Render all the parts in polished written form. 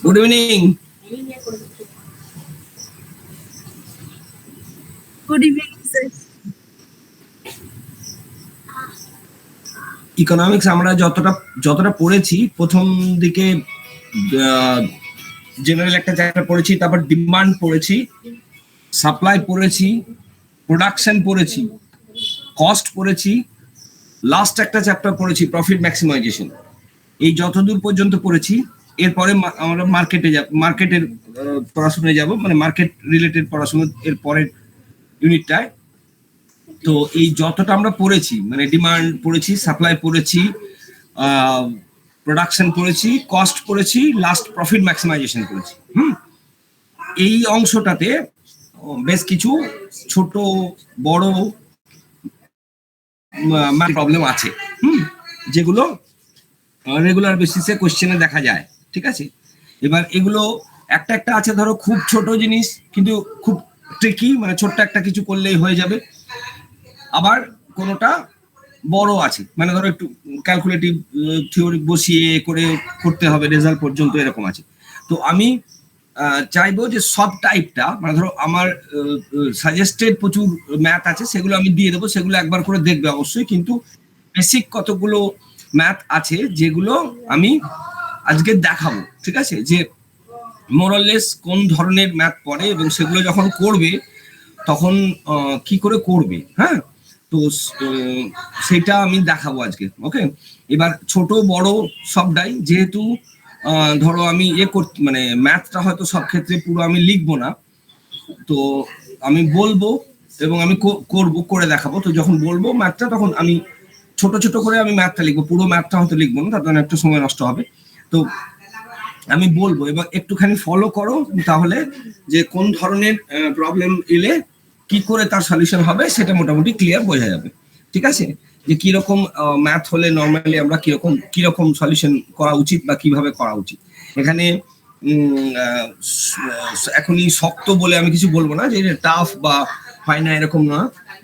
Good evening. Good evening, sir. Economics আমরা যতটা পড়েছি, প্রথম দিকে জেনারেল একটা চ্যাপ্টার পড়েছি, তারপর ডিমান্ড পড়েছি, সাপ্লাই পড়েছি, প্রোডাকশন পড়েছি, কস্ট পড়েছি, লাস্ট একটা চ্যাপ্টার পড়েছি প্রফিট ম্যাক্সিমাইজেশন। এই যতদূর পর্যন্ত পড়েছি, এরপরে আমরা মার্কেটের পড়াশোনায় যাব, মানে মার্কেট রিলেটেড পড়াশোনা এর পরের ইউনিটটায়। তো এই যতটা আমরা পড়েছি, মানে ডিমান্ড পড়েছি, সাপ্লাই পড়েছি, প্রোডাকশন পড়েছি, কস্ট পড়েছি, লাস্ট প্রফিট ম্যাক্সিমাইজেশন পড়েছি। এই অংশটাতে বেশ কিছু ছোট বড় প্রবলেম আছে, যেগুলো রেগুলার বেসিসে কোশ্চেনে দেখা যায়। ঠিক আছে, এবার এগুলো একটা একটা আছে, ধরো খুব ছোট জিনিস কিন্তু খুব ট্রিকি, মানে ছোট্ট একটা কিছু করলেই হয়ে যাবে, আবার কোনোটা বড় আছে, মানে ধরো একটু ক্যালকুলেটিভ থিওরি বসিয়ে করে করতে হবে রেজাল্ট পর্যন্ত, এরকম আছে। তো আমি চাইবো যে সব টাইপটা, মানে ধরো আমার সাজেস্টেড প্রচুর ম্যাথ আছে, সেগুলো আমি দিয়ে দেবো, সেগুলো একবার করে দেখবে অবশ্যই, কিন্তু বেসিক কতগুলো ম্যাথ আছে যেগুলো আমি আজকে দেখাবো, ঠিক আছে, যে মোরাললেস কোন ধরনের ম্যাথ পড়ে এবং সেগুলো যখন করবে তখন কি করে করবে, হ্যাঁ। তো সেটা আমি দেখাবো আজকে, ওকে। এবার ছোট বড় সবটাই, যেহেতু ধরো আমি মানে ম্যাথটা হয়তো সব ক্ষেত্রে পুরো আমি লিখবো না, তো আমি বলবো এবং আমি করে দেখাবো। তো যখন বলবো ম্যাথটা তখন আমি ছোট ছোট করে আমি ম্যাথটা লিখবো, পুরো ম্যাথটা হয়তো লিখবো না, তার জন্য একটু সময় নষ্ট হবে। তো আমি বলবো এবার একটুখানি ফলো করো, তাহলে যে কোন ধরনের প্রবলেম এলে কি করে তার সলিউশন হবে সেটা মোটামুটি ক্লিয়ার বোঝা যাবে, ঠিক আছে। যে কিরকম ম্যাথ হলে নর্মালি আমরা কিরকম সলিউশন করা উচিত বা কিভাবে করা উচিত। এখানে এখনই শক্ত বলে আমি কিছু বলবো না, যে টাফ বা হয় না এরকম না,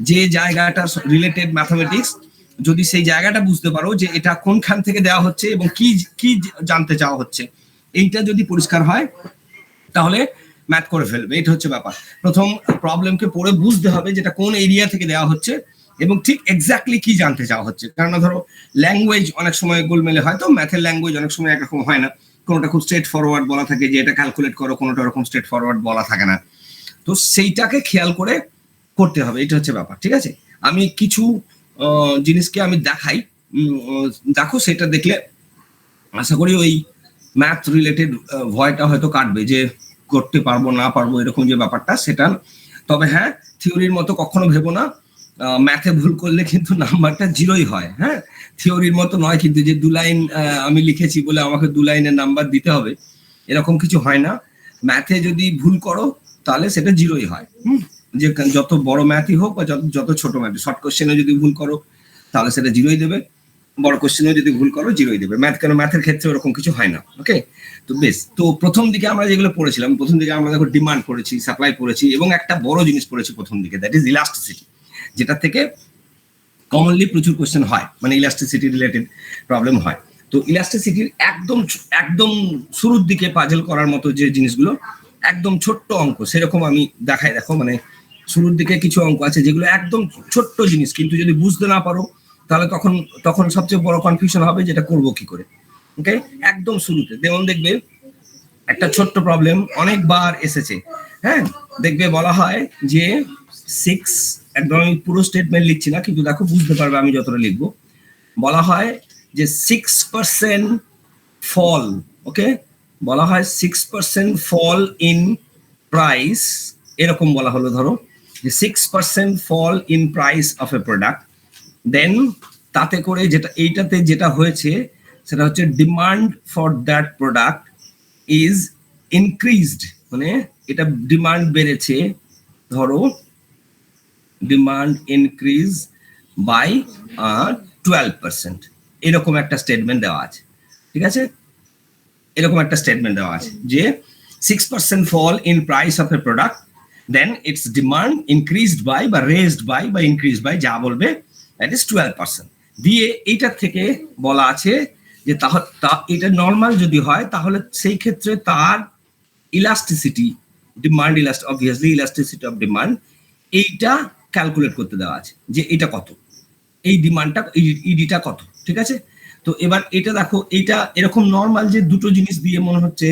যে জায়গাটা রিলেটেড ম্যাথামেটিক্স, যদি সেই জায়গাটা বুঝতে পারো যে এটা কোনখান থেকে দেওয়া হচ্ছে এবং কি কি জানতে চাওয়া হচ্ছে, এইটা যদি পরিষ্কার হয় তাহলে ম্যাথ করে ফেলবে। এটা হচ্ছে ব্যাপার। প্রথম প্রবলেমকে পড়ে বুঝতে হবে যেটা কোন এরিয়া থেকে দেওয়া হচ্ছে এবং ঠিক এক্স্যাক্টলি কি জানতে চাওয়া হচ্ছে। কারণ ধরো ল্যাঙ্গুয়েজ অনেক সময় গোলমেলে হয়, তো ম্যাথের ল্যাঙ্গুয়েজ অনেক সময় একরকম হয় না, কোনোটা খুব স্ট্রেট ফরওয়ার্ড বলা থাকে যে এটা ক্যালকুলেট করো, কোনোটা ওরকম স্ট্রেট ফরওয়ার্ড বলা থাকে না, তো সেইটাকে খেয়াল করে করতে হবে, এটা হচ্ছে ব্যাপার, ঠিক আছে। আমি কিছু জিনিসকে আমি দেখাই, দেখো সেটা দেখলে আশা করি ওই ম্যাথ রিলেটেড ভয়টা হয়তো কাটবে, যে করতে পারবো না পারবো এরকম যে ব্যাপারটা সেটা। তবে হ্যাঁ, থিওরির মতো কখনো ভেবো না ম্যাথে ভুল করলে কিন্তু নাম্বারটা জিরোই হয়, হ্যাঁ, থিওরির মতো নয় কিন্তু, যে 2 লাইন আমি লিখেছি বলে আমাকে 2 লাইনের নাম্বার দিতে হবে, এরকম কিছু হয় না। ম্যাথে যদি ভুল করো তাহলে সেটা জিরোই হয়, যে যত বড় ম্যাথই হোক বা যত ছোট ম্যাথ, শর্ট কোশ্চেনে যদি ভুল করো তাহলে সেটা জিরোই দেবে, বড় কোশ্চেনে যদি ভুল করো জিরোই দেবে। ম্যাথের ক্ষেত্রে ওরকম কিছু হয় না, ওকে। তো বেশ, তো প্রথম দিকে আমরা যেগুলো পড়েছিলাম, প্রথম দিকে আমরা দেখো ডিমান্ড পড়েছি, সাপ্লাই পড়েছি এবং একটা বড় জিনিস পড়েছি প্রথম দিকে, দ্যাট ইজ ইলাস্টিসিটি, যেটা থেকে কমনলি প্রচুর কোশ্চেন হয়, মানে ইলাস্টিসিটি রিলেটেড প্রবলেম হয়। তো ইলাস্টিসিটির একদম একদম শুরুর দিকে পাজল করার মতো যে জিনিসগুলো, একদম ছোট্ট অঙ্ক, সেরকম আমি দেখাই। দেখো মানে শুরুর দিকে কিছু অঙ্ক আছে যেগুলো একদম ছোট্ট জিনিস, কিন্তু যদি বুঝতে না পারো তাহলে তখন সবচেয়ে বড় কনফিউশন হবে যেটা করবো কি করে, ওকে। একদম শুরুতে যেমন দেখবে একটা ছোট্ট প্রবলেম অনেকবার এসেছে, হ্যাঁ, দেখবে বলা হয় যে 6, একদম আমি পুরো স্টেটমেন্ট লিখছি না, কিন্তু দেখো বুঝতে পারবে আমি যতটা লিখবো। বলা হয় যে 6% ফল, ওকে, বলা হয় 6% ফল ইন প্রাইস, এরকম বলা হলো, ধরো যে 6% fall in price of a product, then তাতে করে এইটাতে যেটা হয়েছে সেটা হচ্ছে demand for that product is increased, মানে এটা ডিমান্ড বেড়েছে, ধরো ডিমান্ড ইনক্রিজ বাই 12%, এরকম একটা স্টেটমেন্ট দেওয়া আছে, ঠিক আছে। এরকম একটা স্টেটমেন্ট দেওয়া আছে যে 6% fall in price of a product, then its demand increased by বা রেজড বাই বা ইনক্রিজ বাই, যা বলবে, দ্যাট ইজ 12%। দিয়ে এইটার থেকে বলা আছে যে এটা নর্মাল যদি হয় তাহলে সেই ক্ষেত্রে তার elasticity, demand obviously elasticity of demand, এইটা ক্যালকুলেট করতে দেওয়া আছে যে এটা কত, এই ডিমান্ডটা ইডিটা কত, ঠিক আছে। তো এবার এটা দেখো, এইটা এরকম নর্মাল যে দুটো জিনিস দিয়ে মনে হচ্ছে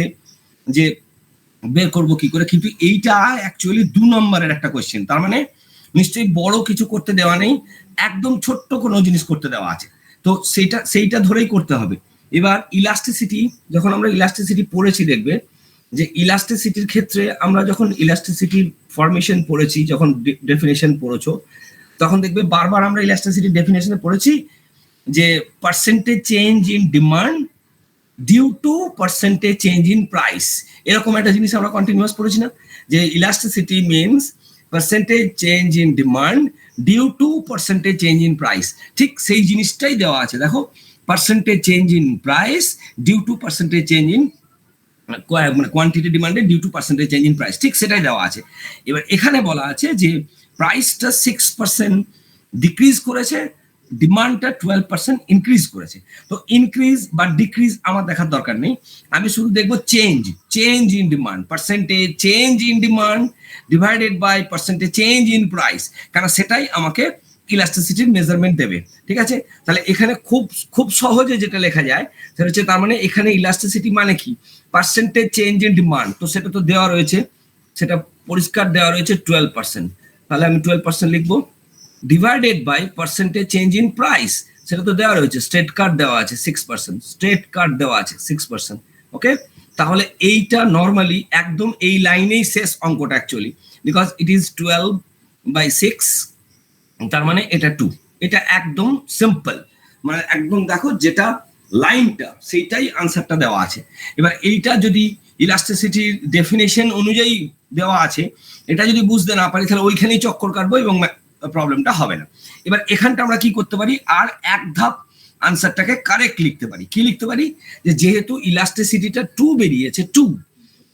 যে বের করবো কি করে, কিন্তু এইটা অ্যাকচুয়ালি 2 নম্বরের একটা কোয়েশ্চেন, তার মানে নিশ্চয়ই বড় কিছু করতে দেওয়া নেই, একদম ছোট্ট কোনো জিনিস করতে দেওয়া আছে, তো সেইটা ধরেই করতে হবে। এবার ইলাস্টিসিটি, যখন আমরা ইলাস্টিসিটি পড়েছি দেখবে যে ইলাস্টিসিটির ক্ষেত্রে আমরা যখন ইলাস্টিসিটির ফরমেশন পড়েছি, যখন ডেফিনেশন পড়েছো, তখন দেখবে বারবার আমরা ইলাস্টিসিটির ডেফিনেশনে পড়েছি যে percentage change in demand due to percentage change in price, এরকম একটা জিনিস আমরা কন্টিনিউয়াস পড়েছি না, যে elasticity means percentage change in demand due to percentage change in price, ঠিক সেই জিনিসটাই দেওয়া আছে। দেখো, percentage change in price due to percentage change in মানে quantity demanded due to percentage change in price, ঠিক সেটাই দেওয়া আছে। এবার এখানে বলা আছে যে প্রাইসটা 6% ডিক্রিজ করেছে, ডিমান্ডটা 12% ইনক্রিজ করেছে। তো ইনক্রিজ বা ডিক্রিজ আমার দেখার দরকার নেই, আমি শুধু দেখবো change in demand, percentage change in demand divided by percentage change in price, কারণ সেটাই আমাকে ইলাস্টিসিটির মেজারমেন্ট দেবে। ঠিক আছে, তাহলে এখানে খুব সহজে যেটা লেখা যায় সেটা হচ্ছে, তার মানে এখানে ইলাস্টিসিটি মানে কি, পার্সেন্টেজ চেঞ্জ ইন ডিমান্ড, তো সেটা তো দেওয়া রয়েছে, সেটা পরিষ্কার দেওয়া রয়েছে 12%, তাহলে আমি 12% লিখবো, divided by percentage change in price, সেটা তো দেওয়া রয়েছে, স্ট্রেট কার্ড দেওয়া আছে 6%, স্ট্রেট কার্ড দেওয়া আছে 6%। ওকে, তাহলে এইটা নর্মালি একদম এই লাইনেই শেষ অঙ্কটা অ্যাকচুয়ালি, বিকজ ইট ইজ 12/6, তার মানে এটা 2, এটা একদম সিম্পল, মানে একদম দেখো যেটা লাইনটা সেইটাই আনসারটা দেওয়া আছে। এবার এইটা যদি ইলাস্টিসিটির ডেফিনেশন অনুযায়ী দেওয়া আছে, এটা যদি বুঝতে না পারি তাহলে ওইখানেই চক্কর কাটবো এবং প্রবলেমটা হবে না। এবার এখানটা আমরা কি করতে পারি, আর এক ধাপ আনসারটাকে কারেক্ট লিখতে পারি। কি লিখতে পারি, যে যেহেতু ইলাস্টিসিটিটা 2 বেরিয়েছে,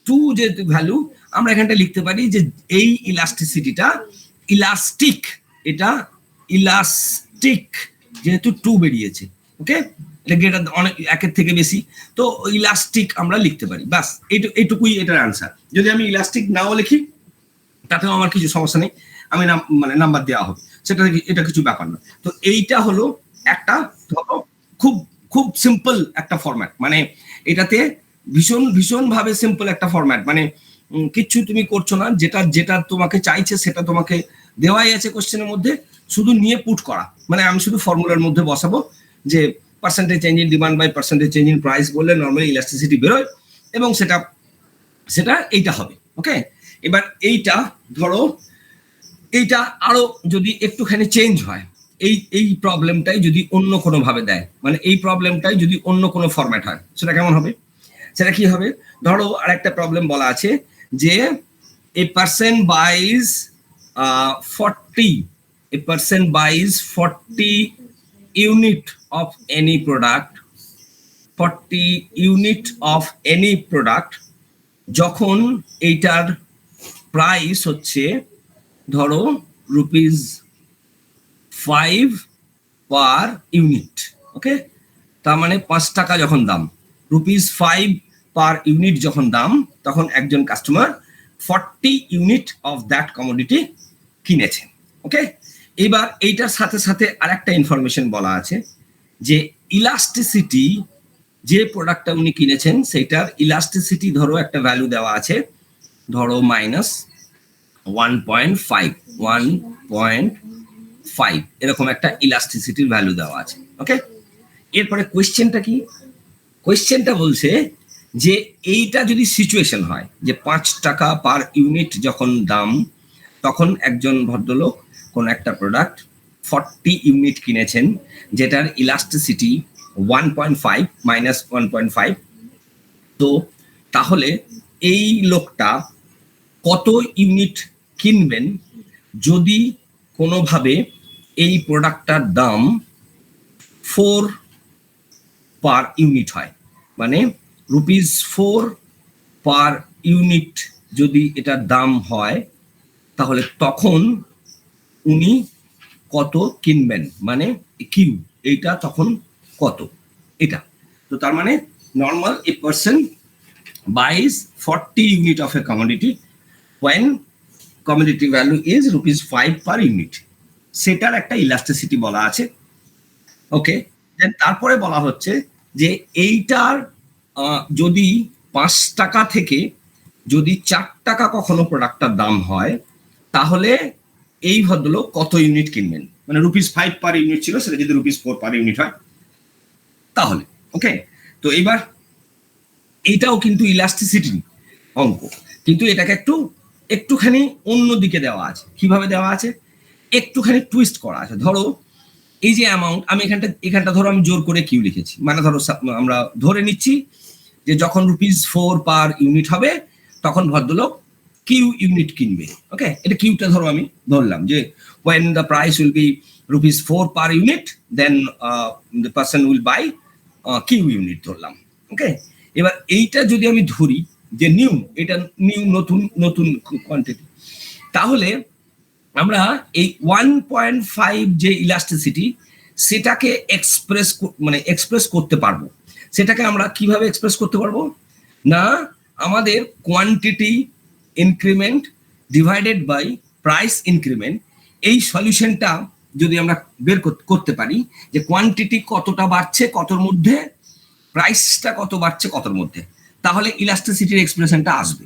2 যেহেতু ভ্যালু, আমরা এখানটা লিখতে পারি যে এই ইলাস্টিসিটিটা ইলাস্টিক, এটা ইলাস্টিক যেহেতু 2 বেরিয়েছে। ওকে, এটা অনেক একের থেকে বেশি, তো ইলাস্টিক আমরা লিখতে পারি, বাস এইটুকুই এটার আনসার। যদি আমি ইলাস্টিক নাও লিখি তাতেও আমার কিছু সমস্যা নেই, আমি মানে নাম্বার দেওয়া হবে, সেটা এটা কিছু ব্যাপার না। তো এইটা হলো একটা ধরো খুব খুব সিম্পল একটা ফরম্যাট, মানে এটাতে ভীষণ ভাবে সিম্পল একটা ফরম্যাট, মানে কিচ্ছু তুমি করছো না, যেটা তোমাকে চাইছে সেটা তোমাকে দেওয়াই আছে কোশ্চেনের মধ্যে, শুধু নিয়ে পুট করা, মানে আমি শুধু ফর্মুলার মধ্যে বসাবো যে percentage change in demand by percentage change in price বললে নর্মালি ইলাস্টিসিটি বেরোয়, এবং সেটা এইটা হবে। ওকে, এবার এইটা ধরো, এইটা আরো যদি একটুখানি চেঞ্জ হয়, এই প্রবলেমটাই যদি অন্য কোনো ভাবে দেয়, মানে এই প্রবলেমটাই যদি অন্য কোনো ফরম্যাট হয়, সেটা কেমন হবে, সেটা কি হবে, ধরো আরেকটা প্রবলেম বলা আছে যে a person buys 40 unit of any product, 40 unit of any product, যখন এইটার প্রাইস হচ্ছে ধরো ₹5 পার ইউনিট। ওকে, তার মানে 5 টাকা যখন দাম, ₹5 পার ইউনিট যখন দাম, তখন একজন customer 40 unit of that commodity কিনেছে। ওকে, এবার এইটার সাথে সাথে আরেকটা ইনফরমেশন বলা আছে যে ইলাস্টিসিটি, যে প্রোডাক্টটা উনি কিনেছেন সেটার ইলাস্টিসিটি ধরো একটা ভ্যালু দেওয়া আছে, ধরো -1.5 এরকম একটা ইলাস্টিসিটির ভ্যালু দেওয়া আছে। ওকে, এরপরে কোয়েশ্চেনটা কি, কোয়েশ্চেনটা বলছে যে এইটা যদি সিচুয়েশন হয় যে 5 টাকা পার ইউনিট যখন দাম, তখন একজন ভদ্রলোক কোন একটা প্রোডাক্ট 40 ইউনিট কিনেছেন, যেটার ইলাস্টিসিটি 1.5 -1.5, তো তাহলে এই লোকটা কত ইউনিট কিনবেন যদি কোনোভাবে এই প্রোডাক্টটার দাম 4 পার ইউনিট হয়, মানে ₹4 পার ইউনিট যদি এটার দাম হয়, তাহলে তখন উনি কত কিনবেন, মানে কিউ, এইটা তখন কত, এটা। তো তার মানে normal a person buys 40 unit of a commodity when commodity value is ₹5 per unit, সেটার একটা ইলাস্টিসিটি বলা আছে। ওকে, দেন তারপরে বলা হচ্ছে যে এইটার যদি 5 টাকা থেকে যদি 4 টাকা কখনো প্রোডাক্টটার দাম হয়, তাহলে এই ভদ্রলোক কত ইউনিট কিনবেন, মানে ₹5 পার ইউনিট ছিল, সেটা যদি ₹4 পার ইউনিট হয় তাহলে। ওকে, তো এবার এইটাও কিন্তু ইলাস্টিসিটি অঙ্ক, কিন্তু এটাকে একটুখানি অন্যদিকে দেওয়া আছে। কিভাবে দেওয়া আছে, একটুখানি টুইস্ট করা আছে। ধরো এই যে অ্যামাউন্ট, আমি এখানটা ধরো আমি জোর করে কিউ লিখেছি, মানে ধরো আমরা ধরে নিচ্ছি যে যখন ₹4 পার ইউনিট হবে তখন ভদ্রলোক কিউ ইউনিট কিনবে। ওকে, এটা কিউটা ধরো আমি ধরলাম যে when the price will be ₹4 per unit, then the person will buy Q unit ধরলাম। ওকে, এবার এইটা যদি আমি ধরি যে নিউ, এটা নিউ নতুন নতুন কোয়ান্টিটি, তাহলে আমরা এই 1.5 যে ইলাস্টিসিটি সেটাকে এক্সপ্রেস করতে পারবো। সেটাকে আমরা কিভাবে এক্সপ্রেস করতে পারবো না, আমাদের quantity increment divided by price increment, এই সলিউশনটা যদি আমরা বের করতে পারি যে কোয়ান্টিটি কতটা বাড়ছে কতর মধ্যে, প্রাইসটা কত বাড়ছে কতর মধ্যে, তাহলে ইলাস্টিসিটির এক্সপ্রেশনটা আসবে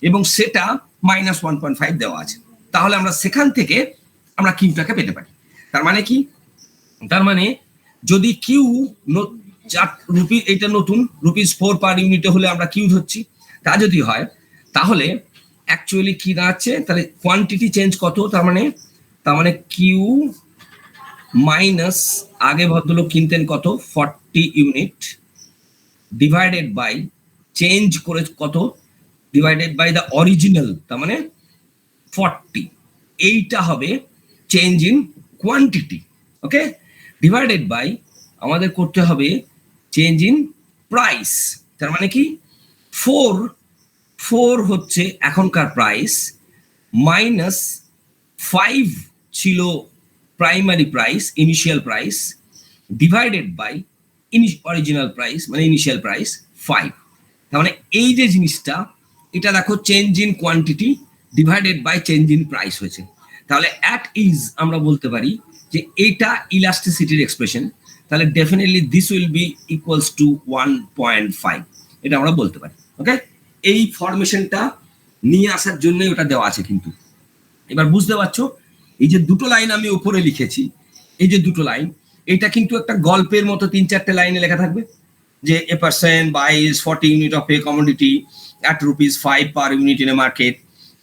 এবং সেটা -1.5 দেওয়া আছে। তাহলে আমরা সেখান থেকে আমরা কিউটাকে পেতে পারি। তার মানে কি, তার মানে যদি কিউ রুপি, এটা নতুন ₹4 পার ইউনিটে হলে আমরা কিউ ধরছি, তা যদি হয় তাহলে অ্যাকচুয়ালি কি দাঁড়াচ্ছে, তাহলে কোয়ান্টিটি চেঞ্জ কত, তার মানে কিউ মাইনাস আগে ভদ্রলোক কিনতেন কত 40 ইউনিট ডিভাইডেড বাই চেঞ্জ করে কত ডিভাইডেড বাই দ্য অরিজিনাল, তার মানে 40, এইটা হবে change in quantity. Okay, divided by আমাদের করতে হবে চেঞ্জ ইন প্রাইস, তার মানে কি 4 হচ্ছে এখনকার প্রাইস, -5 ছিল primary price, initial price, divided by original price মানে ইনিশিয়াল প্রাইস 5। তার মানে এই যে জিনিসটা, এটা দেখো change in quantity divided by change in price হয়েছে। তাহলে অ্যাট ইজ আমরা বলতে পারি যে এটা ইলাস্টিসিটির এক্সপ্রেশন, তাহলে definitely this will be equals to 1.5, এটা আমরা বলতে পারি। ওকে, এই ফরমেশনটা নিয়ে আসার জন্য ওটা দেওয়া আছে। কিন্তু এবার বুঝতে পারছো, এই যে দুটো লাইন আমি উপরে লিখেছি, এই যে দুটো লাইন, এটা কিন্তু একটা গল্পের মতো 3-4টে লাইনে লেখা থাকবে যে a person buys 40 unit of a commodity at ₹5 per unit in a market,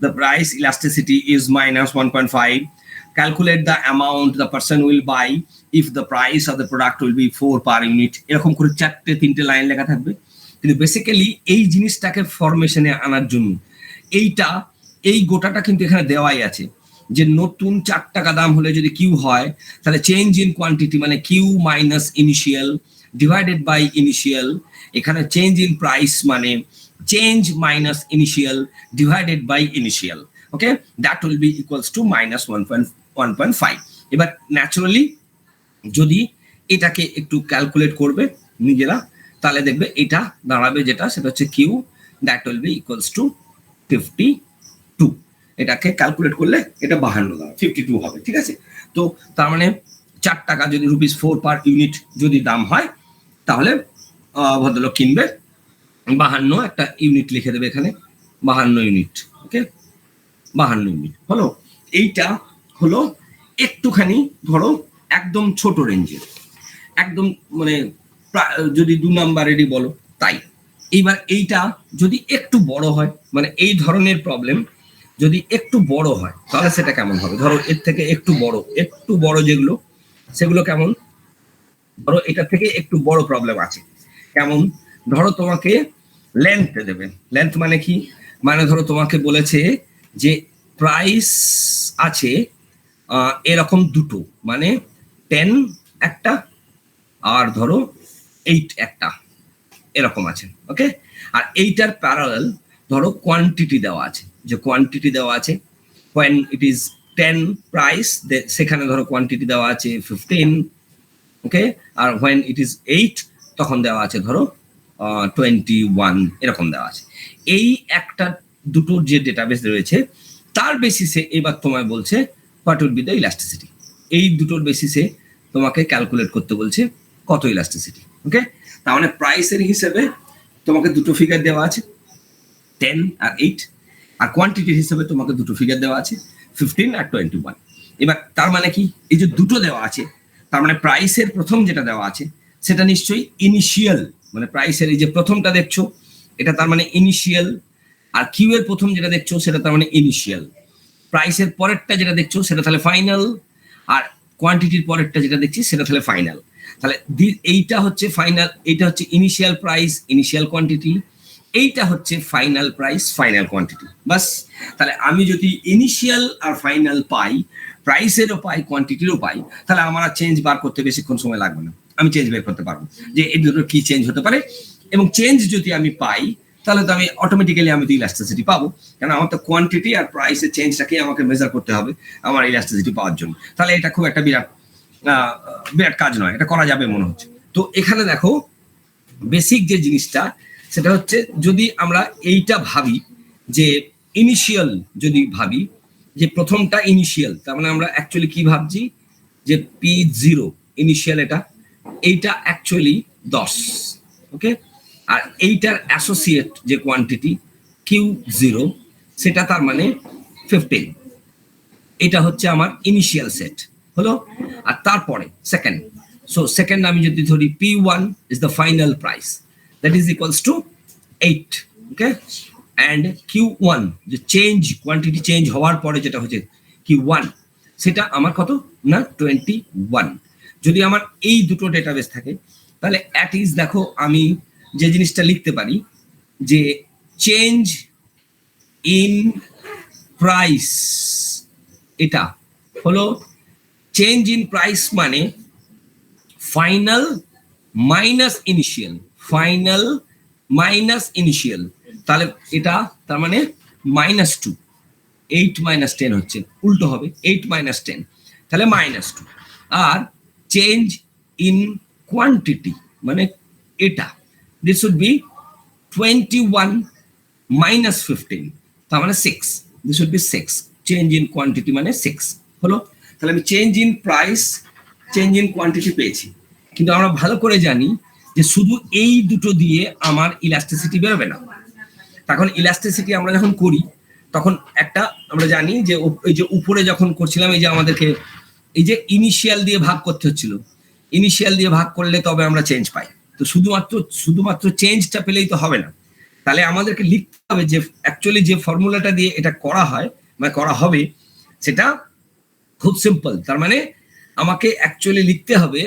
the price elasticity is -1.5, calculate the amount the person will buy if the price of the product will be 4 per unit, এরকম করে 4-3টে line লেখা থাকবে। কিন্তু basically এই জিনিসটাকে ফরমেশনে আনার জন্য এই গোটাটা কিন্তু এখানে দেওয়াই আছে যে নতুন 4 টাকা দাম হলে যদি কিউ হয়, তাহলে চেঞ্জ ইন কোয়ান্টিটি মানে Q minus initial divided by initial, এখানে চেঞ্জ ইন প্রাইস মানে change minus initial divided by initial. Okay, that will be equals to -1.5। এবার ন্যাচারালি যদি এটাকে একটু ক্যালকুলেট করবে নিজেরা, তাহলে দেখবে এটা দাঁড়াবে যেটা, সেটা হচ্ছে Q, that will be equals to 52। এটাকে ক্যালকুলেট করলে এটা 52 দাঁড়াবে, 52 হবে। ঠিক আছে, তো তার মানে 4 টাকা যদি ₹4 পার ইউনিট যদি দাম হয়, তাহলে ভদ্রলোক কিনবে 52, একটা ইউনিট লিখে দেবে এখানে 52 ইউনিট। ওকে, 52 ইউনিট হলো। এইটা হলো একটুখানি ধরো একদম ছোট রেঞ্জের, একদম মানে যদি 2 নাম্বারেরই বলো তাই। এইবার এইটা যদি একটু বড় হয়, মানে এই ধরনের প্রবলেম যদি একটু বড় হয়, তাহলে সেটা কেমন হবে, ধরো এর থেকে একটু বড় যেগুলো, সেগুলো কেমন, ধরো এটা থেকে একটু বড় প্রবলেম আছে, কেমন, ধরো তোমাকে লেন্থ দেবে। লেন্থ মানে কি, মানে ধরো তোমাকে বলেছে যে প্রাইস আছে এরকম দুটো, মানে 10 একটা আর ধরো 8 একটা, এরকম আছে। ওকে, আর এইটার প্যারালাল ধরো কোয়ান্টিটি দেওয়া আছে, যে কোয়ান্টিটি দেওয়া আছে when it is 10 প্রাইস, সেখানে ধরো কোয়ান্টিটি দেওয়া আছে 15। ওকে, আর when it is 8 তখন দেওয়া আছে ধরো 21, এরকম দেওয়া আছে। এই একটা দুটোর যে ডেটাবেস রয়েছে তার বেসিসে এবার তোমায় বলছে what will be the elasticity, এই দুটোর বেসিসে তোমাকে ক্যালকুলেট করতে বলছে কত ইলাস্টিসিটি। ওকে, তার মানে প্রাইসের হিসেবে তোমাকে দুটো ফিগার দেওয়া আছে 10 আর 8, আর কোয়ান্টিটির হিসেবে তোমাকে দুটো ফিগার দেওয়া আছে 15 আর 21। এবার তার মানে কি, এই যে দুটো দেওয়া আছে, তার মানে প্রাইসের প্রথম যেটা দেওয়া আছে সেটা নিশ্চয়ই ইনিশিয়াল, মানে প্রাইসের এই যে প্রথমটা দেখছো এটা তার মানে ইনিশিয়াল, আর কিউ এর প্রথম যেটা দেখছো সেটা তার মানে ইনিশিয়াল, প্রাইসের পরেরটা যেটা দেখছো সেটা তাহলে ফাইনাল, আর কোয়ান্টিটির পরেরটা যেটা দেখছি সেটা তাহলে ফাইনাল। তাহলে এইটা হচ্ছে ফাইনাল, এইটা হচ্ছে ইনিশিয়াল প্রাইস ইনিশিয়াল কোয়ান্টিটি, এইটা হচ্ছে ফাইনাল প্রাইস ফাইনাল কোয়ান্টিটি। বাস, তাহলে আমি যদি ইনিশিয়াল আর ফাইনাল পাই, প্রাইসেরও পাই কোয়ান্টিটিরও পাই, তাহলে আমার আর চেঞ্জ বার করতে বেশিক্ষণ সময় লাগবে না, আমি চেঞ্জ বের করতে পারবো যে এই দুটো কি চেঞ্জ হতে পারে। এবং চেঞ্জ যদি আমি পাই তাহলে তো আমি অটোমেটিক্যালি আমি তো ইলাস্টিসিটি পাবো, কারণ আমার তো কোয়ান্টিটি আর প্রাইসের চেঞ্জটাকে আমাকে মেজার করতে হবে আমার ইলাস্টিসিটি পাওয়ার জন্য। তাহলে এটা খুব একটা বিরাট কাজ নয়, এটা করা যাবে মনে হচ্ছে। তো এখানে দেখো বেসিক যে জিনিসটা সেটা হচ্ছে, যদি আমরা এইটা ভাবি যে ইনিশিয়াল, যদি ভাবি যে প্রথমটা ইনিশিয়াল, তার মানে আমরা অ্যাকচুয়ালি কি ভাবছি যে P0 ইনিশিয়াল, এইটা অ্যাকচুয়ালি 10, ওকে, আর এইটার অ্যাসোসিয়েট যে কোয়ান্টিটি Q0 সেটা তার মানে 15। এটা হচ্ছে আমার ইনিশিয়াল সেট হলো। আর তারপরে সেকেন্ড, সো সেকেন্ড আমি যদি ধরি P1 is the final price, that is equals two 8, okay, and Q1 যে চেঞ্জ, কোয়ান্টিটি চেঞ্জ হওয়ার পরে যেটা হচ্ছে Q1, সেটা আমার কত না 21। যদি আমার এই দুটো ডেটাবেস থাকে তাহলে অ্যাট ইজ দেখো আমি যে জিনিসটা লিখতে পারি যে চেঞ্জ ইন প্রাইস, এটা হলো চেঞ্জ ইন প্রাইস মানে final minus initial, final minus initial, তাহলে এটা তার মানে -2, 8 - 10 হচ্ছে, উল্টো হবে 8 - 10, তাহলে -2। আর চেঞ্জ ইন কোয়ান্টিটি মানে এটা, দিস উড বি 21 - 15, তার মানে 6, this would be 6, change in quantity মানে 6 হলো। তাহলে আমি change in price, change in quantity পেয়েছি। কিন্তু আমরা ভালো করে জানি যে শুধু এই দুটো দিয়ে আমার ইলাস্টিসিটি বেরোবে না। তখন ইলাস্টিসিটি আমরা যখন করি তখন একটা আমরা জানি যে এই যে উপরে যখন করছিলাম, এই যে আমাদেরকে এই যে ইনিশিয়াল দিয়ে ভাগ করতে হচ্ছিল, ইনিশিয়াল দিয়ে ভাগ করলে তবে আমরা চেঞ্জ পাই। তো শুধুমাত্র চেঞ্জটা পেলেই তো হবে না, তাহলে আমাদেরকে লিখতে হবে যে অ্যাকচুয়ালি যে ফর্মুলাটা দিয়ে এটা করা হয় মানে করা হবে সেটা খুব সিম্পল। তার মানে আমাকে অ্যাকচুয়ালি লিখতে হবে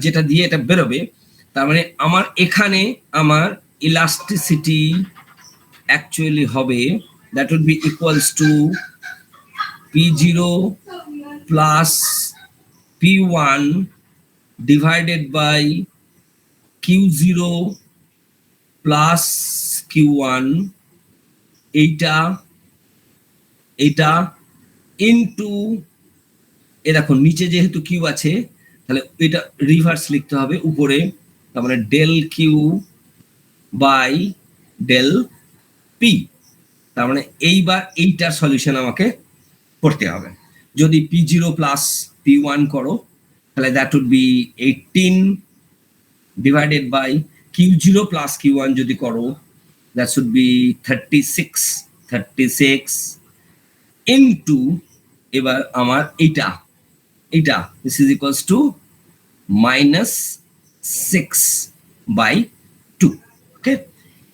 যেটা দিয়ে এটা বেরোবে, তার মানে আমার এখানে আমার ইলাস্টিসিটি অ্যাকচুয়ালি হবে that would be equals to P0 plus P1 divided by Q0 plus Q1, এটা ইনটু এ দেখো নিচে যেহেতু কিউ আছে তাহলে এটা রিভার্স লিখতে হবে উপরে, তার মানে del Q by del P. তার মানে এইবার এইটার সলিউশন আমাকে করতে হবে। যদি P0 প্লাস P1 করো তাহলে that would be 18 divided by Q0 plus Q1 যদি করো দ্যাট শুড বি 36 ইনটু এবার আমার এইটা দিস ইজ ইকুয়ালস টু -6/2, ওকে।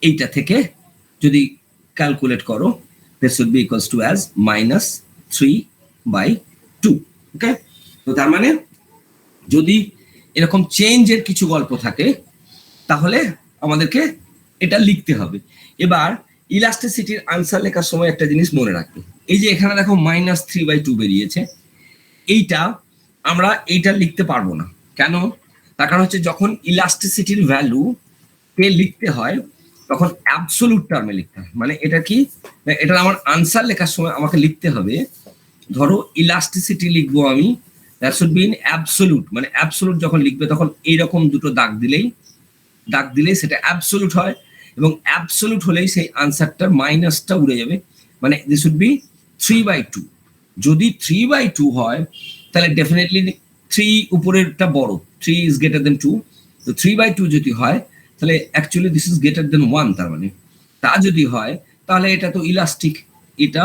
এইটা থেকে যদি ক্যালকুলেট করো this would be equals to as -3/2, ওকে। তো তার মানে যদি এরকম চেঞ্জের কিছু গল্প থাকে তাহলে আমাদেরকে এটা লিখতে হবে। এবার ইলাস্টিসিটির আনসার লেখার সময় একটা জিনিস মনে রাখবে, এই যে এখানে দেখো -3/2 বেরিয়েছে, এইটা আমরা এইটা লিখতে পারবো না। কেন? তার কারণ হচ্ছে যখন ইলাস্টিসিটির ভ্যালু কে লিখতে হয় তখন অ্যাবসোলুট টার্মে লিখতে হয়। মানে এটা কি, এটা আমার আনসার লেখার সময় আমাকে লিখতে হবে, ধরো ইলাস্টিসিটি লিখবো আমি, that should be in absolute, মানে অ্যাবসোলুট যখন লিখবে তখন এইরকম দুটো দাগ দিলেই সেটা অ্যাবসোলুট হয়, এবং অ্যাবসোলুট হলেই সেই আনসারটার মাইনাসটা উড়ে যাবে, মানে দিস শুড বি 3/2। যদি 3/2 হয় তাহলে ডেফিনেটলি 3 উপরেরটা বড়, 3 ইজ গ্রেটার দেন 2, তো 3/2 যদি হয় তাহলে actually this is greater than 1, তার মানে তা যদি হয় তাহলে এটা তো ইলাস্টিক, এটা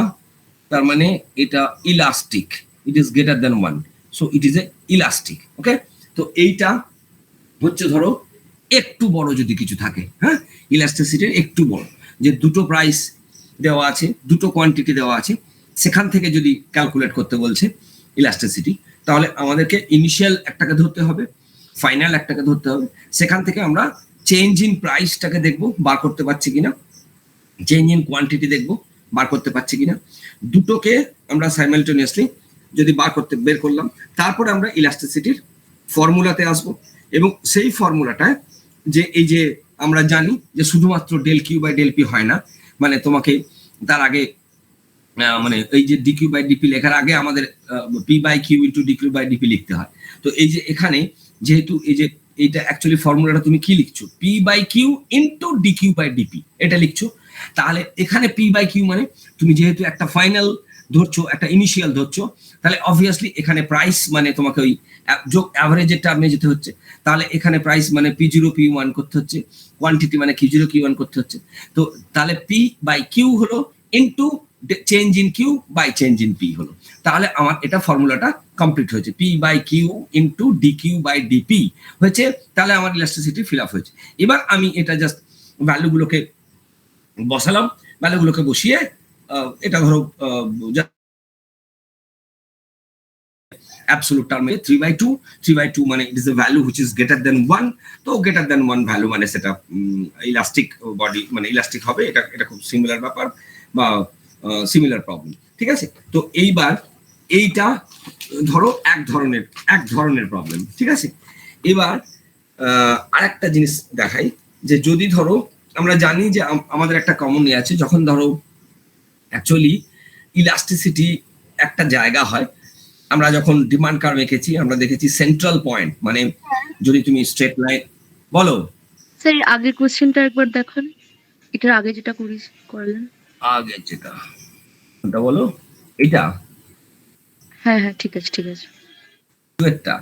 তার মানে এটা elastic, it is greater than 1, so it is a elastic, okay. তো এইটা হচ্ছে ধরো একটু বড় যদি কিছু থাকে, হ্যাঁ, ইলাস্টিসিটির একটু বড়, যে দুটো প্রাইস দেওয়া আছে, দুটো কোয়ান্টিটি দেওয়া আছে, সেখান থেকে যদি ক্যালকুলেট করতে বলছে ইলাস্টিসিটি, তাহলে আমাদেরকে ইনিশিয়াল একটাকে ধরতে হবে, ফাইনাল একটাকে ধরতে হবে, সেখান থেকে আমরা চেঞ্জ ইন প্রাইসটাকে দেখবো বার করতে পারছি কিনা, চেঞ্জ ইন কোয়ান্টিটি দেখবো বার করতে পারছি কিনা, দুটোকে আমরা সাইমালটেনিয়াসলি যদি বের করলাম, তারপরে আমরা ইলাস্টিসিটির ফর্মুলাতে আসবো, এবং সেই ফর্মুলাটা যে এই যে আমরা জানি যে শুধুমাত্র del Q by del P হয় না, মানে তোমাকে তার আগে মানে এই যে ডিকিউ বাই ডিপি লেখার আগে আমাদের P by Q into DQ by DP লিখতে হয়। তো এই যে এখানে যেহেতু এই যে এইটা অ্যাকচুয়ালি ফর্মুলাটা তুমি কি লিখছো, P by Q into DQ by DP এটা লিখছো। তাহলে এখানে পি বাই কিউ মানে তুমি যেহেতু একটা ফাইনাল ধরছো, একটা ইনিশিয়াল ধরছো, তাহলে অবভিয়াসলি এখানে প্রাইস মানে তোমাকে ওই যোগ অ্যাভারেজের টার্মে যেতে হচ্ছে। তাহলে এখানে প্রাইস মানে পি জিরো পি ওয়ান করতে হচ্ছে, কোয়ান্টিটি মানে কিউ জিরো কিউ ওয়ান করতে হচ্ছে। তো তাহলে পি বাই কিউ হলো into change in Q by change in P হলো। তাহলে আমার এটা ফর্মুলাটা কমপ্লিট হয়েছে, P by Q into D Q by DP হয়েছে। তাহলে আমার ইলাস্টিসিটি ফিল আপ হয়েছে। এবার আমি এটা জাস্ট ভ্যালুগুলোকে বসালাম, ভ্যালুগুলোকে বসিয়ে এটা ধরো absolute term 3/2, 3/2 মানে it is a value which is greater than 1, তো greater than 1 ভ্যালু মানে সেটা ইলাস্টিক বডি মানে ইলাস্টিক হবে। এটা খুব সিমিলার ব্যাপার বা সিমিলার প্রবলেম, ঠিক আছে। তো এইবার এইটা ধরো এক ধরনের প্রবলেম, ঠিক আছে। এবার আরেকটা জিনিস দেখাই, যে যদি ধরো আমরা জানি যে আমাদের একটা কমন ইয়ে আছে, যখন ধরো অ্যাকচুয়ালি ইলাস্টিসিটি একটা জায়গা হয়, আমরা যখন ডিমান্ড কার্ভ এঁকেছি আমরা দেখেছি সেন্ট্রাল পয়েন্ট, মানে যদি তুমি স্ট্রেট লাইন বলো। স্যার আগের কোশ্চেনটা একবার দেখান, এটার আগে যেটা করলেন আগে যেটা বলো, এটা হ্যাঁ হ্যাঁ ঠিক আছে ডুয়েটটা,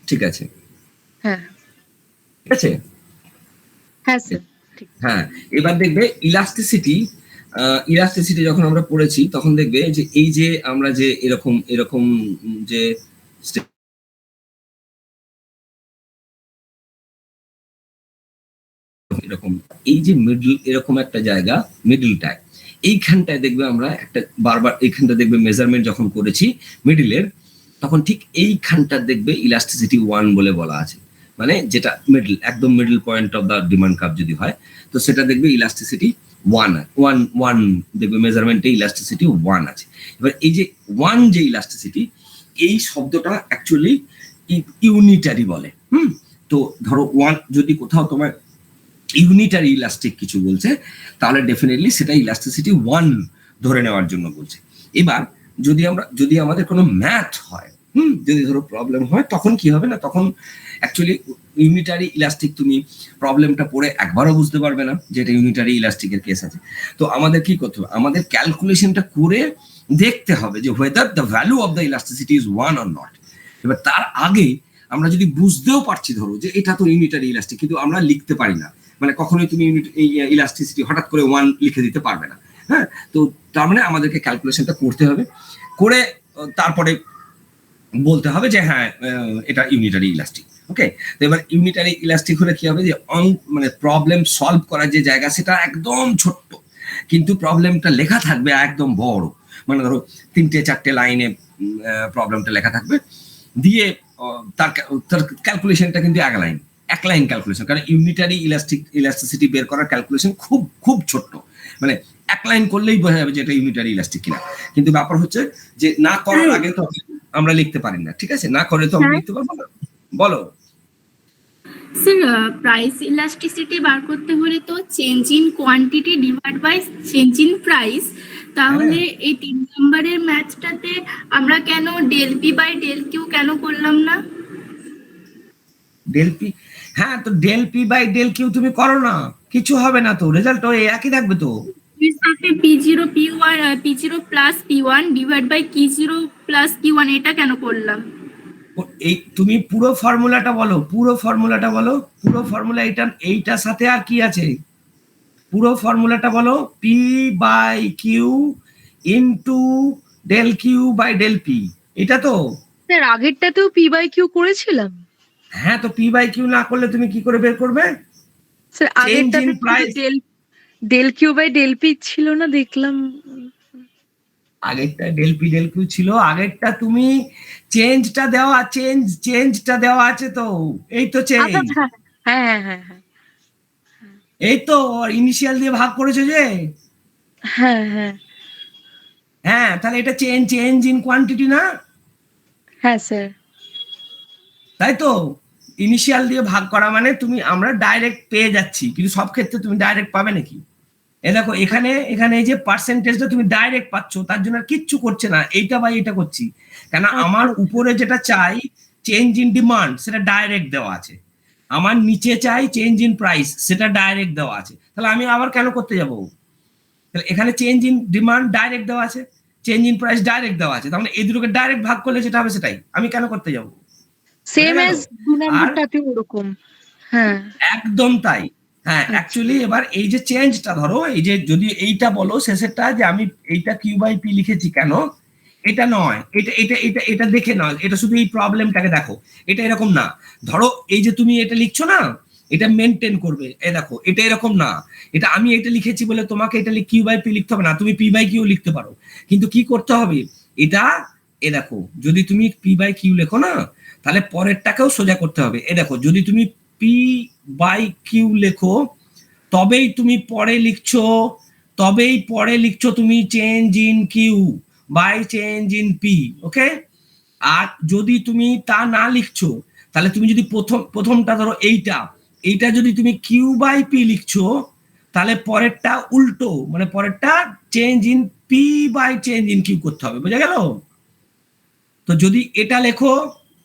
ঠিক আছে হ্যাঁ ঠিক আছে হ্যাঁ স্যার ঠিক। হ্যাঁ, এবার দেখবে ইলাস্টিসিটি যখন আমরা পড়েছি তখন দেখবে যে এই যে আমরা যে এরকম যে এরকম এই যে মিডল এরকম একটা জায়গা, মিডলটায় এইখানটায় দেখবে আমরা একটা বারবার এইখানটা দেখবে মেজারমেন্ট যখন করেছি মিডলের, তখন ঠিক এইখানটা দেখবে ইলাস্টিসিটি 1 বলে বলা আছে, মানে যেটা মিডল একদম middle point of the demand curve যদি হয়, তো সেটা দেখবে ইলাস্টিসিটি 1 দেখবে মেজারমেন্টে ইলাস্টিসিটি 1 আছে। এবার এই যে 1 যে ইলাস্টিসিটি, এই শব্দটা অ্যাকচুয়ালি ইউনিটারি বলে। তো ধরো 1 যদি কোথাও তোমার ইউনিটারি ইলাস্টিক কিছু বলছে, তাহলে ডেফিনেটলি সেটা ইলাস্টিসিটি 1 ধরে নেওয়ার জন্য বলছে। এবার যদি আমাদের কোনো ম্যাথ হয়, যদি ধরো প্রবলেম হয়, তখন কি হবে না, তখন অ্যাকচুয়ালি ইউনিটারি ইলাস্টিক তুমি প্রবলেমটা পড়ে একবারও বুঝতে পারবে না যে এটা ইউনিটারি ইলাস্টিকের কেস আছে। তো আমাদের কি করতে হবে, আমাদের ক্যালকুলেশনটা করে দেখতে হবে যে whether the value of the elasticity is 1 or not। এবার তার আগে আমরা যদি বুঝতেও পারছি ধরো যে এটা তো ইউনিটারি ইলাস্টিক, কিন্তু আমরা লিখতে পারি না, মানে কখনোই তুমি এই ইলাস্টিসিটি হঠাৎ করে 1 লিখে দিতে পারবে না। হ্যাঁ, তো তার মানে আমাদেরকে ক্যালকুলেশনটা করতে হবে, করে তারপরে বলতে হবে যে হ্যাঁ এটা ইউনিটারি ইলাস্টিক। ওকে, তো এবার ইউনিটারি ইলাস্টিক হলে কি হবে, যে মানে প্রবলেম সলভ করার যে জায়গা সেটা একদম ছোট্ট, কিন্তু প্রবলেমটা লেখা থাকবে একদম বড়, মানে ধরো 3-4 লাইনে প্রবলেমটা লেখা থাকবে, দিয়ে তার ক্যালকুলেশনটা কিন্তু এক লাইন ক্যালকুলেশন, কারণ ইউনিটারি ইলাস্টিসিটি বের করার ক্যালকুলেশন খুব ছোট্ট, মানে এক লাইন করলেই বোঝা যাবে যে এটা ইউনিটারি ইলাস্টিক কিনা। কিন্তু ব্যাপার হচ্ছে যে না করার আগে তো আমরা লিখতে পারি না, ঠিক আছে, না করে তো আমরা লিখতে পারবো না। বলো স্যার, প্রাইস ইলাস্টিসিটি বার করতে হলে তো change in quantity divide by change in price, তাহলে এই 3 নম্বরের ম্যাথটাতে আমরা কেন del P by del Q কেন করলাম না? ডেল পি, হ্যাঁ, তো del P by del Q তুমি করো না, কিছু হবে না, তো রেজাল্ট ওই একই থাকবে। তো P0 P1 P0 plus P1 divide by Q0 plus Q1 এটা কেন করলাম? এই তুমি পুরো ফর্মুলাটা বলো, পুরো ফর্মুলা এইটার সাথে আর কি আছে, পুরো ফর্মুলাটা বলো, P by Q into del Q by del P, এটা তো। স্যার আগেরটাতেও পি বাই কিউ করেছিলাম। হ্যাঁ, তো পি বাই কিউ না করলে তুমি কি করে বের করবে? স্যার আগেরটাতে del Q by del P ছিল না, দেখলাম আগেরটা ডেল পি ডেল কিউ ছিল, আগেরটা তুমি চেঞ্জটা দেওয়া আছে, তো এই তো চেঞ্জ, হ্যাঁ এই তো ইনিশিয়াল দিয়ে ভাগ করেছো যে, হ্যাঁ, তাহলে এটা চেঞ্জ ইন কোয়ান্টিটি না? হ্যাঁ স্যার, তাই তো, ইনিশিয়াল দিয়ে ভাগ করা মানে আমরা ডাইরেক্ট পেয়ে যাচ্ছি, কিন্তু সব ক্ষেত্রে তুমি ডাইরেক্ট পাবে নাকি? দেখো এখানে এই যে পার্সেন্টেজটা তুমি ডাইরেক্ট পাচ্ছ, তার জন্য আর কিচ্ছু করছে না, এইটা বা এইটা করছি কেন? আমার উপরে যেটা চাই চেঞ্জ ইন ডিমান্ড, সেটা ডাইরেক্ট দেওয়া আছে। আমার নিচে চাই চেঞ্জ ইন প্রাইস, সেটা ডাইরেক্ট দেওয়া আছে। তাহলে আমি আবার কেন করতে যাব? তাহলে এখানে চেঞ্জ ইন ডিমান্ড ডাইরেক্ট দেওয়া আছে, চেঞ্জ ইন প্রাইস ডাইরেক্ট দেওয়া আছে, তার মানে এই দুটোকে ডাইরেক্ট ভাগ করলে যেটা হবে সেটাই, আমি কেন করতে যাব? সেম এজ 2 নম্বরটাতে ওরকম। হ্যাঁ, একদম তাই। হ্যাঁ, অ্যাকচুয়ালি এবার এই যে চেঞ্জটা ধরো, এই যে যদি এইটা বলো শেষেরটা যে আমি এইটা কিউ বাই পি লিখেছি কেন, এটা নয়, এটা এটা এটা এটা দেখে নয়, এটা শুধু এই প্রবলেমটাকে দেখো। এটা এরকম না, ধরো এই যে তুমি এটা লিখছো না, এটা মেনটেন করবে, এই দেখো এটা এরকম না, এটা আমি এটা লিখেছি বলে তোমাকে এটা কিউ বাই পি লিখতে হবে না, তুমি পি বাই কিউ লিখতে পারো, কিন্তু কি করতে হবে এটা, এ দেখো যদি তুমি পি বাই কিউ লেখো না, তাহলে পরেরটাকেও সোজা করতে হবে। এ দেখো যদি তুমি পি বাই কিউ লেখো, তবেই তুমি পরে লিখছো তুমি change in Q by change in P, okay? আর যদি তুমি তা না লিখছো, তাহলে তুমি যদি প্রথমটা ধরো এইটা যদি তুমি কিউ বাই পি লিখছো, তাহলে পরেরটা উল্টো, মানে পরেরটা change in P by change in Q করতে হবে, বোঝা গেল? তো যদি এটা লেখো,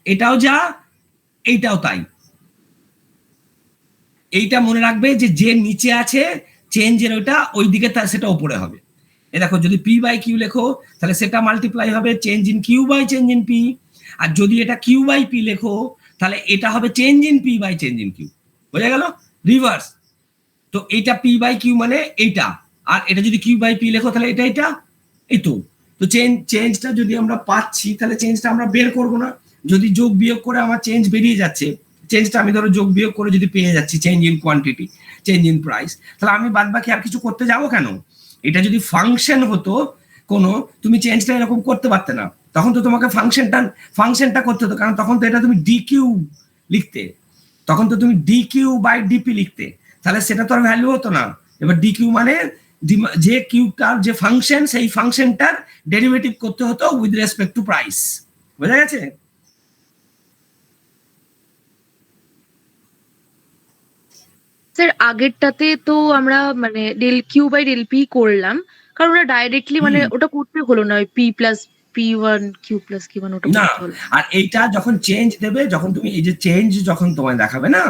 এটাও যা, এইটাও তাই। এইটা মনে রাখবে যে নিচে আছে চেঞ্জের ওইটা ওই দিকে, সেটা উপরে হবে। এ দেখো যদি পি বাই কিউ লেখো, তাহলে সেটা মাল্টিপ্লাই হবে change in Q by change in P, আর যদি এটা কিউ বাই পি লেখো, তাহলে এটা হবে change in P by change in Q, বোঝা গেল? রিভার্স। তো এইটা পি বাই কিউ মানে এইটা, আর এটা যদি কিউ বাই পি লেখো, তাহলে এটা এই তো চেঞ্জটা যদি আমরা পাচ্ছি, তাহলে চেঞ্জটা আমরা বের করবো না। যদি যোগ বিয়োগ করে আমার চেঞ্জ বেরিয়ে যাচ্ছে, চেঞ্জটা আমি ধরো যোগ বিয়োগ করে যদি পেয়ে যাচ্ছি change in quantity, change in price, তাহলে আমি বাদ বাকি আর কিছু করতে যাবো কেন? এটা যদি ফাংশন হতো কোনো, তুমি চেঞ্জটা এরকম করতে পারতে না, তখন তো তোমাকে ফাংশনটা করতে হতো, কারণ তখন তো এটা তুমি ডি কিউ লিখতে, তখন তো তুমি ডি কিউ বাই ডিপি লিখতে, তাহলে সেটা তো আর ভ্যালু হতো না। এবার ডি কিউ মানে যে কিউটার যে ফাংশন, সেই ফাংশনটার ডেরিভেটিভ করতে হতো উইথ রেসপেক্ট টু প্রাইস, বোঝা গেছে? স্যার আগেরটাতে তো আমরা মানে del Q by del P করলাম, কারণ ওটা ডাইরেক্টলি মানে ওটা করতে হলো না, ওই P plus P one Q plus Q one ওটা না। করতে হলো। আর এইটা যখন চেঞ্জ দেবে, যখন তুমি এই যে চেঞ্জ যখন তোমায় দেখাবে না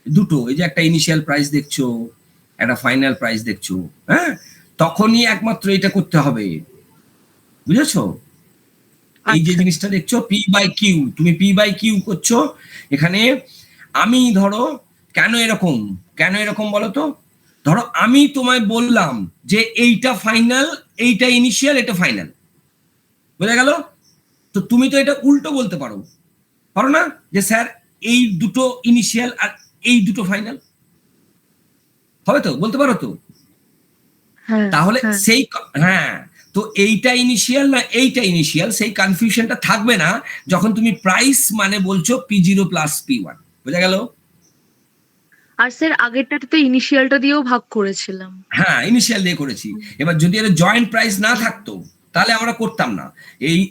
দুটো, এই যে একটা ইনিশিয়াল প্রাইস দেখছো, একটা ফাইনাল প্রাইস দেখছো, হ্যাঁ, তখনই একমাত্র এটা করতে হবে, বুঝেছো? এই যে জিনিসটা দেখছো পি বাই কিউ, তুমি পি বাই কিউ করছো এখানে। আমি ধরো কেন এরকম বলো তো? ধরো আমি তোমায় বললাম যে এইটা ফাইনাল, এইটা ইনিশিয়াল, এটা ফাইনাল, বোঝা গেল? তো তুমি তো এটা উল্টো বলতে পারো না, যে স্যার এই দুটো ইনিশিয়াল আর এই দুটো ফাইনাল, হবে তো? বলতে পারো তো? তাহলে সেই, হ্যাঁ, তো এইটা ইনিশিয়াল না এইটা ইনিশিয়াল, সেই কনফিউশনটা থাকবে না যখন তুমি প্রাইস মানে বলছো P0 প্লাস P1, বোঝা গেল? আর স্যার আগেরটাতে তো ইনিশিয়ালটা দিয়েও ভাগ করেছিলাম। হ্যাঁ, ইনিশিয়াল দিয়ে করেছি। এবার যদি এটা জয়েন্ট প্রাইস না থাকতো, তাহলে আমরা করতাম না।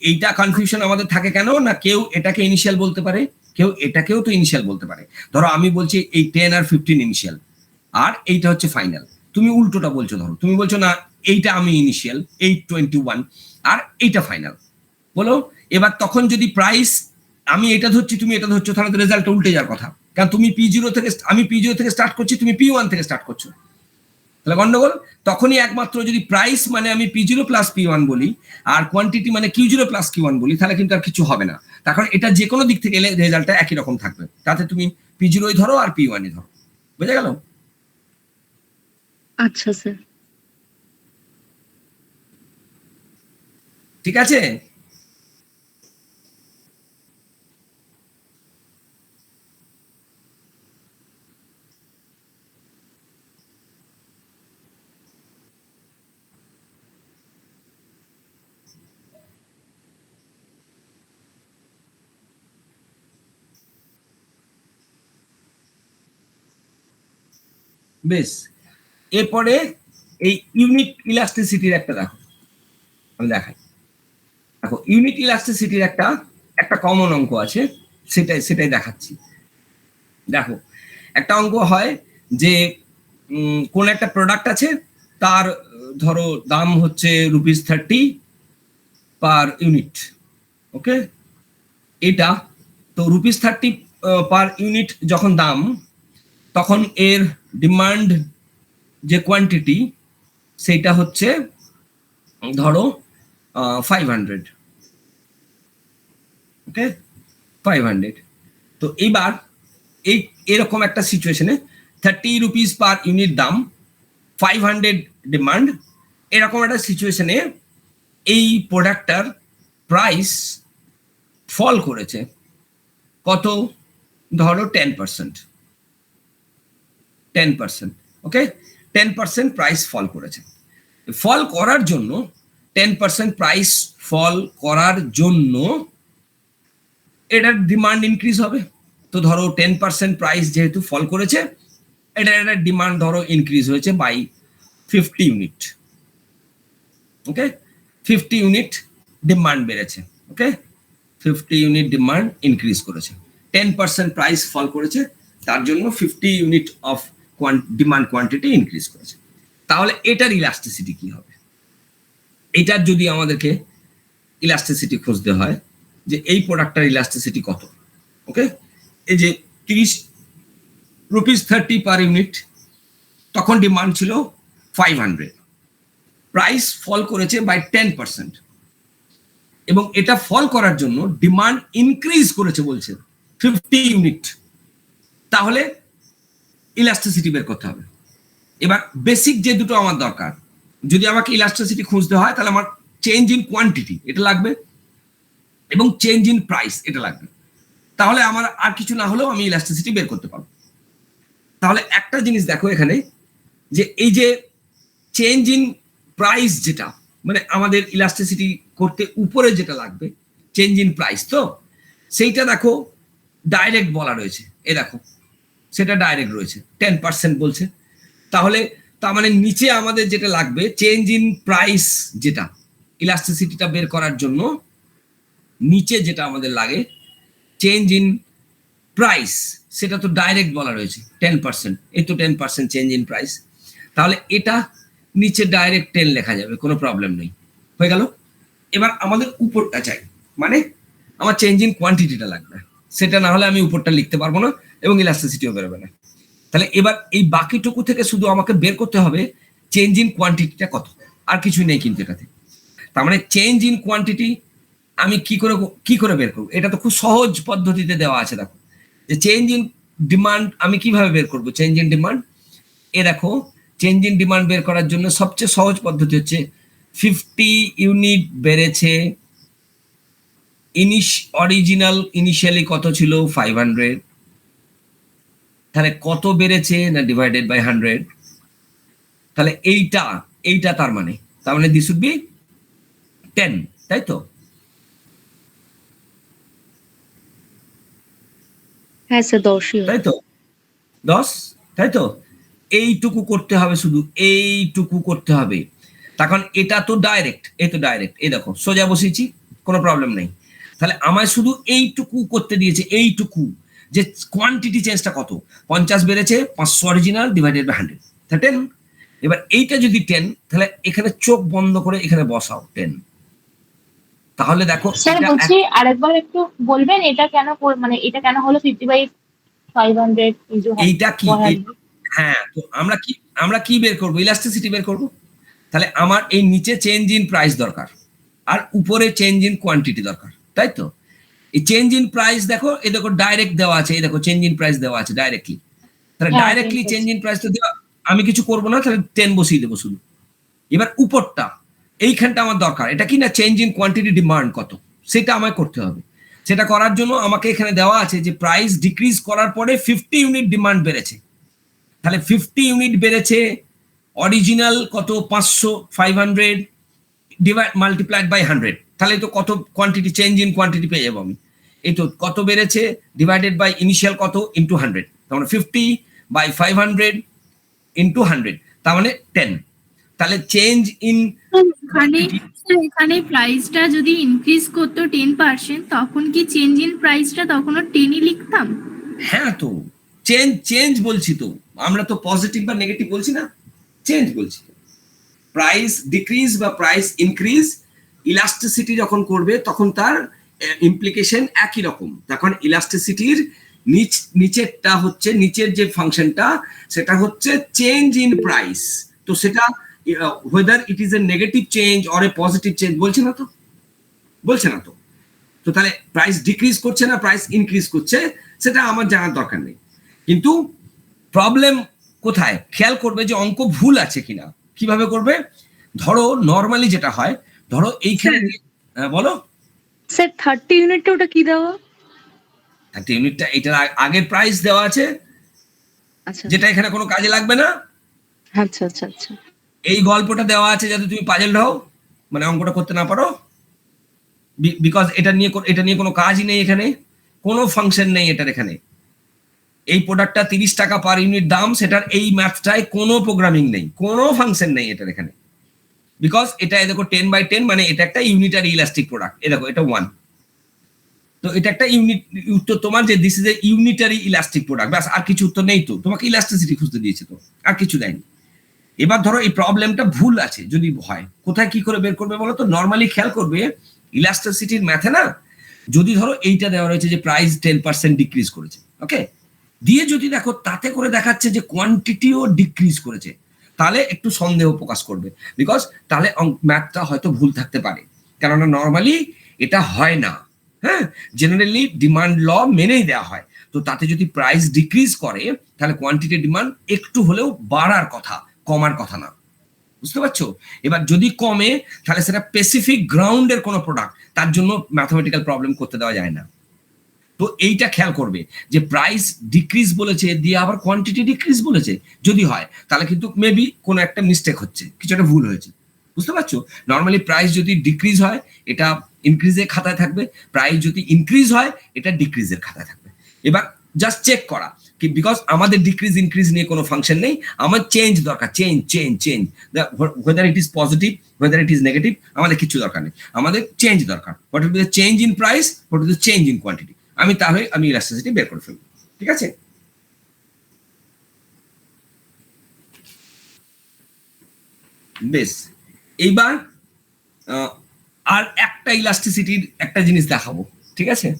এইটা কনফিউশন আমাদের থাকে কেন না, কেউ এটাকে ইনিশিয়াল বলতে পারে, কেউ এটাকেও তো ইনিশিয়াল বলতে পারে। ধরো আমি বলছি এই 10 আর 15 ইনিশিয়াল, আর এইটা হচ্ছে ফাইনাল। তুমি উল্টোটা বলছো, ধরো তুমি বলছো না এইটা আমি ইনিশিয়াল, 821, আর এইটা ফাইনাল, বলো। এবার তখন যদি প্রাইস আমি এটা ধরছি, তুমি এটা ধরছো, তাহলে তো রেজাল্টটা উল্টে যাওয়ার কথা, কারণ তুমি আমি P0 থেকে স্টার্ট করছি, তুমি P1 থেকে স্টার্ট করছো, তাহলে গন্ডগোল। তখনই একমাত্র যদি প্রাইস মানে আমি P0 প্লাস P1 বলি, আর কোয়ান্টিটি মানে Q0 প্লাস Q1 বলি, তাহলে কিন্তু আর কিছু হবে না। তখন এটা যে কোনো দিক থেকে এলে রেজাল্টটা একই রকম থাকবে, তাতে তুমি P0 ধরো আর P1 ধরো, বুঝা গেল? আচ্ছা স্যার, ঠিক আছে। বেশ, এরপরে এই ইউনিট ইলাস্টিসিটির একটা দেখো, আমি দেখাই। দেখো ইউনিট ইলাস্টিসিটির একটা কমন অঙ্ক আছে, সেটাই দেখাচ্ছি। দেখো একটা অঙ্ক হয় যে কোন একটা প্রোডাক্ট আছে, তার ধরো দাম হচ্ছে ₹30 পার ইউনিট, ওকে। এটা তো ₹30 পার ইউনিট যখন দাম, তখন এর ডিমান্ড যে কোয়ান্টিটি সেইটা হচ্ছে ধরো 500, ওকে, 500। তো এইবার এরকম একটা সিচুয়েশনে ₹30 পার ইউনিট দাম, 500 ডিমান্ড, এরকম একটা সিচুয়েশনে এই প্রোডাক্টটার প্রাইস ফল করেছে কত, ধরো 10%, ওকে, 10% প্রাইস ফল করেছে। ফল করার জন্য 10% প্রাইস ফল করার জন্য এটার ডিমান্ড ইনক্রিজ হবে। তো ধরো 10% প্রাইস যেহেতু ফল করেছে, এটার ডিমান্ড ধরো ইনক্রিজ হয়েছে by 50 unit, okay, 50 unit demand বেড়েছে, ওকে, 50 ইউনিট ডিমান্ড ইনক্রিজ করেছে, 10% প্রাইস ফল করেছে, তার জন্য 50 unit of demand quantity increase করেছে। তাহলে এটার ইলাস্টিসিটি কি হবে? এটার যদি আমাদেরকে ইলাস্টিসিটি খুঁজতে হয় যে এই প্রোডাক্টটার ইলাস্টিসিটি কত, ওকে, এই যে ₹30 পার ইউনিট, তখন ডিমান্ড ছিল 500, প্রাইস ফল করেছে বাই 10%, এবং এটা ফল করার জন্য ডিমান্ড ইনক্রিজ করেছে বলছে 50 ইউনিট। তাহলে ইলাস্টিসিটি বের করতে হবে। এবার বেসিক যে দুটো আমার দরকার, যদি আমাকে ইলাস্টিসিটি খুঁজতে হয় তাহলে আমার চেঞ্জ ইন কোয়ান্টিটি এটা লাগবে এবং চেঞ্জ ইন প্রাইস এটা লাগবে। তাহলে আমার আর কিছু না হলেও আমি ইলাস্টিসিটি বের করতে পারবো। তাহলে একটা জিনিস দেখো এখানে, যে এই যে চেঞ্জ ইন প্রাইস, যেটা মানে আমাদের ইলাস্টিসিটি করতে উপরে যেটা লাগবে চেঞ্জ ইন প্রাইস, তো সেইটা দেখো ডাইরেক্ট বলা রয়েছে, এ দেখো সেটা ডাইরেক্ট রয়েছে 10% বলছে। তাহলে তার মানে নিচে আমাদের যেটা লাগবে চেঞ্জ ইন প্রাইস, যেটা ইলাস্টিসিটিটা বের করার জন্য নিচে যেটা আমাদের লাগে চেঞ্জ ইন প্রাইস, সেটা তো ডাইরেক্ট বলা রয়েছে 10%, এই তো 10% চেঞ্জ ইন প্রাইস। তাহলে এটা নিচে ডাইরেক্ট 10 লেখা যাবে, কোনো প্রবলেম নেই, হয়ে গেল। এবার আমাদের উপরটা চাই, মানে আমার চেঞ্জ ইন কোয়ান্টিটিটা লাগবে, সেটা না হলে আমি উপরটা লিখতে পারবো না এবং ইলাস্টিসিটিও বেরোবে না। তাহলে এবার এই বাকিটুকু থেকে শুধু আমাকে বের করতে হবে চেঞ্জ ইন কোয়ান্টিটিটা কত, আর কিছুই নেই কিন্তু এটাতে। তার মানে চেঞ্জ ইন কোয়ান্টিটি আমি কি করে বের করবো? এটা তো খুব সহজ পদ্ধতিতে দেওয়া আছে। দেখো যে চেঞ্জ ইন ডিমান্ড আমি কিভাবে বের করবো চেঞ্জ ইন ডিমান্ড, এ দেখো চেঞ্জ ইন ডিমান্ড বের করার জন্য সবচেয়ে সহজ পদ্ধতি হচ্ছে 50 ইউনিট বেড়েছে, ইনিশিয়ালি কত ছিল 500, তাহলে কত বেড়েছে না ডিভাইডেড বাই 100, তাহলে এইটা তার মানে দিস উড বি 10, তাই তো? হ্যাঁ স্যার 10ই তাই তো 10, তাই তো? এইটুকু করতে হবে, শুধু এইটুকু করতে হবে। তখন এটা তো ডাইরেক্ট, এই দেখো সোজা বসিয়েছি, কোনো প্রবলেম নেই। তাহলে আমায় শুধু এইটুকু করতে দিয়েছে, এইটুকু যে কোয়ান্টিটি চেঞ্জটা কত, 50 বেড়েছে, 500 অরিজিনাল ডিভাইডেড বাই 100, 10। এবার এইটা যদি 10, তাহলে এখানে চোখ বন্ধ করে এখানে বসাও 10। তাহলে দেখো স্যার বলছি আরেকবার একটু বলবেন এটা কেন মানে এটা কেন হলো 50/500 এইটা কি? হ্যাঁ, তো আমরা কি বের করবো? ইলাস্টিসিটি বের করবো। তাহলে আমার এই নিচে চেঞ্জ ইন প্রাইস দরকার আর উপরে চেঞ্জ ইন কোয়ান্টিটি দরকার, তাই তো? এই চেঞ্জ ইন প্রাইস দেখো, এই দেখো ডাইরেক্ট দেওয়া আছে, এই দেখো চেঞ্জ ইন প্রাইস দেওয়া আছে ডাইরেক্টলি। তাহলে ডাইরেক্টলি চেঞ্জ ইন প্রাইস তো দেওয়া, আমি কিছু করবো না, তাহলে 10 বসিয়ে দেবো শুধু। এবার উপরটা এইখানটা আমার দরকার, এটা কি না চেঞ্জ ইন কোয়ান্টিটি ডিমান্ড কত, সেটা আমায় করতে হবে। সেটা করার জন্য আমাকে এখানে দেওয়া আছে যে প্রাইস ডিক্রিজ করার পরে 50 ইউনিট ডিমান্ড বেড়েছে। তাহলে 50 ইউনিট বেড়েছে, অরিজিনাল কত 500, 500 ডিভাইড মাল্টিপ্লাইড বাই 100, তাহলে তো কত কোয়ান্টিটি চেঞ্জ ইন কোয়ান্টিটি পেয়ে যাবো আমি। এই তো কত বেড়েছে ডিভাইডেড বাই ইনিশিয়াল কত ইন্টু 100, তার মানে 50/500 ইন্টু 100, তার মানে 10। তাহলে চেঞ্জ ইন এখানে প্রাইসটা যদি ইনক্রিজ করতো 10%, তখন কি চেঞ্জ ইন প্রাইসটা তখনও 10ই লিখতাম? হ্যাঁ, তো চেঞ্জ চেঞ্জ বলছি তো, আমরা তো পজিটিভ বা নেগেটিভ বলছি না, চেঞ্জ বলছি। প্রাইস ডিক্রিজ বা প্রাইস ইনক্রিজ ইলাস্টিসিটি যখন করবে তখন তার ইমপ্লিকেশন একই রকম। তখন ইলাস্টিসিটির নিচেরটা হচ্ছে, নিচের যে ফাংশনটা সেটা হচ্ছে চেঞ্জ ইন প্রাইস। তো সেটা whether it is a negative change or a positive change বলছে না তো, বলছে না তো। তো তাহলে প্রাইস ডিক্রিজ করছে না প্রাইস ইনক্রিজ করছে সেটা আমার জানার দরকার নেই। কিন্তু প্রবলেম কোথায় খেয়াল করবে যে অঙ্ক ভুল আছে কিনা। কিভাবে করবে? ধরো নর্মালি যেটা হয়, ধরো এইখানে বলো স্যার 30 ইউনিটটা ওটা কি দেওয়া? একটা ইউনিটটা এটার আগের প্রাইস দেওয়া আছে, আচ্ছা যেটা এখানে কোনো কাজে লাগবে না। আচ্ছা আচ্ছা আচ্ছা। এই গল্পটা দেওয়া আছে যাতে তুমি পাজল হও, মানে অঙ্কটা করতে না পারো, বিকজ এটা নিয়ে কোনো কাজই নেই, এখানে কোনো ফাংশন নেই এটার। এখানে এই প্রোডাক্টটা 30 টাকা পার ইউনিট দাম, সেটার এই ম্যাথটায় কোনো প্রোগ্রামিং নেই, কোনো ফাংশন নেই এটার এখানে। বিকজ এটা দেখো 10/10, মানে এটা একটা ইউনিটারি ইলাস্টিক প্রোডাক্ট। এ দেখো এটা 1, তো এটা একটা ইউনিট উত্তর তোমার যে this is a unitary elastic product, ব্যাস আর কিছু উত্তর নেই। তো তোমাকে ইলাস্টিসিটি খুঁজতে দিয়েছে, তো আর কিছু দেয়নি। এবার ধরো এই প্রবলেমটা ভুল আছে যদি হয়, কোথায় কি করে বের করবে বলো তো? নর্মালি খেয়াল করবে ইলাস্টিসিটির ম্যাথে না, যদি ধরো এইটা দেওয়া রয়েছে যে প্রাইস 10% ডিক্রিজ করেছে, ওকে, দিয়ে যদি দেখো তাতে করে দেখাচ্ছে যে কোয়ান্টিটিও ডিক্রিজ করেছে, তাহলে একটু সন্দেহ প্রকাশ করবে। বিকজ তাহলে ম্যাথটা হয়তো ভুল থাকতে পারে, কেননা নর্মালি এটা হয় না। হ্যাঁ, জেনারেলি ডিমান্ড ল মেনেই দেওয়া হয়। তো তাতে যদি প্রাইস ডিক্রিজ করে তাহলে কোয়ান্টিটি ডিমান্ড একটু হলেও বাড়ার কথা, কমার কথা না। বুঝতে পারছো? এবার যদি কমে তাহলে সেটা স্পেসিফিক গ্রাউন্ডের কোনো প্রোডাক্ট, তার জন্য ম্যাথমেটিক্যাল প্রবলেম করতে দেওয়া যায় না। তো এইটা খেয়াল করবে যে প্রাইস ডিক্রিজ বলেছে দিয়ে আবার কোয়ান্টিটি ডিক্রিজ বলেছে, যদি হয় তাহলে কিন্তু মেবি কোনো একটা মিস্টেক হচ্ছে, কিছু একটা ভুল হয়েছে। বুঝতে পারছো? নর্মালি প্রাইস যদি ডিক্রিজ হয় এটা ইনক্রিজের খাতায় থাকবে, প্রাইস যদি ইনক্রিজ হয় এটা ডিক্রিজের খাতায় থাকবে। এবার জাস্ট চেক করা কি, বিকজ আমাদের ডিক্রিজ ইনক্রিজ নিয়ে কোনো ফাংশন নেই, আমার চেঞ্জ দরকার, change change change, whether it is positive whether it is negative আমাদের কিছু দরকার নেই, আমাদের চেঞ্জ দরকার। What is the change in price, what is the change in quantity, তাহলে আমি ইলাস্টিসিটি বের করে ফেলবো। ঠিক আছে? বেশ, এইবার আর একটা ইলাস্টিসিটির একটা জিনিস দেখাবো। ঠিক আছে,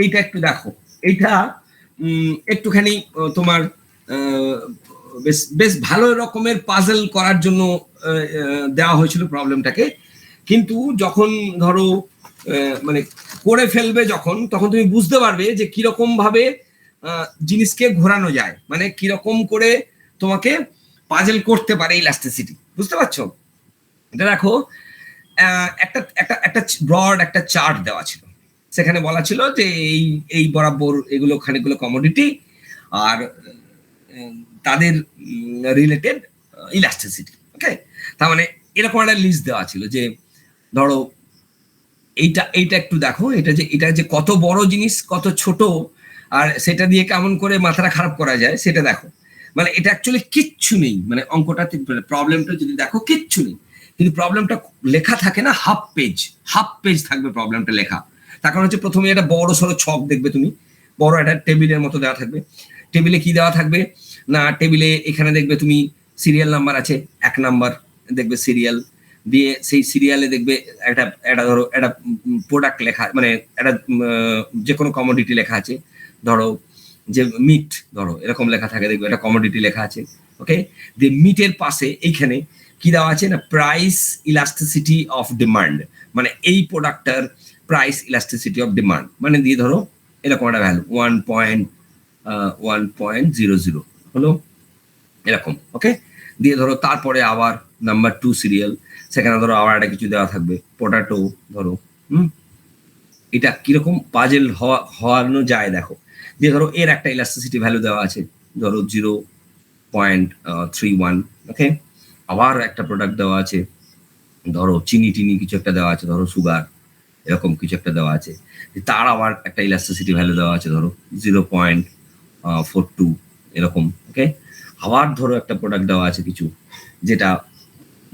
এইটা একটু দেখো। এইটা একটুখানি তোমার বেশ বেশ ভালো রকমের পাজল করার জন্য দেওয়া হয়েছিল প্রবলেমটাকে। কিন্তু যখন ধরো মানে করে ফেলবে যখন, তখন তুমি বুঝতে পারবে যে কিরকম ভাবে জিনিসকে ঘোরানো যায়, মানে কিরকম করে তোমাকে পাজল করতে পারে ইলাস্টিসিটি। বুঝতে পারছো? এটা দেখো, একটা একটা একটা ব্রড একটা চার্ট দেওয়া ছিল, সেখানে বলা ছিল যে এই বরাবর এগুলো খানিকগুলো কমোডিটি আর তাদের রিলেটেড ইলাস্টিসিটি। ওকে, তার মানে এরকম একটা লিস্ট দেওয়া ছিল যে ধরো এইটা একটু দেখো, এটা যে কত বড় জিনিস কত ছোট, আর সেটা দিয়ে কেমন করে মাথাটা খারাপ করা যায় সেটা দেখো। মানে এটা অ্যাকচুয়ালি কিচ্ছু নেই, মানে অঙ্কটাতে প্রবলেমটা যদি দেখো কিচ্ছু নেই, কিন্তু প্রবলেমটা লেখা থাকে না হাফ পেজ থাকবে প্রবলেমটা লেখা। তার কারণ হচ্ছে প্রথমে একটা বড় সড়ো ছক দেখবে তুমি, বড় একটা টেবিলের মতো দেওয়া থাকবে। টেবিলে কি দেওয়া থাকবে না, টেবিলে এখানে দেখবে তুমি সিরিয়াল নাম্বার আছে, 1 নাম্বার দেখবে সিরিয়াল দিয়ে, সেই সিরিয়ালে দেখবে একটা ধরো একটা প্রোডাক্ট লেখা, মানে একটা যে কোনো কমোডিটি লেখা আছে। ধরো যে মিট, ধরো এরকম লেখা থাকে, দেখবে একটা কমোডিটি লেখা আছে। ওকে, দিয়ে মিটের পাশে এইখানে কি দেওয়া আছে না, প্রাইস ইলাস্টিসিটি অফ ডিমান্ড, মানে এই প্রোডাক্টটার প্রাইস ইলাস্টিসিটি অফ ডিমান্ড, মানে দিয়ে ধরো এরকম একটা ভ্যালু 1.00 হলো এরকম। ওকে, দিয়ে ধরো তারপরে আবার নাম্বার 2 সিরিয়াল, সেখানে ধরো আবার একটা কিছু দেওয়া থাকবে পটাটো ধরো। এটা কিরকম পাজেল হওয়ানো যায় দেখো। দিয়ে ধরো এর একটা ইলাস্টিসিটি ভ্যালু দেওয়া আছে, ধরো 0.31। ওকে, আবার একটা প্রোডাক্ট দেওয়া আছে, ধরো চিনি টিনি কিছু একটা দেওয়া আছে, ধরো সুগার এরকম কিছু একটা দেওয়া আছে, তার আবার একটা ইলাস্টিসিটি ভ্যালু দেওয়া আছে, ধরো 0.42 এরকম। ওকে, আবার ধরো একটা প্রোডাক্ট দেওয়া আছে কিছু, যেটা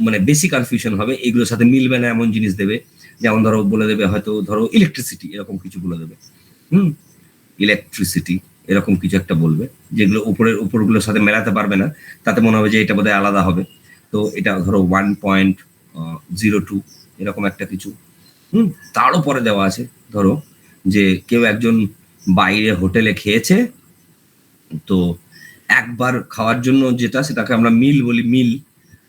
মানে বেশি কনফিউশন হবে, এগুলোর সাথে মিলবে না এমন জিনিস দেবে, যেমন ধরো বলে দেবে হয়তো ধরো ইলেকট্রিসিটি এরকম কিছু বলে দেবে, ইলেকট্রিসিটি এরকম কিছু একটা বলবে, যেগুলো উপরগুলোর সাথে মেলাতে পারবে না, তাতে মনে হবে যে এটা বোধহয় আলাদা হবে। তো এটা ধরো 1.02 এরকম একটা কিছু। তারও পরে দেওয়া আছে ধরো যে কেউ একজন বাইরে হোটেলে খেয়েছে, তো একবার খাওয়ার জন্য যেটা সেটাকে আমরা মিল বলি, মিল,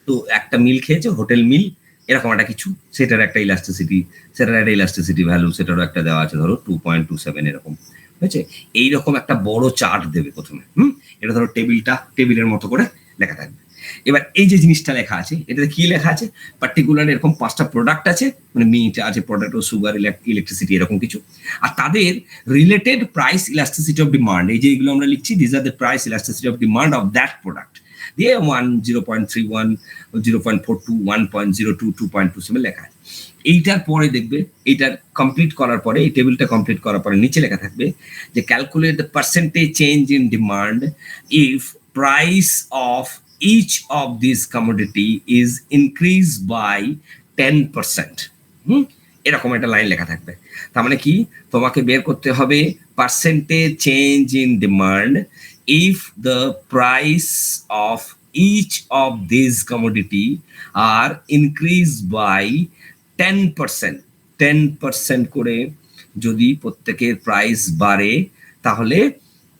তো একটা মিল খেয়েছে হোটেল মিল এরকম একটা কিছু, সেটার একটা ইলাস্টিসিটি ভ্যালু সেটারও একটা দেওয়া আছে ধরো 2.27 এরকম হয়েছে। এইরকম একটা বড় চার্ট দেবে প্রথমে। এটা ধরো টেবিলের মতো করে লেখা থাকবে। এবার এই যে জিনিসটা লেখা আছে এটাতে কি লেখা আছে, পার্টিকুলার এরকম 5টা প্রোডাক্ট আছে, মানে মিট আছে, পটেটো, সুগার, ইলেকট্রিসিটি এরকম কিছু, আর তাদের related price elasticity of demand, এই যে এগুলো আমরা লিখছি, this are the price elasticity of demand of that product দিয়ে 0.31, 0.42, 1.02, 2.27 লেখা আছে। এইটার পরে দেখবে, এইটার কমপ্লিট করার পরে, এই টেবিলটা কমপ্লিট করার পরে নিচে লেখা থাকবে যে calculate the percentage change in demand if price of each of these commodity is increased by 10%. এরকম একটা লাইন লেখা থাকবে। তার মানে কি, তোমাকে বের করতে হবে percentage change in demand if the price of each of these commodity are increased by 10%. 10% করে যদি প্রত্যেকের প্রাইস বাড়ে তাহলে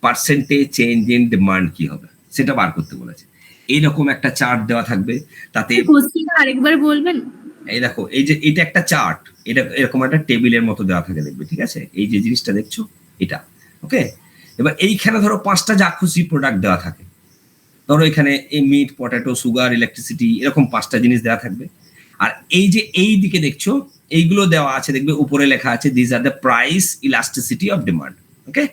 পার্সেন্টেজ চেঞ্জ ইন ডিমান্ড কি হবে সেটা বার করতে বলেছে। এইরকম একটা চার্ট দেওয়া থাকবে, তাতে আরেকবার বলবেন। এই দেখো, এই যে এটা একটা চার্ট, এটা এরকম একটা টেবিলের মতো দেওয়া থাকে দেখবে, ঠিক আছে, এই যে জিনিসটা দেখছো এটা, ওকে। এবার এইখানে ধরো 5টা যা খুশি প্রোডাক্ট দেওয়া থাকে, ধরো এখানে এই মিট, পটেটো, সুগার, ইলেকট্রিসিটি এরকম 5টা জিনিস দেওয়া থাকবে। আর এই যে এই দিকে দেখছো এইগুলো দেওয়া আছে, দেখবে উপরে লেখা আছে this are the price elasticity of demand, okay.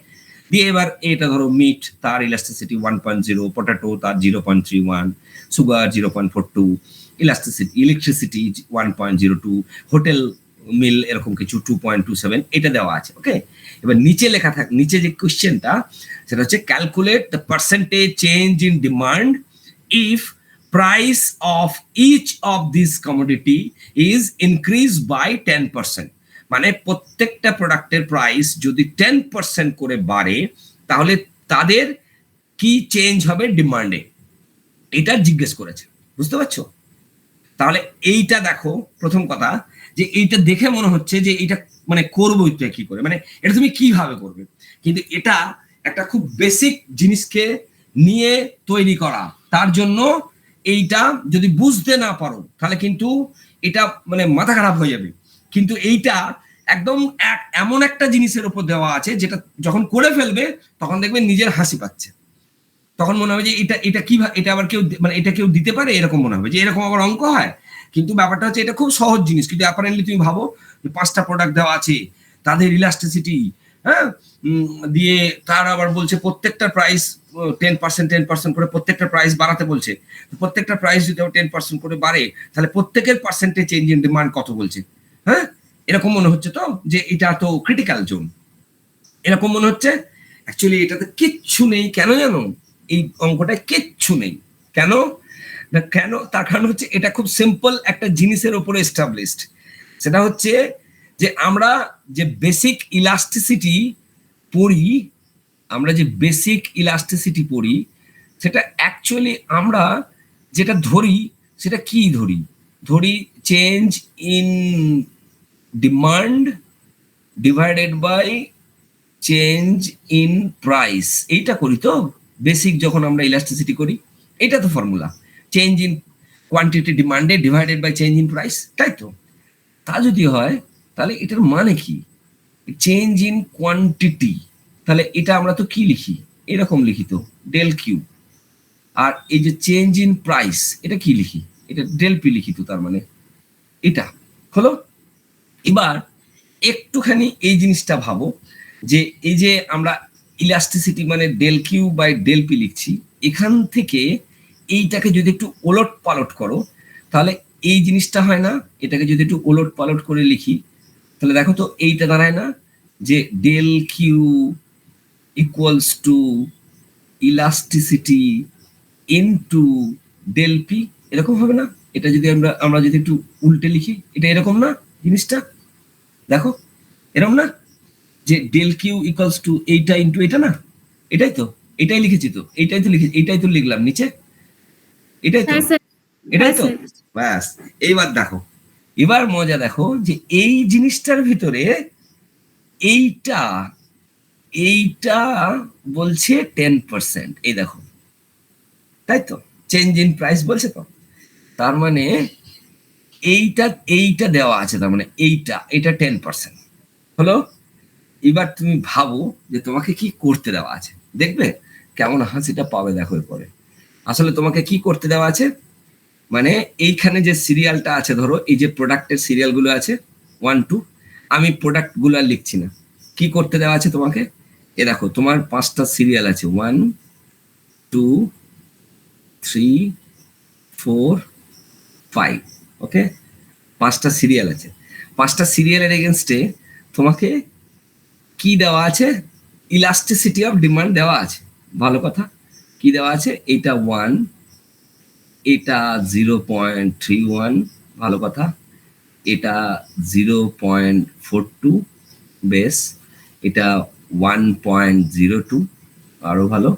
দিয়ে এবার এটা ধরো মিট, তার ইলাস্টিসিটি 1.0, পটেটো তার 0.31, সুগার 0.42, ইলেকট্রিসিটি 1.02, হোটেল মিল এরকম কিছু 2.27, এটা দেওয়া আছে, ওকে। এবার নিচে লেখা থাকে, নিচে যে কোশ্চেনটা সেটা হচ্ছে calculate the percentage change in demand if price of each of this commodity is increase by 10%। মানে প্রত্যেকটা প্রোডাক্টের প্রাইস যদি 10% করে বাড়ে তাহলে তাদের কি চেঞ্জ হবে ডিমান্ডে, এটা জিজ্ঞেস করেছে, বুঝতে পারছো? তাহলে এইটা দেখো, প্রথম কথা যে এইটা দেখে মনে হচ্ছে যে এইটা মানে করবো কি করে, মানে এটা তুমি কিভাবে করবে, কিন্তু এটা একটা খুব বেসিক জিনিসকে নিয়ে তৈরি করা, তার জন্য এইটা যদি বুঝতে না পারো তাহলে কিন্তু এটা মানে মাথা খারাপ হয়ে যাবে। কিন্তু এইটা একদম এমন একটা জিনিসের উপর দেওয়া আছে যেটা যখন করে ফেলবে তখন দেখবে নিজের হাসি পাচ্ছে, তখন মনে হবে যে এটা কি, এটা আবার কেউ মানে এটা কেউ দিতে পারে, এরকম মনে হবে যে এরকম আবার অঙ্ক হয়। কিন্তু ব্যাপারটা হচ্ছে এটা খুব সহজ জিনিস, কিন্তু অ্যাপারেন্টলি তুমি ভাবো যে 5টা প্রোডাক্ট দেওয়া আছে, তাদের ইলাস্টিসিটি, হ্যাঁ, দিয়ে তার আবার বলছে প্রত্যেকটা প্রাইস 10% করে প্রত্যেকটা প্রাইস বাড়াতে বলছে, প্রত্যেকটা প্রাইস যদি 10% করে বাড়ে তাহলে প্রত্যেকের পার্সেন্টেজ চেঞ্জ ইন ডিমান্ড কত বলছে, হ্যাঁ, এরকম মনে হচ্ছে তো যে এটা তো ক্রিটিক্যাল জোন, এরকম মনে হচ্ছে। অ্যাকচুয়ালি এটাতে কিচ্ছু নেই, কেন জানো, এই অঙ্কটা কিচ্ছু নেই, কেন না, কেন তার কারণ হচ্ছে এটা খুব সিম্পল একটা জিনিসের উপরে এস্টাবলিশড, সেটা হচ্ছে যে আমরা যে বেসিক ইলাস্টিসিটি পড়ি, সেটা অ্যাকচুয়ালি আমরা যেটা ধরি সেটা কি ধরি change in demand divided by change in price, এইটা করি তো বেসিক যখন আমরা ইলাস্টিসিটি করি, এটা তো formula, change in quantity demanded divided by change in price, তাই তো? তা যদি হয় তাহলে এটার মানে কি, চেঞ্জ ইন কোয়ান্টিটি, তাহলে এটা আমরা তো কি লিখি, এরকম লিখি তো ডেল কিউ, আর এই যে চেঞ্জ ইন প্রাইস এটা কি লিখি, এটা ডেল পি লিখি তো, তার মানে এটা হলো। এবার একটুখানি এই জিনিসটা ভাবো যে এই যে আমরা ইলাস্টিসিটি মানে del Q by del P লিখছি, এখান থেকে এইটাকে যদি একটু ওলট পালট করো তাহলে এই জিনিসটা হয় না, এটাকে যদি একটু ওলট পালট করে লিখি তাহলে দেখো তো এইটা দাঁড়ায় না যে del Q equals to elasticity into del P, এরকম হবে না? এটা যদি আমরা যদি একটু উল্টে লিখি, এটা এরকম না জিনিসটা, দেখো এরকম না, যে ডেল কিউ ইকুয়ালস টু এইটা ইন্টু এটা না, এটাই তো, এটাই লিখেছি তো, এইটাই তো লিখেছি, এইটাই তো লিখলাম নিচে, এটাই তো, হ্যাঁ স্যার। এটাই হ্যাঁ তো। স্যার। ব্যাস, এইবার দেখো, এবার মজা দেখো যে এই জিনিসটার ভিতরে এইটা এইটা বলছে 10%, এই দেখো, তাই তো, চেঞ্জ ইন প্রাইস বলছে তো, তার মানে এইটা এইটা দেওয়া আছে, তার মানে এটা 10% হলো। এবার তুমি ভাবো যে তোমাকে কি করতে দেওয়া আছে, দেখবে কেমন হাসিটা পাবে দেখো এরপরে। আসলে তোমাকে কি করতে দেওয়া আছে, মানে এইখানে যে সিরিয়ালটা আছে, ধরো এই যে প্রোডাক্টের সিরিয়ালগুলো আছে 1 2, আমি প্রোডাক্টগুলো আর লিখছি না, কি করতে দেওয়া আছে তোমাকে, এ দেখো তোমার 5টা সিরিয়াল আছে, 1 2 3 4 5, ওকে, 5টা সিরিয়াল আছে, 5টা সিরিয়ালের এগেনস্টে তোমাকে কি দেওয়া আছে, ইলাস্টিসিটি অফ ডিমান্ড দেওয়া আছে, ভালো কথা, কি দেওয়া আছে, এটা 1, এটা 0.31, ভালো কথা, এটা 0.42, বেশ, এটা 1.02, আরো ভালো,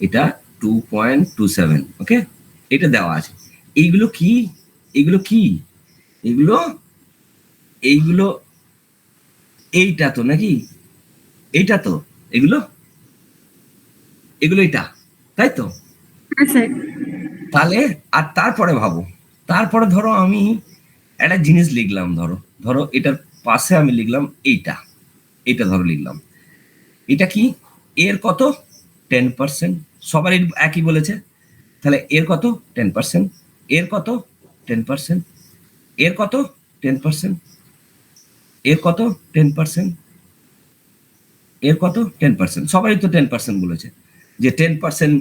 এটা 2.27, ওকে, এটা দেওয়া আছে। এইগুলো কি, এগুলো কি, এগুলো এইগুলো এইটা তো নাকি, এইটা তো, এগুলো এগুলো এটা, তাই তো। হ্যাঁ স্যার। তাহলে আর তারপরে ভাবো, তারপরে ধরো আমি একটা জিনিস লিখলাম, ধরো ধরো এটার পাশে আমি লিখলাম এইটা, এটা ধরো লিখলাম, এটা কি, এর কত, 10%, সবারই একই বলেছে, তাহলে এর কত, 10%, এর কত, 10%, এর কত, 10%, এর কত, 10%, এর কত, 10%, সবারই তো 10% বলেছে, যে 10%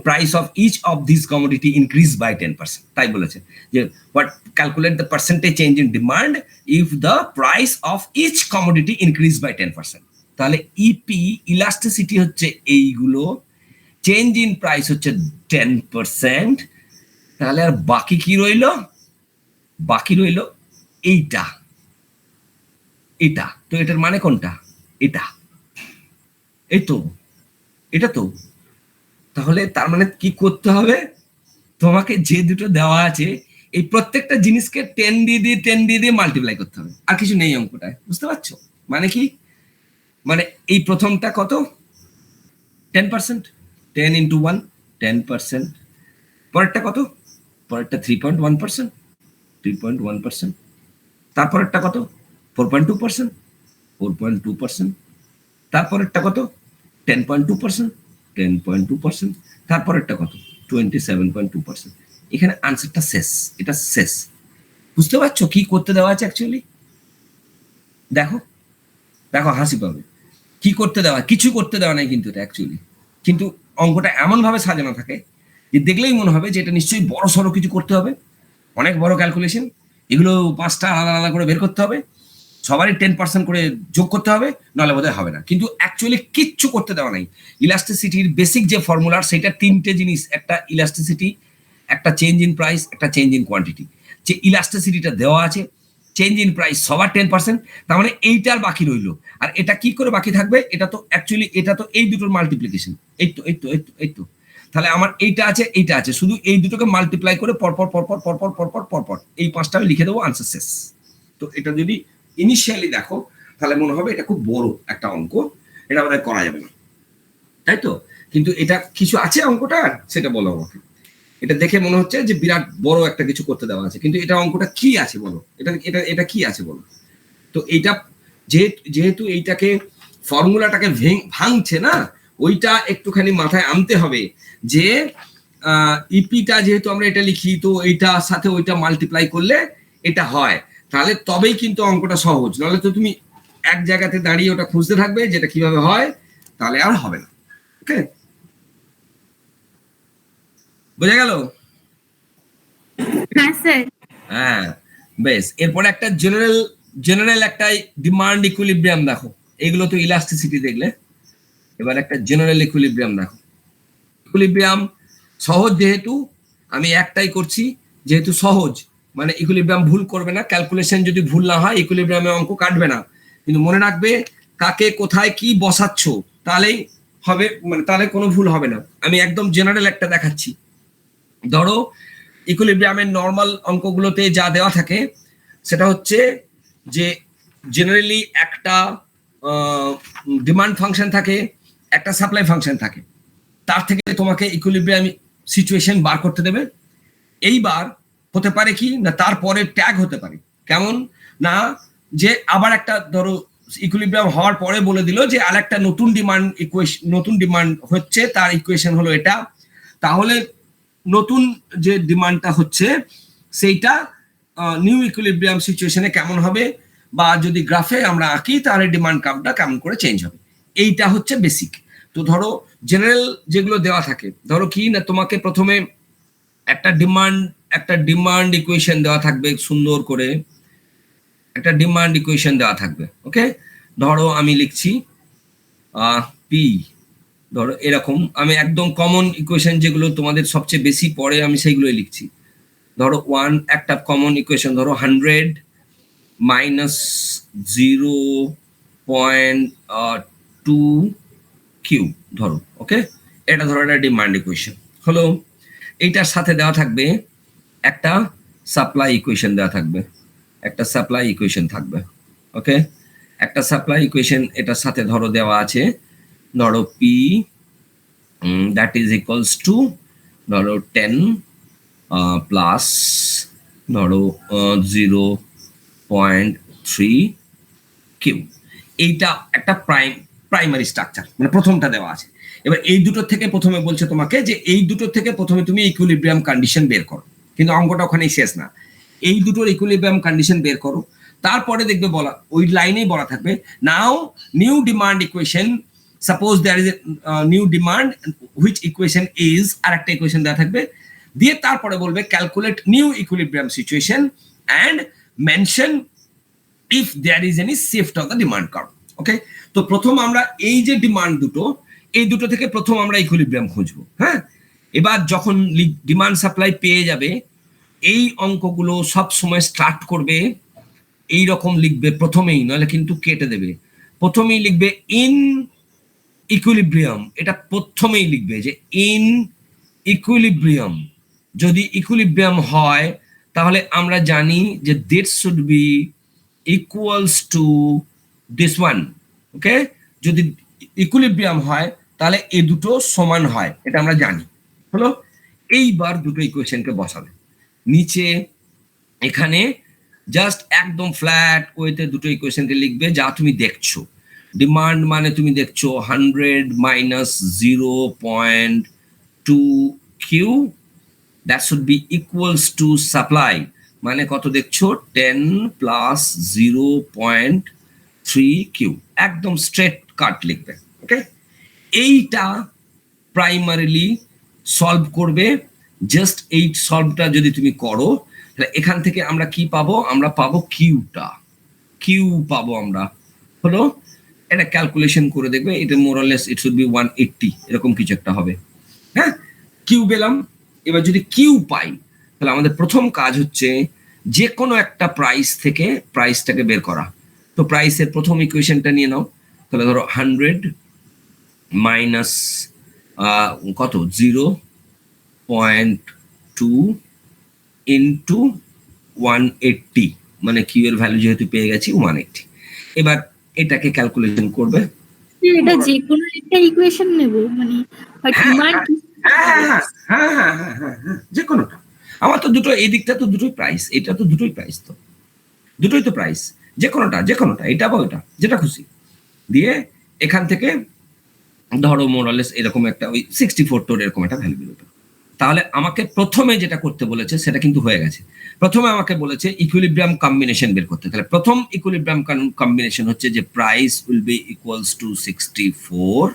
price of each of this commodity increase by 10%, তাই বলেছে, যে what, calculate the percentage change in demand if the price of each commodity increase by 10%। তাহলে ইপি ইলাস্টিসিটি হচ্ছে এইগুলো, চেঞ্জ ইন প্রাইস হচ্ছে 10%, তাহলে আর বাকি কি রইল, বাকি রইল এইটা, এটা তো, এটার মানে কোনটা, এটা, এই তো, এটা তো, তাহলে তার মানে কি করতে হবে, তোমাকে যে দুটো দেওয়া আছে এই প্রত্যেকটা জিনিসকে 10 দিয়ে মাল্টিপ্লাই করতে হবে, আর কিছু নেই অঙ্কটায়, বুঝতে পারছো মানে কি, মানে এই প্রথমটা কত, 10%, 10 ইন্টু 1, 10%, পরেরটা কত, পরেরটা 3.1%, 3.1%, তারপরেরটা কত, 4.2%, 4.2%, তারপরেরটা কত, 10.2%, 10.2%, তারপরেরটা কত, 27.2%। এখানে আনসারটা শেষ, এটা শেষ, বুঝতে পারছো কি করতে দেওয়া আছে অ্যাকচুয়ালি, দেখো দেখো হাসি পাবে, কি করতে দেওয়া, কিছু করতে দেওয়া নাই কিন্তু এটা অ্যাকচুয়ালি, কিন্তু অঙ্কটা এমন ভাবে সাজানো থাকে যে দেখলেই মনে হবে যে এটা নিশ্চয়ই বড় সড়ো কিছু করতে হবে, অনেক বড় ক্যালকুলেশন, এগুলো 5টা আলাদা আলাদা করে বের করতে হবে, সবারই 10% করে যোগ করতে হবে, নাহলে বোধহয় হবে না, কিন্তু অ্যাকচুয়ালি কিচ্ছু করতে দেওয়া নাই। ইলাস্টিসিটির বেসিক যে ফর্মুলার, সেটা 3টে জিনিস, একটা ইলাস্টিসিটি, একটা চেঞ্জ ইন প্রাইস, একটা চেঞ্জ ইন কোয়ান্টিটি, যে ইলাস্টিসিটিটা দেওয়া আছে, চেঞ্জ ইন প্রাইস সবার 10%, তার মানে এইটার বাকি রইলো, আর এটা কি করে বাকি থাকবে, এটা তো অ্যাকচুয়ালি এটা তো এই দুটোর মাল্টিপ্লিকেশন, এই তো এই তো এই তো এই তো, তাহলে আমার এইটা আছে এইটা আছে, শুধু এই দুটোকে মাল্টিপ্লাই করে পরপর পরপর পরপর পরপর পরপর এই 5টা আমি লিখে দেবো, আনসার শেষ। তো এটা যদি ইনিশিয়ালি দেখো তাহলে মনে হবে এটা খুব বড় একটা অঙ্ক, এটা বোধহয় করা যাবে না, তাই তো, কিন্তু এটা কিছু আছে অঙ্কটা, সেটা বলো আমাকে, এটা দেখে মনে হচ্ছে যে বিরাট বড় একটা কিছু করতে দেওয়া আছে, কিন্তু এটা অঙ্কটা কি আছে বলো, এটা এটা এটা কি আছে বলো। তো এইটা যেহেতু এইটাকে ফর্মুলাটাকে ভাঙছে না, ওইটা একটুখানি মাথায় আনতে হবে, যে ইপিটা যেহেতু আমরা এটা লিখি, তো এইটার সাথে ওইটা মাল্টিপ্লাই করলে এটা হয়, তাহলে তবেই কিন্তু অঙ্কটা সহজ, নাহলে তো তুমি এক জায়গাতে দাঁড়িয়ে ওটা খুঁজতে থাকবে যেটা কিভাবে হয়, তাহলে আর হবে না, ওকে, বোঝা গেল। হ্যাঁ স্যার। হ্যাঁ, বেশ, এরপরে একটা জেনারেল একটা ডিমান্ড ইকুইলিব্রিয়াম দেখো, এগুলো তো ইলাস্টিসিটি দেখলে, এবার একটা জেনারেল ইকুইলিব্রিয়াম দেখো, ইকুইলিব্রিয়াম সহজ, যেহেতু আমি একটাই করছি, যেহেতু সহজ মানে ইকুইলিব্রিয়াম ভুল করবে না, ক্যালকুলেশন যদি ভুল না হয় ইকুইলিব্রিয়ামে অঙ্ক কাটবে না, কিন্তু মনে রাখবে কাকে কোথায় কি বসাচ্ছ, তাহলেই হবে, মানে তাহলে কোনো ভুল হবে না। আমি একদম জেনারেল একটা দেখাচ্ছি। ধরো ইকুইলিব্রিয়ামের নর্মাল অঙ্কগুলোতে যা দেওয়া থাকে সেটা হচ্ছে যে জেনারেলি একটা ডিমান্ড ফাংশন থাকে, একটা সাপ্লাই ফাংশন থাকে, তার থেকে তোমাকে ইকুইলিব্রিয়াম সিচুয়েশন বার করতে দেবে। এইবার হতে পারে কি না, তারপরে ট্যাগ হতে পারে কেমন না, যে আবার একটা ধরো ইকুইলিব্রিয়াম হওয়ার পরে বলে দিল যে আর একটা নতুন ডিমান্ড হচ্ছে, তার ইকুয়েশন হলো এটা, তাহলে নতুন যে ডিমান্ডটা হচ্ছে সেইটা নিউ ইকুইলিব্রিয়াম সিচুয়েশনে কেমন হবে, বা যদি গ্রাফে আমরা আঁকি তাহলে ডিমান্ড কার্ভটা কেমন করে চেঞ্জ হবে। এইটা হচ্ছে বেসিক। তো ধরো জেনারেল যেগুলো দেওয়া থাকে, ধরো কি না তোমাকে প্রথমে একটা ডিমান্ড ইকুয়েশন দেওয়া থাকবে, সুন্দর করে একটা ডিমান্ড ইকুয়েশন দেওয়া থাকবে। ওকে, ধরো আমি লিখছি পি, ধরো এরকম, আমি একদম কমন ইকুয়েশন যেগুলো তোমাদের সবচেয়ে বেশি পড়ে আমি সেইগুলোই লিখছি। ধরো একটা কমন ইকুয়েশন, ধরো 100 মাইনাস 0.2 কিউ ধরো। ওকে, এটা ধরো একটা ডিমান্ড ইকুয়েশন হলো। এইটার সাথে দেওয়া থাকবে একটা সাপ্লাই ইকুয়েশন দেওয়া থাকবে, একটা সাপ্লাই ইকুয়েশন থাকবে। ওকে, একটা সাপ্লাই ইকুয়েশন এটার সাথে ধরো দেওয়া আছে, ধরো P that is equals two ধরো 10 প্লাস ধরো 0.3 কিউ। এইটা একটা প্রাইমারি স্ট্রাকচার, মানে প্রথমটা দেওয়া আছে। এবার এই দুটোর থেকে প্রথমে বলছে তোমাকে যে এই দুটোর থেকে প্রথমে তুমি ইকুইলিব্রিয়াম কন্ডিশন বের করো, কিন্তু অঙ্কটা ওখানেই শেষ না, এই দুটোর ইকুইলিব্রিয়াম কন্ডিশন বের করো, তারপরে দেখবে বলা ওই লাইনেই বলা থাকবে now new demand equation, suppose there is a new demand which equation is, আর একটা ইকুয়েশন দেওয়া থাকবে, দিয়ে তারপরে বলবে calculate new equilibrium situation and mention if there is any shift of the demand curve. Okay, তো প্রথম আমরা এই যে ডিমান্ড দুটো, এই দুটো থেকে প্রথম আমরা ইকুইলিব্রিয়াম খুঁজবো। হ্যাঁ, এবার যখন ডিমান্ড সাপ্লাই পেয়ে যাবে, এই অঙ্কগুলো সব সময় স্টার্ট করবে এই রকম লিখবে প্রথমেই, নইলে কিন্তু কেটে দেবে। প্রথমেই লিখবে ইন ইকুইলিব্রিয়াম, এটা প্রথমেই লিখবে যে ইন ইকুইলিব্রিয়াম। যদি ইকুইলিব্রিয়াম হয় তাহলে আমরা জানি যে this should be equals to this one. Okay, যদি ইকুইলিব্রিয়াম হয় তাহলে এই দুটো সমান হয়, এটা আমরা জানি। হলো, এইবার দুটো ইকুয়েশনকে বসাবে নিচে, এখানে জাস্ট একদম ফ্ল্যাট ওয়েতে দুটো ইকুয়েশনকে লিখবে যা তুমি দেখছো। ডিমান্ড মানে তুমি দেখছো 100 minus 0.2 Q, that should be equals to supply, মানে কত দেখছো 10 প্লাস 0.3 কিউ, একদম স্ট্রেট কাট লিখবে। ওকে, এইটা প্রাইমারিলি সলভ করবে। জাস্ট এই সলভটা যদি তুমি করো তাহলে এখান থেকে আমরা কি পাবো, আমরা পাবো কিউ পাবো আমরা। হলো, এটা ক্যালকুলেশন করে দেখবে, এটা মোরালেস ইট শুড বি 180 এরকম কিছু একটা হবে। হ্যাঁ, কিউ পেলাম। এবার যদি কিউ পাই তাহলে আমাদের প্রথম কাজ হচ্ছে যে কোনো একটা প্রাইস থেকে প্রাইসটাকে বের করা। তো প্রাইসের প্রথম ইকুয়েশনটা নিয়ে নাও, তাহলে ধরো 100 মাইনাস কত 0.2 ইন্টু 180, মানে কিউ এর ভ্যালু যেহেতু পেয়ে গেছি 180। এবার এটাকে ক্যালকুলেশন করবে। এটা যে কোনো একটা ইকুয়েশন নেব, মানে যে কোনোটা। আমার তো দুটো, এই দিকটা তো দুটোই প্রাইস, এটা তো দুটোই প্রাইস, তো দুটোই তো প্রাইস, যে কোনোটা এটা বা ওইটা যেটা খুশি দিয়ে এখান থেকে ধরো মোরালেস এরকম একটা ওই 64 টোর এরকম একটা ভ্যালু বেরোবে। তাহলে আমাকে প্রথমে যেটা করতে বলেছে সেটা কিন্তু হয়ে গেছে। প্রথমে আমাকে বলেছে ইকুইলিব্রিয়াম কম্বিনেশন বের করতে। তাহলে প্রথম ইকুইলিব্রিয়াম কম্বিনেশন হচ্ছে যে price will be equals two 64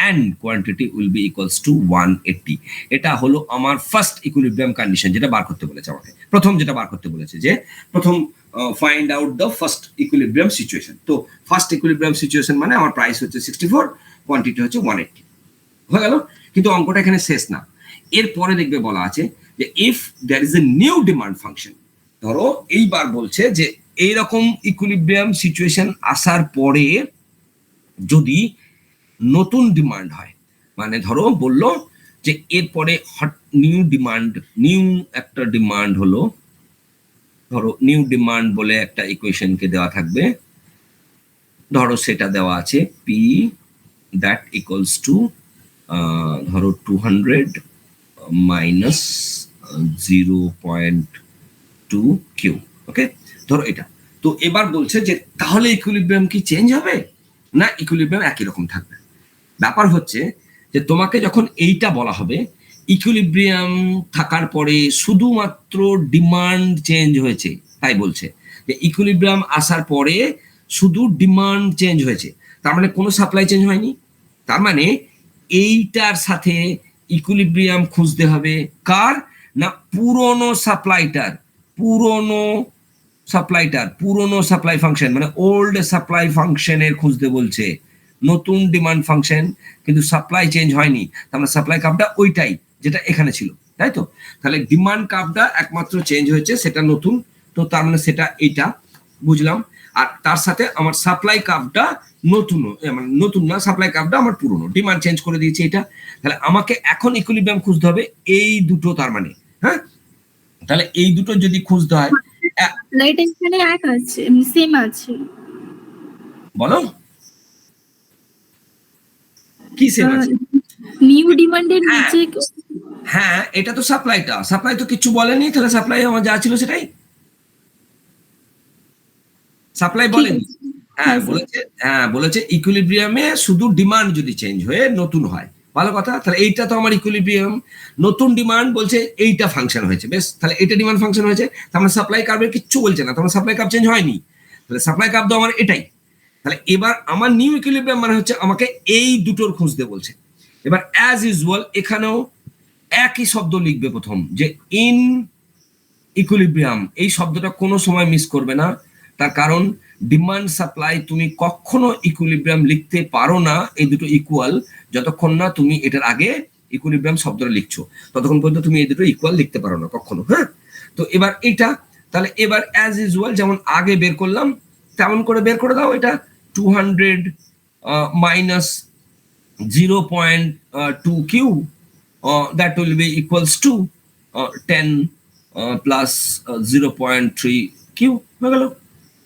and quantity will be equals to 180। এটা হলো আমার ফার্স্ট ইকুইলিব্রিয়াম কন্ডিশন, যেটা বার করতে বলেছে আমাকে। প্রথম যেটা বার করতে বলেছে যে প্রথম find out the first equilibrium situation. তো ফার্স্ট ইকুইলিব্রিয়াম সিচুয়েশন মানে আমার প্রাইস হচ্ছে 64, কোয়ান্টিটি হচ্ছে 180, হয়ে গেল। কিন্তু অঙ্কটা এখানে শেষ না, এরপরে দেখবে বলা আছে যে if there is a new demand function, ধরো এইবার বলছে যে এইরকম ইকুইলিব্রিয়াম সিচুয়েশন আসার পরে যদি নতুন ডিমান্ড হয়, মানে ধরো বললো যে এরপরে নিউ একটা ডিমান্ড হলো, ধরো নিউ ডিমান্ড বলে একটা ইকুয়েশনকে দেওয়া থাকবে, ধরো সেটা দেওয়া আছে পি দ্যাট ইকুয়ালস টু ধরো 200 মাইনাস 0.2 কিউ। ওকে, ধরো এটা। তো এবার বলছে যে তাহলে ইকুইলিব্রিয়াম কি চেঞ্জ হবে না ইকুইলিব্রিয়াম একই রকম থাকবে? ব্যাপার হচ্ছে যে তোমাকে যখন এইটা বলা হবে ইকুইলিব্রিয়াম থাকার পরে শুধুমাত্র ডিমান্ড চেঞ্জ হয়েছে, তাই বলছে যে ইকুইলিব্রিয়াম আসার পরে শুধু ডিমান্ড চেঞ্জ হয়েছে, তার মানে কোনো সাপ্লাই চেঞ্জ হয়নি। তার মানে এইটার সাথে ইকুইলিব্রিয়াম খুঁজতে হবে কার না পুরনো সাপ্লাই ফাংশন, মানে ওল্ড সাপ্লাই ফাংশনের খুঁজতে বলছে। নতুন ডিমান্ড ফাংশন কিন্তু সাপ্লাই চেঞ্জ হয়নি, তার মানে সাপ্লাই কার্ভটা ওইটাই যেটা এখানে ছিল, তাই তো? তাহলে ডিমান্ড কার্ভটা একমাত্র চেঞ্জ হয়েছে, সেটা নতুন, তো তার মানে সেটা এইটা বুঝলাম। আর তার সাথে আমার সাপ্লাই কার্ভটা নতুন, মানে নতুন না, সাপ্লাই কার্ভটা আমার পুরনো, ডিমান্ড চেঞ্জ করে দিয়েছে এটা। তাহলে আমাকে এখন ইকুইলিব্রিয়াম খুঁজতে হবে এই দুটো, তার মানে হ্যাঁ, তাহলে এই দুটো যদি খুঁজতে হয় লাইট এখানে এক আছে, সেম আছে। বলো কি সেম আছে? নিউ ডিমান্ডের নিচে হ্যাঁ, এটা তো সাপ্লাই তো কিছু বলেনি, তাহলে সাপ্লাই আমার যা ছিল সেটাই সাপ্লাই বলেনি। বলেছে ইকুইলিব্রিয়ামে শুধু ডিমান্ড যদি চেঞ্জ হয়ে নতুন হয়, ভালো কথা। তাহলে এইটা তো আমার ইকুইলিব্রিয়াম, নতুন ডিমান্ড বলছে এইটা ফাংশন হয়েছে, বেশ, তাহলে এটা ডিমান্ড ফাংশন হয়েছে, তার মানে সাপ্লাই কার্ভের কিচ্ছু বলছে না, তার মানে সাপ্লাই কার্ভ চেঞ্জ হয়নি, তাহলে সাপ্লাই কার্ভ তো আমার এটাই। তাহলে এবার আমার নিউ ইকুইলিব্রিয়াম মানে হচ্ছে আমাকে এই দুটোর খুঁজতে বলছে। এবার অ্যাজ ইউজুয়াল এখানেও একই শব্দ লিখবে প্রথম, যে ইন ইকুইলিব্রিয়াম, এই শব্দটা কোনো সময় মিস করবে না, তার কারণ ডিমান্ড সাপ্লাই তুমি কখনো ইকুইলিব্রিয়াম লিখতে পারো না এই দুটো ইকুয়াল যতক্ষণ না তুমি এটার আগে ইকুইলিব্রিয়াম শব্দটা লিখছো, ততক্ষণ পর্যন্ত তুমি এই দুটো ইকুয়াল লিখতে পারো না কখনো। হ্যাঁ, তো এবার এটা, তাহলে এবার অ্যাজ ইউজুয়াল যেমন আগে বের করলাম তেমন করে বের করে দাও। এটা 200 minus 0.2 Q, that will be equals to 10 plus 0.3 Q হয়ে গেল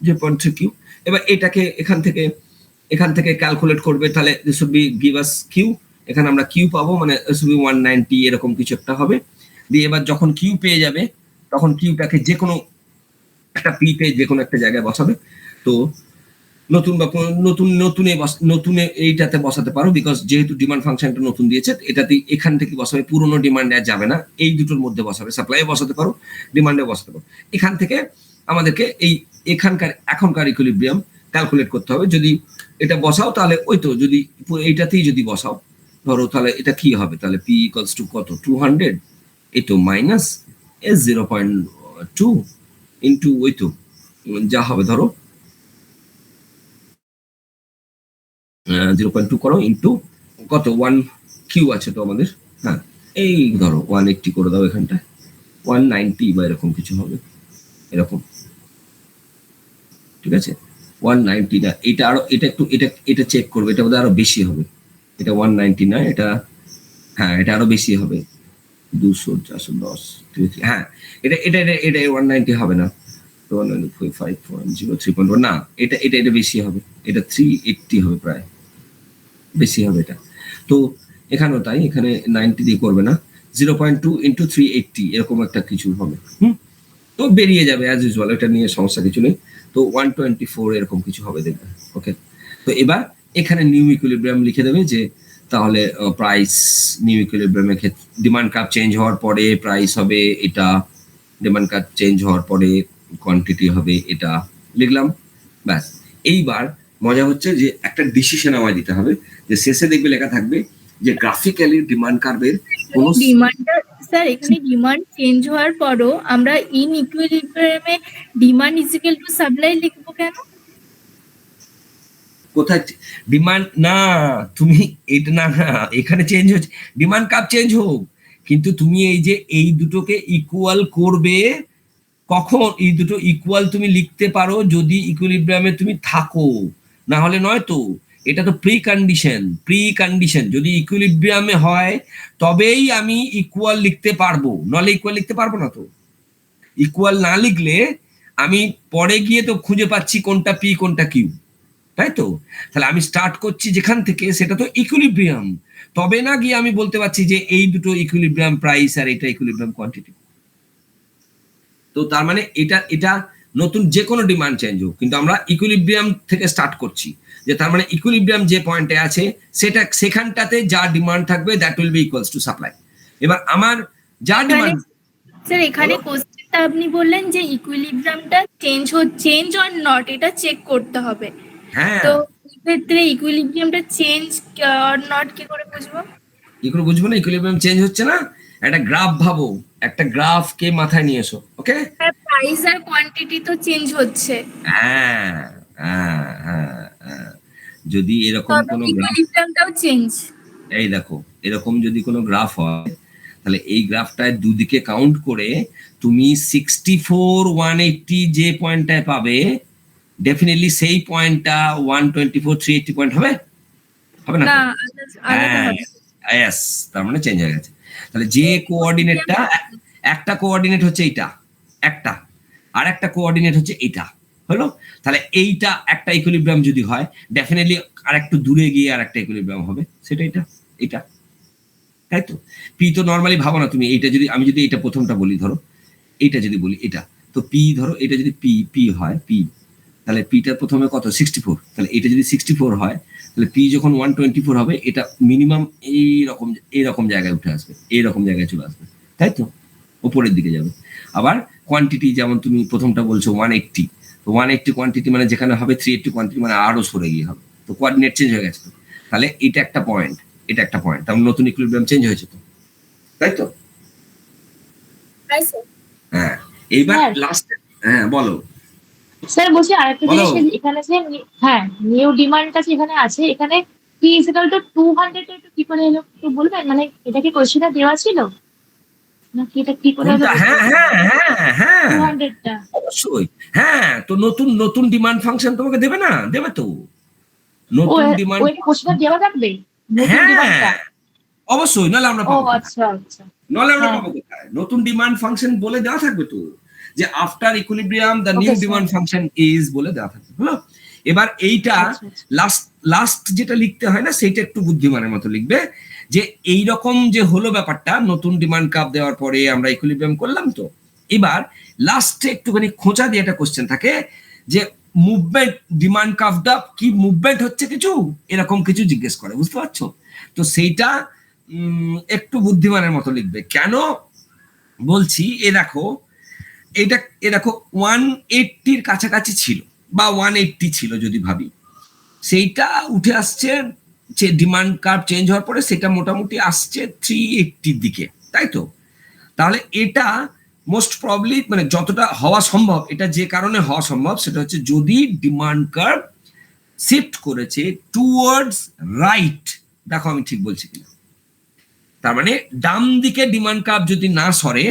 0.3 কিউ। এবার এটাকে এখান থেকে ক্যালকুলেট করবে, তাহলে this would be give us Q, এখানে আমরা কিউ পাবো, মানে দিস উড বি 190 এরকম কিছু একটা হবে। দিয়ে এবার যখন কিউ পেয়ে যাবে তখন কিউটাকে যে কোনো একটা পি পে যে কোনো একটা জায়গায় বসাবে। তো নতুনে এইটাতে বসাতে পারো, বিকজ যেহেতু ডিমান্ড ফাংশনটা নতুন দিয়েছে, এটাতে এখান থেকে বসাবে, পুরোনো ডিমান্ডে আর যাবে না, এই দুটোর মধ্যে বসাবে, সাপ্লাই বসাতে পারো, ডিমান্ডে বসাতে পারো। এখান থেকে আমাদেরকে এই এখনকার ইকুইলিব্রিয়াম ক্যালকুলেট করতে হবে। যদি এটা বসাও তাহলে ওই তো, যদি এইটাতেই যদি বসাও ধরো, তাহলে এটা কি হবে, তাহলে পি ইকুয়ালস টু কত 200, এই তো মাইনাস 0.2 ইন্টু ওই তো যা হবে ধরো 0.2 করো ইন্টু কত 1 কিউ আছে তো আমাদের, হ্যাঁ এই ধরো 180 করে দাও, এখানটায় 190 বা এরকম কিছু হবে, এরকম, ঠিক আছে 190 না, এটা আরো এটা চেক করবে, এটা বোধহয় আরো বেশি হবে, এটা 190 না, এটা হ্যাঁ এটা আরো বেশি হবে 200 410, হ্যাঁ এটা 190 হবে না, 5.0 না, এটা বেশি হবে, এটা 380 হবে, প্রায় বেশি হবে এটা। তো এখানেও তাই, এখানে 90 দিয়ে করবে না, 0.2 ইন্টু 380 এরকম একটা কিছু হবে। তো বেরিয়ে যাবে অ্যাজ ইউজুয়াল, এটা নিয়ে সমস্যা কিছু নেই। তো 124 এরকম কিছু হবে দেখবে। ওকে, তো এবার এখানে নিউ ইকুইলিব্রিয়াম লিখে দেবে, যে তাহলে প্রাইস নিউ ইকুইলিব্রিয়ামের ক্ষেত্রে ডিমান্ড কার্ভ চেঞ্জ হওয়ার পরে প্রাইস হবে এটা, ডিমান্ড কার্ভ চেঞ্জ হওয়ার পরে কোয়ান্টিটি হবে এটা, লিখলাম, ব্যাস। এইবার মজা হচ্ছে যে একটা ডিসিশন আমায় দিতে হবে, যে শেষে দেখবে লেখা থাকবে যে গ্রাফিক্যালি ডিমান্ড কার্ভের কোন ডিমান্ডটা স্যার, এখানে ডিমান্ড চেঞ্জ হওয়ার পরও আমরা ইন ইকুইলিব্রিয়ামে demand is equal to supply লিখবো কেন? কোথায় ডিমান্ড না, তুমি এটা না, এখানে চেঞ্জ হচ্ছে, ডিমান্ড কার্ভ চেঞ্জ হোক, কিন্তু তুমি এই যে এই দুটোকে ইকুয়াল করবে কখন এই দুটো ইকুয়াল তুমি লিখতে পারো যদি ইকুইলিব্রিয়ামে তুমি থাকো, না হলে নয় তো। এটা তো প্রি কন্ডিশন যদি ইকুইলিব্রিয়ামে হয় তবেই আমি ইকুয়াল লিখতে পারবো, নলে ইকুয়াল লিখতে পারবো না তো। ইকুয়াল না লিখলে আমি পরে গিয়ে তো খুঁজে পাচ্ছি কোনটা পি কোনটা কিউ, তাই তো। তাহলে আমি স্টার্ট করছি যেখান থেকে সেটা তো ইকুইলিব্রিয়াম, তবে না গিয়ে আমি বলতে পারছি যে এই দুটো ইকুইলিব্রিয়াম প্রাইস আর এটা ইকুইলিব্রিয়াম কোয়ান্টিটি। তো তার মানে এটা এটা নতুন যে কোনো ডিমান্ড চেঞ্জ হোক, কিন্তু আমরা ইকুইলিব্রিয়াম থেকে স্টার্ট করছি, যে তার মানে ইকুইলিব্রিয়াম যে পয়েন্টে আছে সেটা সেখানটাতে যা ডিমান্ড থাকবে that will be equals to supply. এবার আমার যা ডিমান্ড, স্যার এখানে কোশ্চেনটা আপনি বললেন যে ইকুইলিব্রিয়ামটা চেঞ্জ অর নট এটা চেক করতে হবে, হ্যাঁ তো ক্ষেত্রে ইকুইলিব্রিয়ামটা চেঞ্জ অর নট কি করে বুঝবো? কি করে বুঝবো না ইকুইলিব্রিয়াম চেঞ্জ হচ্ছে না? একটা গ্রাফ ভাবো, একটা গ্রাফকে মাথায় নিয়ে এসো, ওকে? প্রাইস আর কোয়ান্টিটি তো চেঞ্জ হচ্ছে, হ্যাঁ হ্যাঁ হ্যাঁ হ্যাঁ। যদি এরকম তবে কোনো গ্রাফ, ইকুইলিব্রিয়ামটাও চেঞ্জ। এই দেখো এরকম যদি কোনো গ্রাফ হয় তাহলে এই গ্রাফটায় দুদিকে কাউন্ট করে তুমি 64 180 যে পয়েন্টটায় পাবে ডেফিনেটলি সেই পয়েন্টটা 124 380 পয়েন্ট হবে, হবে না? না, আলাদা হ্যাঁ, হবে। yes, তার মানে চেঞ্জ হয়ে গেছে। তাহলে যে কোঅর্ডিনেটটা, একটা কোঅর্ডিনেট হচ্ছে এইটা একটা, আর একটা কোঅর্ডিনেট হচ্ছে এইটা, হলো? তাহলে এইটা একটা ইকুইলিব্রিয়াম যদি হয় ডেফিনেটলি আর একটু দূরে গিয়ে আর একটা ইকুইলিব্রিয়াম হবে, সেটা এটা, তাই তো। পি তো নর্মালি ভাবো না তুমি, এইটা যদি আমি যদি এটা প্রথমটা বলি, ধরো এইটা যদি বলি এটা, তো পি ধরো এটা যদি পি হয় পি, তাহলে পিটার প্রথমে কত 64, তাহলে এটা যদি 64 হয় তাহলে পি যখন 124 হবে এটা মিনিমাম এইরকম জায়গায় উঠে আসবে, এইরকম জায়গায় চলে আসবে, তাই তো, উপরের দিকে যাবে। আবার কোয়ান্টিটি যেমন তুমি প্রথমটা বলছো 180, তো 180 কোয়ান্টিটি মানে যেখানে হবে 380 কোয়ান্টিটি মানে আরো সরে গিয়ে হবে, তো কোঅর্ডিনেট চেঞ্জ হয়ে গেছে তো। তাহলে এটা একটা পয়েন্ট, এটা একটা পয়েন্ট, তার মানে নতুন ইকুইলিব্রিয়াম চেঞ্জ হয়েছে তো, তাই তো। হ্যাঁ এইবার হ্যাঁ। লাস্ট, হ্যাঁ বলো। স্যার বলছি আরেকটা বলো। জিনিস, এখানে যে হ্যাঁ নিউ ডিমান্ডটা যেখানে আছে এখানে কি ইজিক্যাল টু 200 একটু কি করে এলো একটু বলবেন, মানে এটা কি কোশ্চেনটা দেওয়া ছিল নাকি এটা কি করে এলো? কোনটা? হ্যাঁ হ্যাঁ হ্যাঁ হ্যাঁ 200টা অবশ্যই, হ্যাঁ। তো নতুন নতুন ডিমান্ড ফাংশন তোমাকে দেবে না? দেবে তো ও নতুন ডিমান্ড, ওইটা কোশ্চেনটা দেওয়া থাকবে নতুন ডিমান্ডটা? হ্যাঁ অবশ্যই, নাহলে আমরা ও পাবো কোথায়? আচ্ছা আচ্ছা। নাহলে আমরা হ্যাঁ। পাবো কোথায়? নতুন ডিমান্ড ফাংশন বলে দেওয়া থাকবে তো, যে after equilibrium the Okay, new sir. Demand function is বলে দেওয়া থাকবে, হলো? এবার এইটা আচ্ছা, আচ্ছা। লাস্ট যেটা লিখতে হয় না সেটা একটু বুদ্ধিমানের মতো লিখবে, যে এইরকম যে হলো ব্যাপারটা, নতুন ডিমান্ড কাপ দেওয়ার পরে আমরা ইকুইলিব্রিয়াম করলাম তো, এবার লাস্টে একটুখানি খোঁচা দিয়ে একটা কোশ্চেন থাকে যে মুভমেন্ট, ডিমান্ড কাপটা কি মুভমেন্ট হচ্ছে কিছু, এরকম কিছু জিজ্ঞেস করে, বুঝতে পারছো? তো সেইটা একটু বুদ্ধিমানের মতো লিখবে। কেন বলছি, এ দেখো এ দেখো 180-র কাছাকাছি ছিল বা 180 ছিল যদি ভাবি, সেইটা উঠে আসছে যে ডিমান্ড কার্ভ চেঞ্জ হওয়ার পরে সেটা মোটামুটি আসছে 380-র দিকে, তাই তো। তাহলে এটা মোস্ট প্রবলি মানে যতটা হওয়া সম্ভব, এটা যে কারণে হওয়া সম্ভব সেটা হচ্ছে যদি ডিমান্ড কার্ভ শিফট করেছে টুয়ার্ডস রাইট, দেখো আমি ঠিক বলছি কিনা, তার মানে ডান দিকে ডিমান্ড কার্ভ যদি না সরে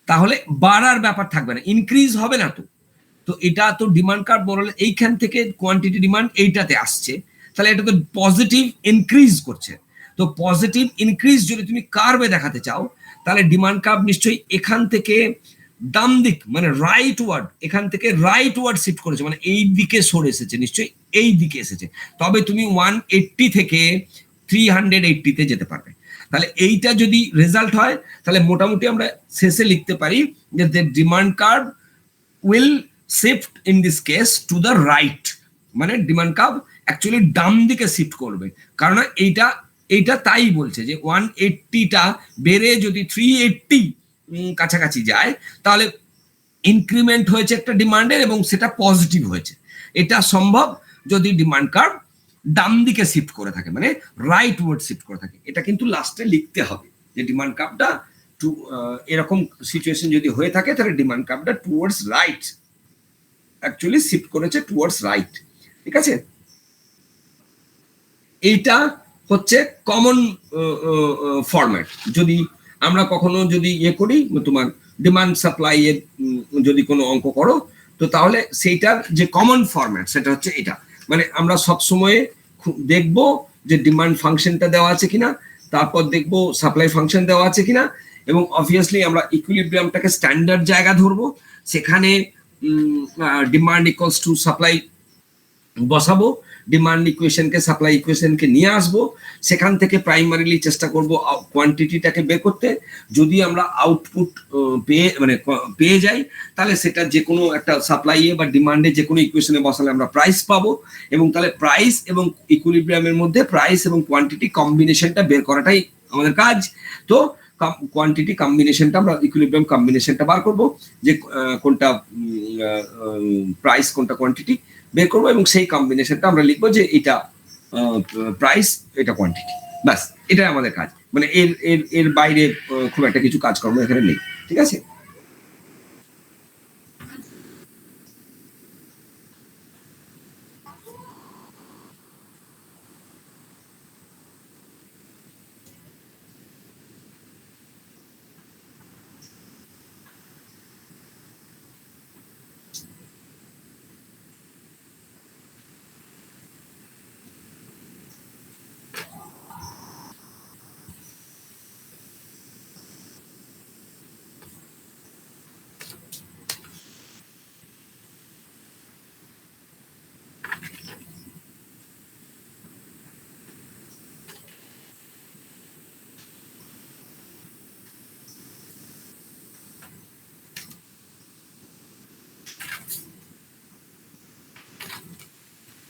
তাহলে বাড়ার ব্যাপার থাকবে না, ইনক্রিজ হবে না তো। তো এটা তো ডিমান্ড কার্ভ বললে এইখান থেকে কোয়ান্টিটি ডিমান্ড এইটাতে আসছে, তাহলে এটা তো পজিটিভ ইনক্রিজ করছে। তো পজিটিভ ইনক্রিজ যদি তুমি কার্ভে দেখাতে চাও তাহলে ডিমান্ড কার্ভ নিশ্চয়ই এখান থেকে ডান দিক মানে রাইট ওয়ার্ড, এখান থেকে রাইট ওয়ার্ড শিফট করেছে, মানে এই দিকে সরে এসেছে, নিশ্চয়ই এই দিকে এসেছে, তবে তুমি 180 থেকে 380-তে যেতে পারবে। তাহলে এইটা যদি রেজাল্ট হয় তাহলে মোটামুটি আমরা শেষে লিখতে পারি যে the demand curve will shift in this case to the right, মানে ডিমান্ড কার্ভ অ্যাকচুয়ালি ডান দিকে শিফট করবে, কারণ এইটা তাই বলছে যে 180টা বেড়ে যদি 380 কাছাকাছি যায় তাহলে ইনক্রিমেন্ট হয়েছে একটা ডিমান্ডের এবং সেটা পজিটিভ হয়েছে। এটা সম্ভব যদি ডিমান্ড কার্ভ ডান দিকে শিফট করে থাকে, মানে রাইট ওয়ার্ড শিফট করে থাকে। এটা কিন্তু লাস্টে লিখতে হবে যে ডিমান্ড কার্ভটা টু এরকম সিচুয়েশন যদি হয়ে থাকে তাহলে ডিমান্ড কার্ভটা টুয়ার্ডস রাইট অ্যাকচুয়ালি শিফট করেছে টুয়ার্ডস রাইট, ঠিক আছে। এইটা হচ্ছে কমন ফরম্যাট। যদি আমরা কখনো যদি ইয়ে করি তোমার ডিমান্ড সাপ্লাই এর যদি কোনো অঙ্ক করো, তো তাহলে সেইটার যে কমন ফরম্যাট সেটা হচ্ছে এটা। মানে আমরা সবসময় দেখবো যে ডিমান্ড ফাংশনটা দেওয়া আছে কিনা, তারপর দেখবো সাপ্লাই ফাংশন দেওয়া আছে কিনা, এবং অবভিয়াসলি আমরা ইকুইলিব্রিয়ামটাকে স্ট্যান্ডার্ড জায়গা ধরবো, সেখানে ডিমান্ড ইকুয়ালস টু সাপ্লাই বসাবো, ডিমান্ড ইকুয়েশনকে সাপ্লাই ইকুয়েশনকে নিয়ে আসবো, সেখান থেকে প্রাইমারিলি চেষ্টা করব কোয়ান্টিটিটাকে বের করতে। যদি আমরা আউটপুট পেয়ে যাই, তাহলে সেটা যে কোনো একটা সাপ্লাইয়ে বা ডিমান্ডে যে কোনো ইকুয়েশনে বসালে আমরা প্রাইস পাবো, এবং তাহলে প্রাইস এবং ইকুইলিব্রিয়ামের মধ্যে প্রাইস এবং কোয়ান্টিটি কম্বিনেশনটা বের করাটাই আমাদের কাজ। তো কোয়ান্টিটি কম্বিনেশনটা আমরা ইকুইলিব্রিয়াম কম্বিনেশনটা বার করব, যে কোনটা প্রাইস কোনটা কোয়ান্টিটি বের করবো, এবং সেই কম্বিনেশনটা আমরা লিখবো যে এটা প্রাইস এটা কোয়ান্টিটি। ব্যাস, এটাই আমাদের কাজ। মানে এর এর এর বাইরে খুব একটা কিছু কাজকর্ম এখানে নেই, ঠিক আছে?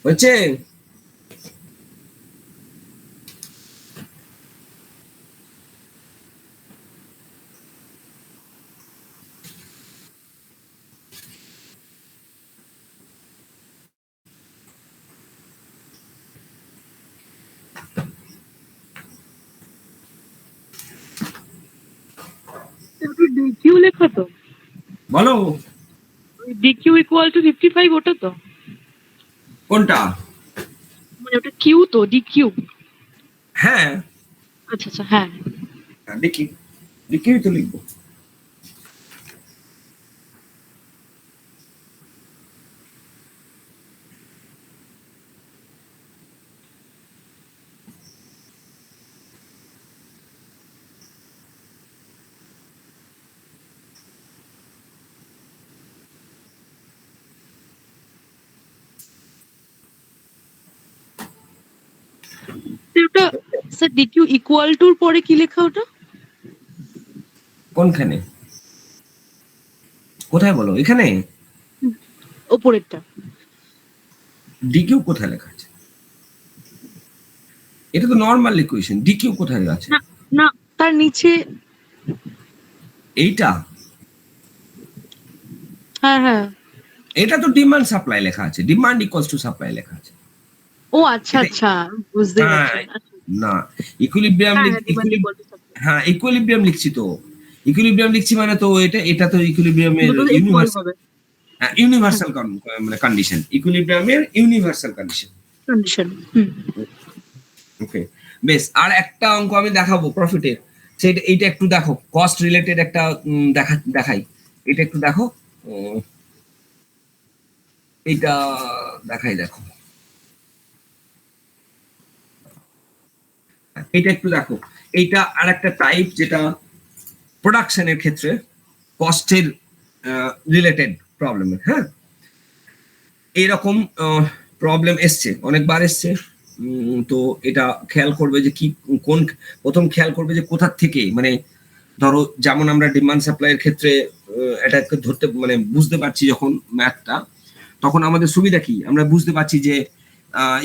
হচ্ছে ডিকিউ লেখা তো, বলো ডিকিউ ইকুয়াল টু 55, ওটা তো কোনটা? মানে ওটা কিউ তো, ডিকিউ। হ্যাঁ আচ্ছা আচ্ছা, হ্যাঁ দেখি দেখি তো লিখবো। ওটা স্যার ডিকিউ ইকুয়াল টুর পরে কি লেখা ওটা? কোনখানে, কোথায় বলো? এখানে ওপরেরটা। ডিকিউ কোথায় লেখা আছে? এটা তো নরমাল ইকুয়েশন, ডিকিউ কোথায় আছে? না না, তার নিচে। এইটা, হ্যাঁ হ্যাঁ, এটা তো ডিমান্ড সাপ্লাই লেখা আছে, ডিমান্ড ইকুয়ালস টু সাপ্লাই লেখা আছে। ও আচ্ছা আচ্ছা, বুঝতে পারছি। না, ইকুইলিব্রিয়াম হ্যাঁ ইকুইলিব্রিয়াম লিখছি তো, ইকুইলিব্রিয়াম লিখছি মানে তো এটা তো ইকুইলিব্রিয়ামের ইউনিভার্সাল, ইউনিভার্সাল মানে কন্ডিশন, ইকুইলিব্রিয়ামের ইউনিভার্সাল কন্ডিশন। ওকে, বেশ। আর একটা অঙ্ক আমি দেখাবো প্রফিটের, সেটা এইটা একটু দেখো, কস্ট রিলেটেড একটা দেখাই, এটা একটু দেখো, এইটা দেখাই, দেখো এটা একটু দেখো। এইটা আর একটা টাইপ যেটা প্রোডাকশনের ক্ষেত্রে কস্টের রিলেটেড প্রবলেমের। হ্যাঁ, এইরকম প্রবলেম এসছে, অনেকবার এসছে। তো এটা খেয়াল করবে যে কি কোন, প্রথম খেয়াল করবে যে কোথা থেকে, মানে ধরো যেমন আমরা ডিমান্ড সাপ্লাইয়ের ক্ষেত্রে এটাকে ধরতে মানে বুঝতে পারছি যখন ম্যাথটা, তখন আমাদের সুবিধা কি, আমরা বুঝতে পারছি যে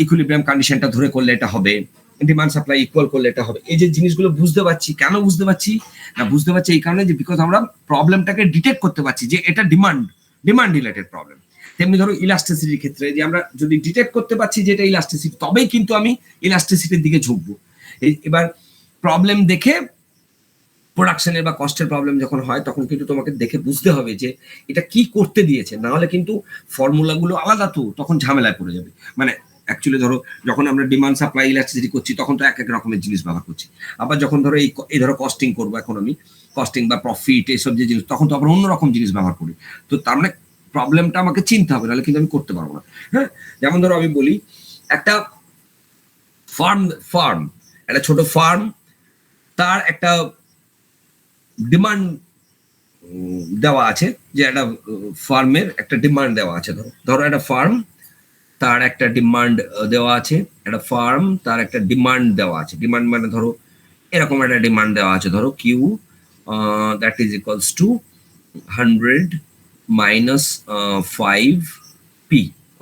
ইকুইলিব্রিয়াম কন্ডিশনটা ধরে করলে এটা হবে, ডিমান্ড সাপ্লাই ইকুয়াল করলে এটা হবে। এই যে জিনিসগুলো বুঝতে পারছি, কেন বুঝতে পারছি না, বুঝতে পারছি এই কারণে যে বিকজ আমরা প্রবলেমটাকে ডিটেক্ট করতে পারছি যে এটা ডিমান্ড রিলেটেড প্রবলেম। তেমনি ধরো ইলাস্টিসিটির ক্ষেত্রে যে আমরা যদি ডিটেক্ট করতে পারছি যে এটা ইলাস্টিসিটি, তবেই কিন্তু আমি ইলাস্টিসিটির দিকে ঝুঁকবো। এবার প্রবলেম দেখে, প্রোডাকশনের বা কস্টের প্রবলেম যখন হয়, তখন কিন্তু তোমাকে দেখে বুঝতে হবে যে এটা কি করতে দিয়েছে, না হলে কিন্তু ফর্মুলাগুলো আলাদা, তো তখন ঝামেলায় পড়ে যাবে। মানে অ্যাকচুয়ালি ধরো যখন আমরা ডিমান্ড সাপ্লাই ইলাস্টিসিটি করছি তখন তো এক এক রকমের জিনিস ব্যবহার করছি। আবার যখন ধরো এই ধরো কস্টিং করবো, এখন আমি কস্টিং বা প্রফিট এইসব যে জিনিস, তখন তো আবার অন্যরকম জিনিস ব্যবহার করি। তো তার মানে প্রবলেমটা আমাকে চিনতে হবে, নাহলে কিন্তু আমি করতে পারবো না। হ্যাঁ, যেমন ধরো আমি বলি একটা ফার্ম একটা ছোট ফার্ম, তার একটা ডিমান্ড দেওয়া আছে, যে একটা ফার্মের একটা ডিমান্ড দেওয়া আছে। ধরো একটা ফার্ম, তার একটা ডিমান্ড দেওয়া আছে, একটা ফার্ম তার একটা ডিমান্ড দেওয়া আছে। ডিমান্ড মানে ধরো এরকম একটা ডিমান্ড দেওয়া আছে, ধরো Q that is equals to 100 minus 5p।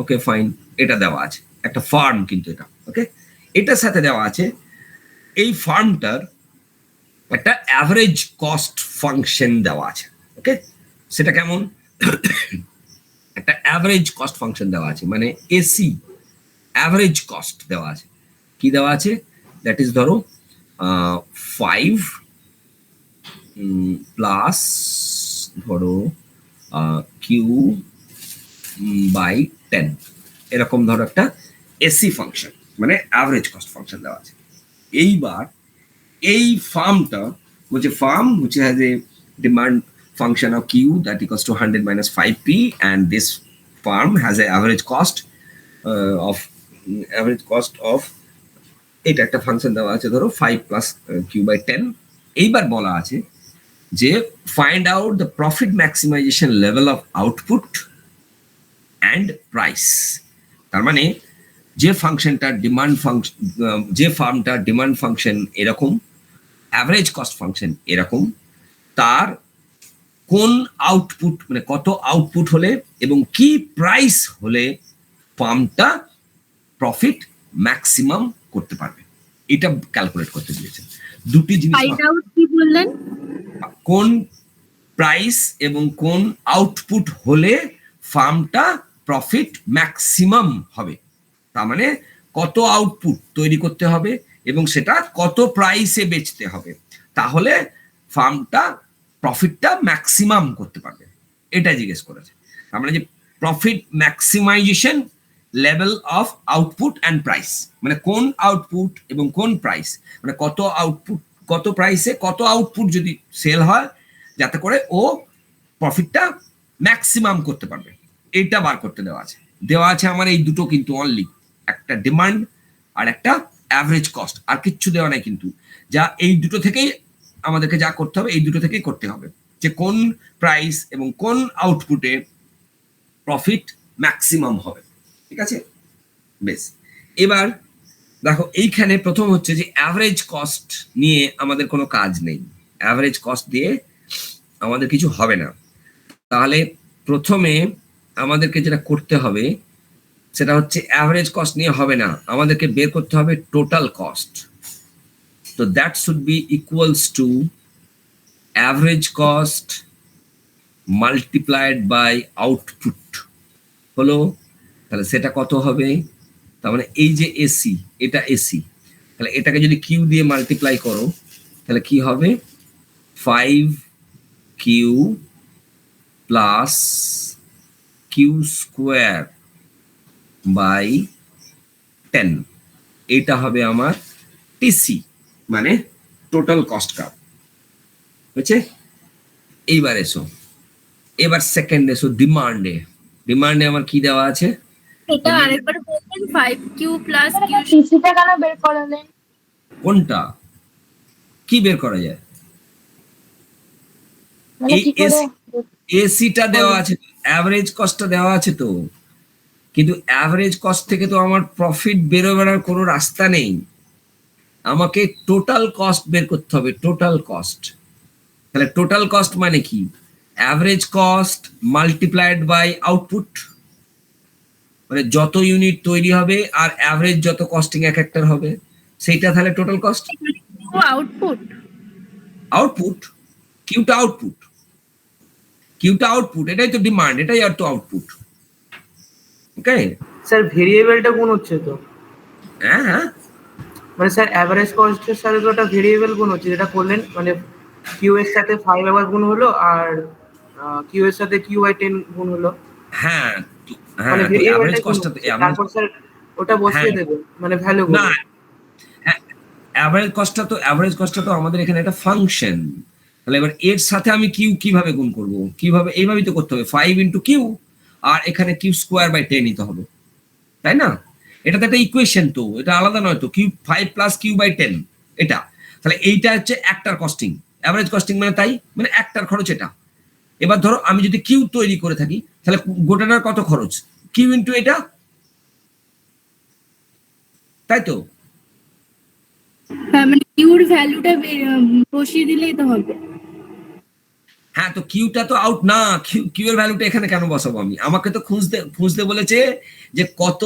Okay fine, এটা দেওয়া আছে একটা ফার্ম, কিন্তু এটা ওকে, এটার সাথে দেওয়া আছে এই ফার্মটার একটা অ্যাভারেজ কস্ট ফাংশন দেওয়া আছে। ওকে, সেটা কেমন? একটা অ্যাভারেজ কস্ট ফাংশন দেওয়া আছে, মানে এসি অ্যাভারেজ কস্ট দেওয়া আছে। কি দেওয়া আছে? দ্যাট ইজ ধরো 5 প্লাস ধরো কিউ বাই 10, এরকম ধরো একটা এসি ফাংশন, মানে অ্যাভারেজ কস্ট ফাংশন দেওয়া আছে। এইবার এই ফার্মটা বলছে farm which has a demand function of q that equals to 100 minus 5p, and this farm has a average cost of এটা একটা ফাংশন দেওয়া আছে ধরো 5 plus q by 10। এইবার বলা আছে যে find out the profit maximization level of output and price। তার মানে যে ফাংশনটা ডিমান্ড ফাংশন, যে ফার্মটা ডিমান্ড ফাংশন এরকম, অ্যাভারেজ কস্ট ফাংশন এরকম, তার কোন আউটপুট মানে কত আউটপুট হলে এবং কি প্রাইস হলে ফার্মটা প্রফিট ম্যাক্সিমাম করতে পারবে, এটা ক্যালকুলেট করতে দিয়েছেন। দুটি জিনিস, ফাইন্ড আউট কি বললেন? কোন প্রাইস এবং কোন আউটপুট হলে ফার্মটা প্রফিট ম্যাক্সিমাম হবে, তার মানে কত আউটপুট তৈরি করতে হবে এবং সেটা কত প্রাইসে বেচতে হবে, তাহলে ফার্মটা প্রফিটটা ম্যাক্সিমাম করতে পারবে, এটা জিজ্ঞেস করেছে। তার মানে যে profit maximisation level of output and price, মানে কোন আউটপুট এবং কোন প্রাইস, মানে কত আউটপুট কত প্রাইসে কত আউটপুট যদি সেল হয় যাতে করে ও প্রফিটটা ম্যাক্সিমাম করতে পারবে, এটা বার করতে দেওয়া আছে আমার এই দুটো, কিন্তু অনলি একটা ডিমান্ড আর একটা অ্যাভারেজ কস্ট, আর কিচ্ছু দেওয়া নাই কিন্তু। যা এই দুটো থেকেই আমাদেরকে যা করতে হবে, এই দুটো থেকেই করতে হবে, যে কোন প্রাইস এবং কোন আউটপুটে প্রফিট ম্যাক্সিমাম হবে। ঠিক আছে, বেশ। এবার দেখো এইখানে প্রথম হচ্ছে যে অ্যাভারেজ কস্ট নিয়ে আমাদের কোনো কাজ নেই, অ্যাভারেজ কস্ট দিয়ে আমাদের কিছু হবে না। তাহলে প্রথমে আমাদেরকে যেটা করতে হবে সেটা হচ্ছে অ্যাভারেজ কস্ট নিয়ে হবে না, আমাদেরকে বের করতে হবে টোটাল কস্ট। তো that should be equals to average cost multiplied by output হলো। তাহলে সেটা কত হবে? তার মানে এই যে এসি, এটা এসি, তাহলে এটাকে যদি কিউ দিয়ে মাল্টিপ্লাই করো তাহলে কি হবে? 5q plus Q square by 10, এটা হবে আমার টিসি, মানে টোটাল কস্ট কার্ভ। বুঝছে? এইবার এসো, এবার সেকেন্ড এসো ডিমান্ডে। ডিমান্ডে আমার কি দেওয়া আছে? এটা আরেকবার বলবেন? 5q প্লাস q টিসিটা কেন বের করালেন? কোনটা কি বের করা যায়? মানে এই কি করে? এসিটা দেওয়া আছে, অ্যাভারেজ কস্টটা দেওয়া আছে তো, কিন্তু অ্যাভারেজ কস্ট থেকে তো আমার প্রফিট বেরোবার কোনো রাস্তা নেই, আমাকে টোটাল কস্ট বের করতে হবে, টোটাল কস্ট। তাহলে টোটাল কস্ট মানে কি? Average cost multiplied by output, মানে যত ইউনিট তৈরি হবে আর অ্যাভারেজ যত কস্টিং এক একটার হবে, সেইটা তাহলে টোটাল কস্ট। আউটপুট, আউটপুট কিউটা আউটপুট, কিউটা আউটপুট, এটাই তো ডিমান্ড, এটাই আর তো আউটপুট। ওকে স্যার ভেরিয়েবলটা কোন হচ্ছে তো? হ্যাঁ হ্যাঁ, মানে স্যার অ্যাভারেজ কস্টের সাথে তো একটা ভেরিয়েবল গুণ হচ্ছে, যেটা করলেন মানে কিউ এর সাথে 5 আবার গুণ হলো আর কিউ এর সাথে কিউ বাই 10 গুণ হলো। হ্যাঁ মানে হ্যাঁ, অ্যাভারেজ ভেরিয়েবলটা কোন কস্টটা হচ্ছে? তারপর স্যার ওটা বসিয়ে হ্যাঁ। দেবে মানে ভ্যালু গুলো। না, অ্যাভারেজ কস্টটা তো আমাদের এখানে একটা ফাংশন। তাহলে এবার এর সাথে আমি কিউ কিভাবে গুণ করব? কিভাবে? এইভাবেই তো করতে হবে, 5 ইন্টু কিউ, আর এখানে কিউ স্কোয়ার বাই 10 নিতে হবে, তাই না? এটা তো একটা ইকুয়েশন, তো এটা আলাদা নয় তো, কিউ 5 প্লাস কিউ বাই 10 এটা। তাহলে এইটা হচ্ছে একটার কস্টিং, অ্যাভারেজ কস্টিং মানে তাই, মানে একটার খরচ এটা। এবার ধরো আমি যদি কিউ তৈরি করে থাকি, তাহলে গোটাটার কত খরচ? কিউ ইন্টু এটা, তাই তো? হ্যাঁ, মানে কিউর ভ্যালুটা বসিয়ে দিলেই তো হবে। হ্যাঁ, তো কিউটা তো আউট না, কিউ এর ভ্যালুটা এখানে কেন বসাবো আমি? আমাকে তো খুঁজতে খুঁজতে বলেছে যে কত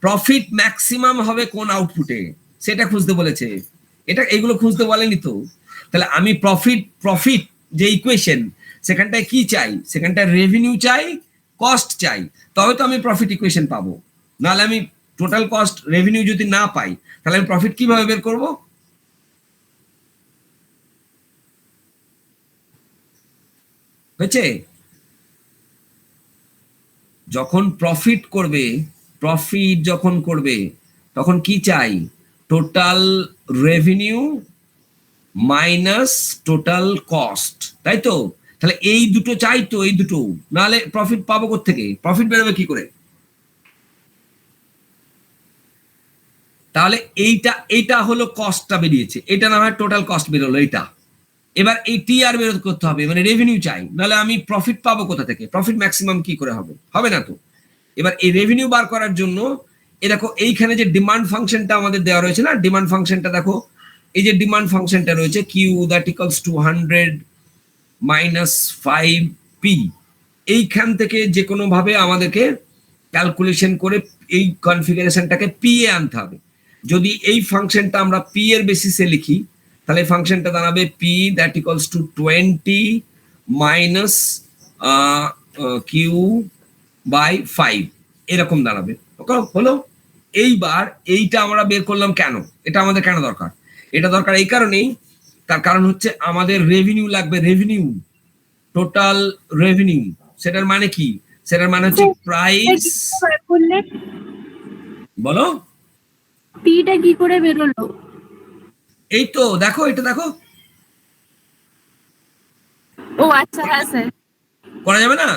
প্রফিট ম্যাক্সিমাম হবে কোন আউটপুটে, সেটা খুঁজতে বলেছে। এটা এগুলো খুঁজতে বলেনি তো। তাহলে আমি প্রফিট যে ইকুয়েশন, সেখানটায় কি চাই? সেখানটায় রেভিনিউ চাই, কস্ট চাই, তবে তো আমি প্রফিট ইকুয়েশন পাবো। নাহলে আমি টোটাল কস্ট রেভিনিউ যদি না পাই, তাহলে আমি প্রফিট কিভাবে বের করবো? হয়েছে? যখন প্রফিট যখন করবে, তখন কি চাই? Total revenue minus total cost, তাই তো? তাহলে এই দুটো চাই তো, এই দুটো, নাহলে প্রফিট পাবো কোত্থেকে? প্রফিট বেরোবে কি করে? তাহলে এইটা হলো কস্টটা বেরিয়েছে, এটা না হয় টোটাল কস্ট বেরোলো এটা। এবার এই টি আর বেরোধ করতে হবে, মানে রেভিনিউ চাই, নাহলে আমি প্রফিট পাবো কোথা থেকে? প্রফিট ম্যাক্সিমাম কি করে হবে? হবে না তো। এবার এই রেভিনিউ বার করার জন্য এ দেখো, এইখানে যে ডিমান্ড ফাংশনটা আমাদের দেওয়া রয়েছে না, ডিমান্ড ফাংশনটা দেখো, এই যে ডিমান্ড ফাংশনটা রয়েছে, Q that equals to 100 minus 5p, এইখান থেকে যে কোনো ভাবে আমাদেরকে ক্যালকুলেশন করে এই কনফিগারেশনটাকে পি এ আনতে হবে। যদি এই ফাংশনটা আমরা পি এর বেসিসে লিখি, তাহলে ফাংশনটা দাঁড়াবে P that equals to 20 minus Q by 5, এরকম দাঁড়াবে। ওকে, হলো? এইবার এইটা আমরা বের করলাম কেন? এটা আমাদের কেন দরকার? এটা দরকার এই কারণেই, তার কারণ হচ্ছে আমাদের রেভিনিউ লাগবে, রেভিনিউ, টোটাল রেভিনিউ। সেটার মানে কি? সেটার মানে হচ্ছে প্রাইস। করলে বলো। পিটা কি করে বেরোলো? এই তো দেখো, এটা দেখো, ও আচ্ছা, হ্যাঁ স্যার। করা যাবে না?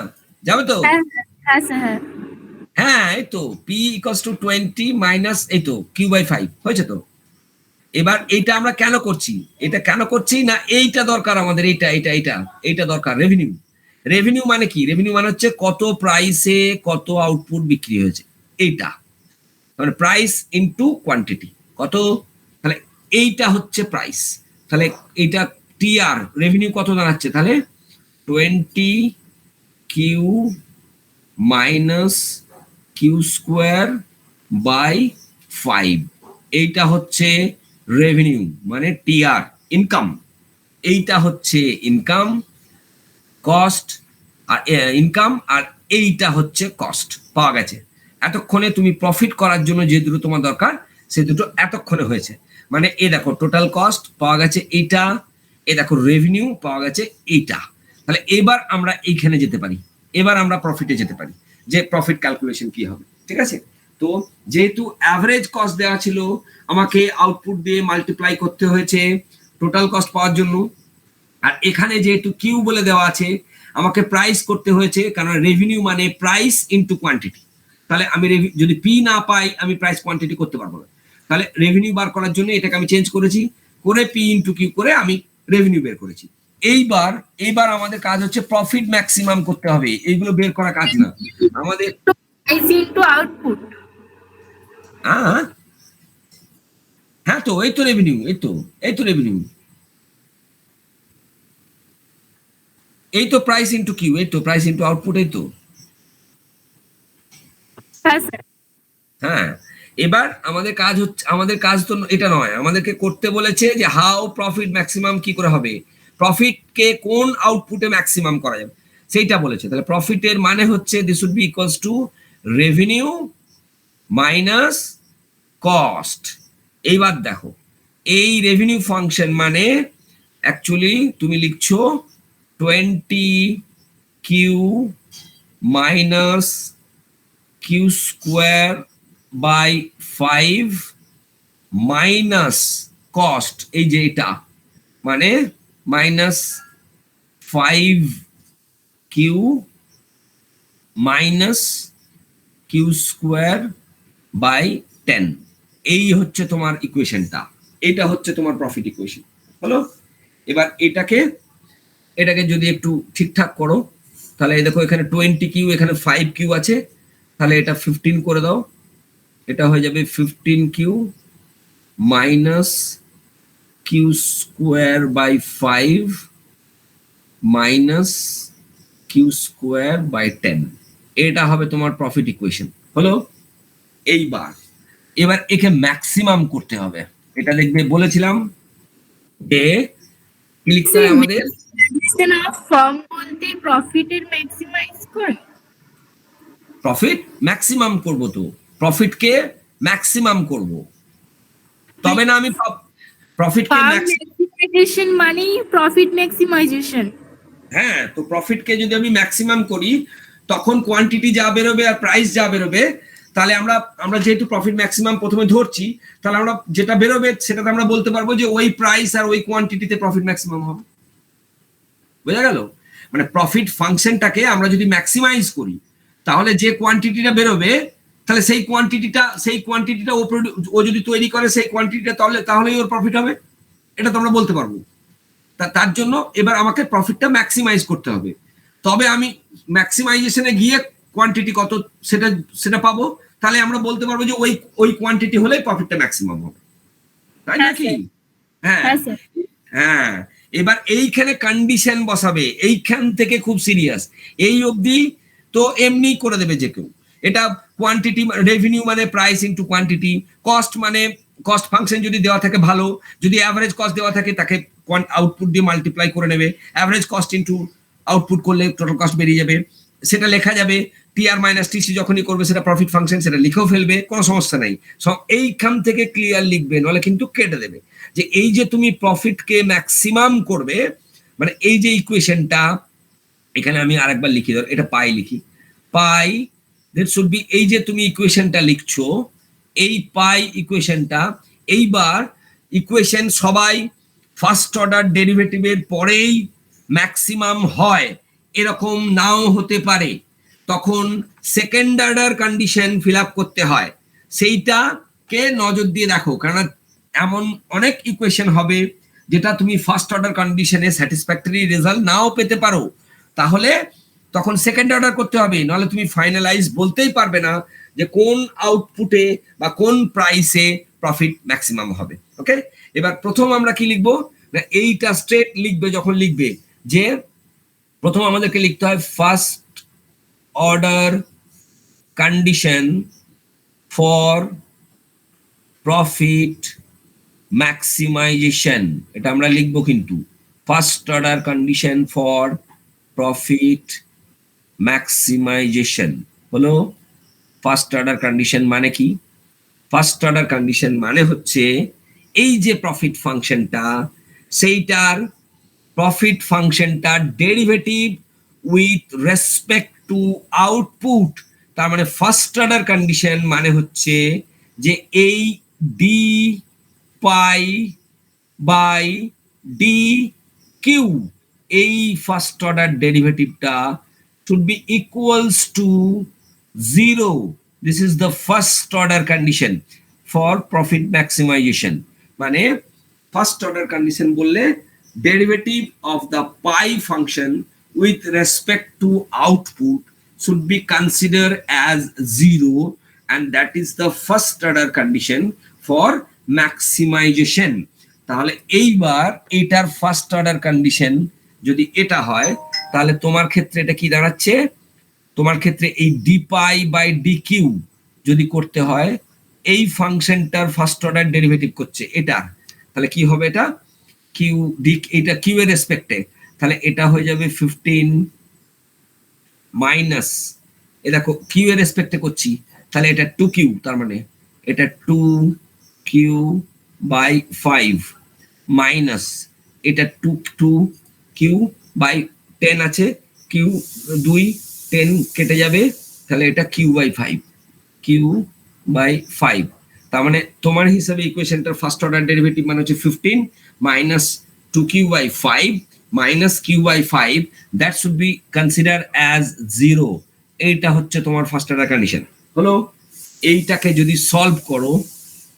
যাবে তো? হ্যাঁ হ্যাঁ স্যার, হ্যাঁ। হ্যাঁ, এই তো পি ইকুয়ালস টু 20 মাইনাস এই তো কিউ বাই 5 হয়েছে তো। এবার এইটা আমরা কেন করছি? এটা কেন করছি না, এইটা দরকার আমাদের, এইটা দরকার, রেভিনিউ। রেভিনিউ মানে কি? রেভিনিউ মানে হচ্ছে কত প্রাইসে কত আউটপুট বিক্রি হয়েছে, এইটা মানে প্রাইস ইনটু কোয়ান্টিটি, কত। তাহলে এইটা হচ্ছে প্রাইস। তাহলে এইটা টি আর রেভিনিউ কত দাঁড়াচ্ছে? তাহলে 20 Q minus Q square by 5, এইটা হচ্ছে রেভিনিউ, মানে টিআর, ইনকাম। এইটা হচ্ছে ইনকাম, কস্ট আর ইনকাম, আর এইটা হচ্ছে কস্ট। পাওয়া গেছে। এতক্ষণে তুমি প্রফিট করার জন্য যে দুটো তোমার দরকার, সে দুটো এতক্ষণে হয়েছে। মানে এ দেখো, টোটাল কস্ট পাওয়া গেছে এইটা, এ দেখো রেভিনিউ পাওয়া গেছে এইটা। তাহলে এবার আমরা এইখানে যেতে পারি, এবার আমরা প্রফিটে যেতে পারি, যে প্রফিট ক্যালকুলেশন কি হবে। ঠিক আছে? তো যেহেতু অ্যাভারেজ কস্ট দেওয়া ছিল, আমাকে আউটপুট দিয়ে মাল্টিপ্লাই করতে হয়েছে টোটাল কস্ট পাওয়ার জন্য। আর এখানে যেহেতু কিউ বলে দেওয়া আছে, আমাকে প্রাইস করতে হয়েছে, কারণ রেভিনিউ মানে প্রাইস ইনটু কোয়ান্টিটি। তাহলে আমি যদি পি না পাই, আমি প্রাইস কোয়ান্টিটি করতে পারবো না। তাহলে রেভিনিউ বার করার জন্য এটাকে আমি চেঞ্জ করেছি, করে পি ইনটু কিউ করে আমি রেভিনিউ বের করেছি। এইবার আমাদের কাজ হচ্ছে প্রফিট ম্যাক্সিমাম করতে হবে, এইগুলো বের করা কাজ না আমাদের। Price into output. হ্যাঁ, তো এই তো রেভিনিউ, এই তো রেভিনিউ, এই তো প্রাইস ইনটু কিউ, এই তো প্রাইস ইনটু আউটপুট, এই তো। হ্যাঁ স্যার। হ্যাঁ, এবার আমাদের কাজ তো এটা নয়, আমাদেরকে করতে বলেছে যে হাউ প্রফিট ম্যাক্সিমাম কি করে হবে, প্রফিটকে কোন আউটপুটে ম্যাক্সিমাম করা যাবে সেইটা বলেছে। তাহলে প্রফিটের মানে হচ্ছে this would be equals to revenue minus cost. এইবার দেখো, এই রেভিনিউ ফাংশন মানে অ্যাকচুয়ালি তুমি লিখছো 20 Q minus Q square by 5 minus cost, এই যে এটা মানে minus 5 Q minus Q square by 10, এই হচ্ছে তোমার ইকুয়েশনটা, এটা হচ্ছে তোমার প্রফিট ইকুয়েশন হলো। এবার এটাকে যদি একটু ঠিকঠাক করো তাহলে এই দেখো এখানে 20 কিউ, এখানে 5 কিউ আছে, তাহলে এটা 15 করে দাও, এটা হয়ে যাবে 15 Q minus Q square by 5 minus Q square by 10, এটা হবে তোমার প্রফিট ইকুয়েশন হলো। এবার একে ম্যাক্সিমাম করতে হবে, এটা লিখবে বলেছিলাম যে কি লিখতে হবে আমাদের, ফর্ম বলতে প্রফিটের ম্যাক্সিমাইজ করে, প্রফিট ম্যাক্সিমাম করব, তো প্রফিটকে ম্যাক্সিমাম করব, তবে না আমি প্রফিটকে ম্যাক্সিমাইজেশন মানেই প্রফিট ম্যাক্সিমাইজেশন। হ্যাঁ, তো প্রফিটকে যদি আমি ম্যাক্সিমাম করি তখন কোয়ান্টিটি যা বেরোবে আর প্রাইস যা বেরোবে, তাহলে আমরা যেহেতু প্রফিট ম্যাক্সিমাম প্রথমে ধরছি, তাহলে আমরা যেটা বেরোবে সেটাতে আমরা বলতে পারবো যে ওই প্রাইস আর ওই কোয়ান্টিটিতে প্রফিট ম্যাক্সিমাম হবে। বোঝা গেল? মানে প্রফিট ফাংশনটাকে আমরা যদি ম্যাক্সিমাইজ করি তাহলে যে কোয়ান্টিটিটা বেরোবে, তাহলে সেই কোয়ান্টিটিটা ও যদি তৈরি করে সেই কোয়ান্টিটিটা, তাহলেই ওর প্রফিট হবে, এটা তো আমরা বলতে পারবো। তার জন্য এবার আমাকে প্রফিটটা ম্যাক্সিমাইজ করতে হবে, তবে আমি ম্যাক্সিমাইজেশনে গিয়ে কোয়ান্টিটি কত সেটা পাবো, তাহলে আমরা বলতে পারবো যে ওই কোয়ান্টিটি হলেই প্রফিটটা ম্যাক্সিমাম হবে, তাই নাকি? হ্যাঁ হ্যাঁ, এবার এইখানে কন্ডিশন বসাবে, এইখান থেকে খুব সিরিয়াস, এই অবধি তো এমনি করে দেবে যে কেউ, এটা কোয়ান্টিটি রেভিনিউ মানে প্রাইস ইনটু কোয়ান্টিটি, কস্ট মানে কস্ট ফাংশন যদি দেওয়া থাকে ভালো, যদি অ্যাভারেজ কস্ট দেওয়া থাকে তাকে আউটপুট দিয়ে মাল্টিপ্লাই করে নেবে, অ্যাভারেজ কস্ট ইনটু আউটপুট করলে টোটাল কস্ট বেরিয়ে যাবে, সেটা লেখা যাবে, টিআর মাইনাস টিসি যখনই করবে সেটা প্রফিট ফাংশন, সেটা লিখেও ফেলবে, কোনো সমস্যা নাই, সব এইখান থেকে ক্লিয়ার লিখবে, নাহলে কিন্তু কেটে দেবে। যে এই যে তুমি প্রফিটকে ম্যাক্সিমাম করবে, মানে এই যে ইকুয়েশনটা এখানে আমি আরেকবার লিখি, ধর এটা পাই লিখি, পাই দ্যাট শুড বি, এই যে তুমি ইকুয়েশনটা লিখছো এই পাই ইকুয়েশনটা, এইবার ইকুয়েশন সবাই ফার্স্ট অর্ডার ডেরিভেটিভের পরেই ম্যাক্সিমাম হয় এরকম নাও হতে পারে, তখন second order condition fill up করতে হয়, সেইটাকে নজর দিয়ে দেখো, কারণ এমন অনেক ইকুয়েশন হবে যেটা তুমি ফার্স্ট অর্ডার কন্ডিশনে স্যাটিসফ্যাক্টরি রেজাল্ট নাও পেতে পারো, তাহলে তখন সেকেন্ড অর্ডার করতে হবে, নাহলে তুমি ফাইনালাইজ বলতেই পারবে না যে কোন আউটপুটে বা কোন প্রাইসে প্রফিট ম্যাক্সিমাম হবে। ওকে, এবার প্রথম আমরা কি লিখবো না, এইটা স্ট্রেট লিখবে, যখন লিখবে যে প্রথম আমাদেরকে লিখতে হয় first order condition for profit maximisation, এটা আমরা লিখবো কিন্তু first order condition for profit maximisation হলো ফার্স্ট অর্ডার কন্ডিশন। মানে কি? ফার্স্ট অর্ডার কন্ডিশন মানে হচ্ছে এই যে প্রফিট ফাংশনটা, সেইটার প্রফিট ফাংশনটা derivative with respect to output, তার মানে ফার্স্ট অর্ডার কন্ডিশন মানে হচ্ছে যে এই D pi by D Q, এই ফার্স্ট অর্ডার ডেরিভেটিভটা should be equals to 0. This is the first order condition for profit maximization. মানে first order condition বললে derivative of the pi function with respect to output should be considered as 0, and that is the first order condition for maximization. তাহলে এইবার এটার first order condition যদি এটা হয়, তাহলে তোমার ক্ষেত্রে এটা কি দাঁড়াচ্ছে, তোমার ক্ষেত্রে এই D pi by D Q যদি করতে হয়, এই ফাংশনটার ফার্স্ট অর্ডার ডেরিভেটিভ করছে এটা, তাহলে কি হবে, এটা কিউ ডি, এটা কিউ এর রেসপেক্টে, তাহলে এটা হয়ে যাবে 15 মাইনাস, এ দেখো কিউ এর রেসপেক্টে করছি, তাহলে এটা 2 কিউ, তার মানে এটা 2 কিউ বাই 5 মাইনাস এটা 2 কিউ বাই 10 আছে, কিউ 2 10 কেটে যাবে, তাহলে এটা কিউ বাই 5, কিউ বাই 5, তার মানে তোমার হিসাবে ইকুয়েশনটার ফার্স্ট অর্ডার ডেরিভেটিভ মানে হচ্ছে 15 minus 2q by 5 minus q by 5, that should be consider as 0। এইটা হচ্ছে তোমার ফার্স্ট অর্ডার কন্ডিশন হলো। এইটাকে যদি সলভ করো,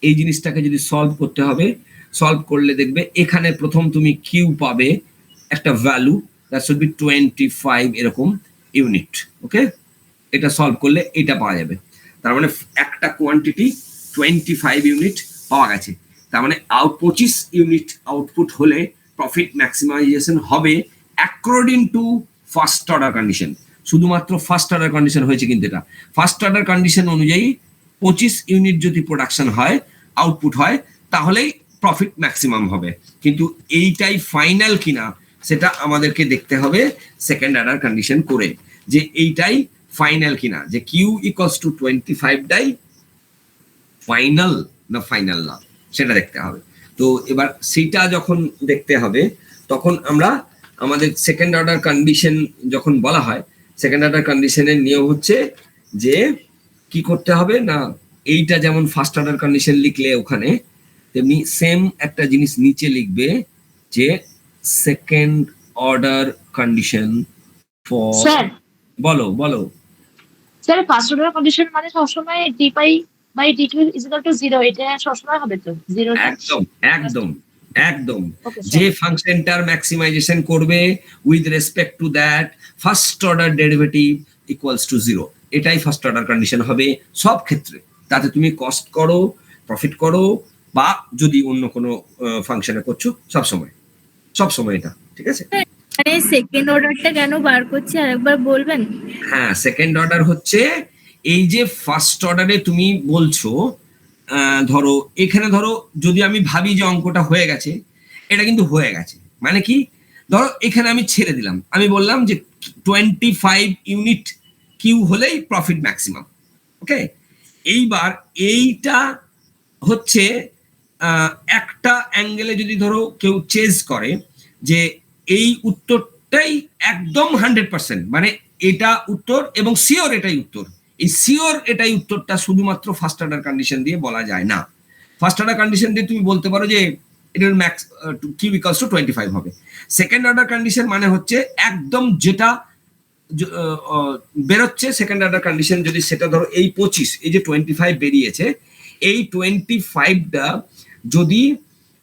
এই জিনিসটাকে যদি সলভ করতে হবে, সলভ করলে দেখবে এখানে প্রথম তুমি কিউ পাবে একটা ভ্যালু, দ্যাট শুড বি 25 এরকম ইউনিট। ওকে, এটা সলভ করলে এটা পাওয়া যাবে। তার মানে একটা কোয়ান্টিটি 25 ইউনিট পাওয়া গেছে। তার মানে 25 ইউনিট আউটপুট হলে প্রফিট ম্যাক্সিমাইজেশন হবে according to first order condition. শুধুমাত্র ফার্স্ট অর্ডার কন্ডিশন হয়েছে, কিন্তু এটা ফার্স্ট অর্ডার কন্ডিশন অনুযায়ী 25 ইউনিট যদি প্রোডাকশন হয়, আউটপুট হয়, তাহলেই প্রফিট ম্যাক্সিমাম হবে। কিন্তু এইটাই ফাইনাল কিনা সেটা আমাদেরকে দেখতে হবে সেকেন্ড অর্ডার কন্ডিশন করে, যে এইটাই ফাইনাল কিনা, যে কিউ ইকুয়ালস টু 25টাই ফাইনাল না ফাইনাল না সেটা দেখতে হবে। তো এবার সেইটা যখন দেখতে হবে তখন আমরা আমাদের সেকেন্ড অর্ডার কন্ডিশন যখন বলা হয়, সেকেন্ড অর্ডার কন্ডিশনের নিয়ম হচ্ছে যে কি করতে হবে না, এইটা যেমন ফার্স্ট অর্ডার কন্ডিশন লিখলে ওখানে, তেমনি সেম একটা জিনিস নিচে লিখবে যে second order condition for, sir বলো বলো। স্যার ফার্স্ট অর্ডার কন্ডিশন মানে সবসময় D pi by D two equal to 0, এটা সবসময় হবে তো 0? একদম একদম একদম, ওকে যে ফাংশনটার ম্যাক্সিমাইজেশন করবে with respect to that first order derivative equals to 0, এটাই ফার্স্ট অর্ডার কন্ডিশন হবে সব ক্ষেত্রে। তাতে তুমি কস্ট করো, প্রফিট করো, বা যদি অন্য কোনো ফাংশনে করছো, সবসময় এটা ঠিক আছে। মানে সেকেন্ড অর্ডারটা কেন বার করছি আরেকবার বলবেন? হ্যাঁ, সেকেন্ড অর্ডার হচ্ছে এই যে ফার্স্ট অর্ডারে তুমি বলছো, ধরো এখানে ধরো যদি আমি ভাবি যে অঙ্কটা হয়ে গেছে, এটা কিন্তু হয়ে গেছে মানে কি, ধরো এখানে আমি ছেড়ে দিলাম, আমি বললাম যে 25 ইউনিট কিউ হলেই প্রফিট ম্যাক্সিমাম। ওকে, এইবার এইটা হচ্ছে একটা অ্যাঙ্গেলে যদি ধরো কেউ চেজ করে যে এই উত্তরটাই একদম 100%, মানে এটা উত্তর এবং শিওর এটাই উত্তর, এই শিওর এটাই উত্তরটা শুধুমাত্র ফার্স্ট অর্ডার কন্ডিশন দিয়ে বলা যায় না। ফার্স্ট অর্ডার কন্ডিশন দিয়ে তুমি বলতে পারো যে এটার ম্যাক্স কিউ ইকুয়ালস টু 25 হবে। সেকেন্ড অর্ডার কন্ডিশন মানে হচ্ছে একদম যেটা বেরোচ্ছে সেকেন্ড অর্ডার কন্ডিশন, যদি সেটা ধরো এই 25, এই যে 25 বেরিয়েছে, এই 25টা যদি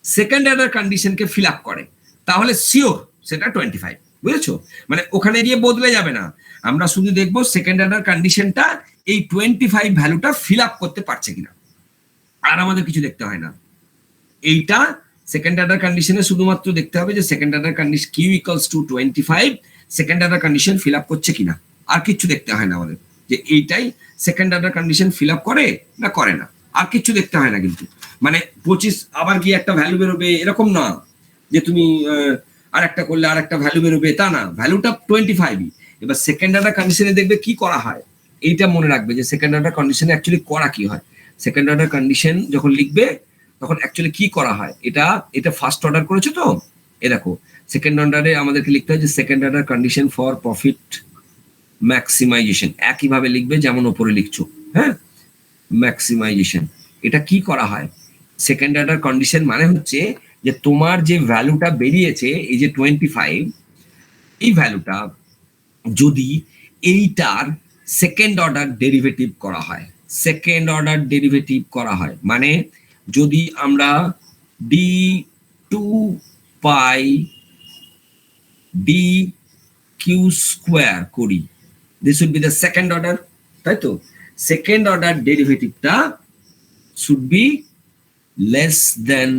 সেকেন্ড অর্ডার কন্ডিশনকে ফিল আপ করে তাহলে শিওর সেটা 25, বুঝেছো? মানে ওখানে গিয়ে বদলে যাবে না, আমরা শুধু দেখবো সেকেন্ড অর্ডার কন্ডিশনটা এই 25 ভ্যালুটা ফিল আপ করতে পারছে কিনা, আর আমাদের কিছু দেখতে হয় না। এইটা সেকেন্ড অর্ডার কন্ডিশনে শুধুমাত্র দেখতে হবে যে second order condition Q equals to 25 second order condition fill up করছে কিনা, আর কিছু দেখতে হয় না আমাদের, যে এইটাই second order condition fill up করে না করে না, আর কিছু দেখতে হয় না। কিন্তু মানে 25 আবার গিয়ে একটা ভ্যালু বেরোবে এরকম না, যে তুমি আর একটা করলে আর একটা ভ্যালু বেরোবে তা না, ভ্যালুটা 25ই। এবার সেকেন্ড অর্ডার কন্ডিশনে দেখবে কি করা হয়, এইটা মনে রাখবে যে সেকেন্ড অর্ডার কন্ডিশনে অ্যাকচুয়ালি করা কি হয়। সেকেন্ড অর্ডার কন্ডিশন যখন লিখবে তখন অ্যাকচুয়ালি কি করা হয়, এটা ফার্স্ট অর্ডার করেছো তো, এ দেখো সেকেন্ড অর্ডারে আমাদেরকে লিখতে হয় যে second order condition for profit maximisation, একইভাবে লিখবে যেমন উপরে লিখছো। হ্যাঁ, ম্যাক্সিমাইজেশন, এটা কি করা হয়, সেকেন্ড অর্ডার কন্ডিশন মানে হচ্ছে যে তোমার যে ভ্যালুটা বেরিয়েছে এই যে 25, এই ভ্যালুটা যদি এইটার সেকেন্ড অর্ডার ডেরিভেটিভ করা হয়, সেকেন্ড অর্ডার ডেরিভেটিভ করা হয় মানে যদি আমরা d2 পাই dq স্কোয়ার করি, this would be the second order, তাই তো? সেকেন্ড অর্ডার ডেরিভেটিভটা শুড বি লেস দেন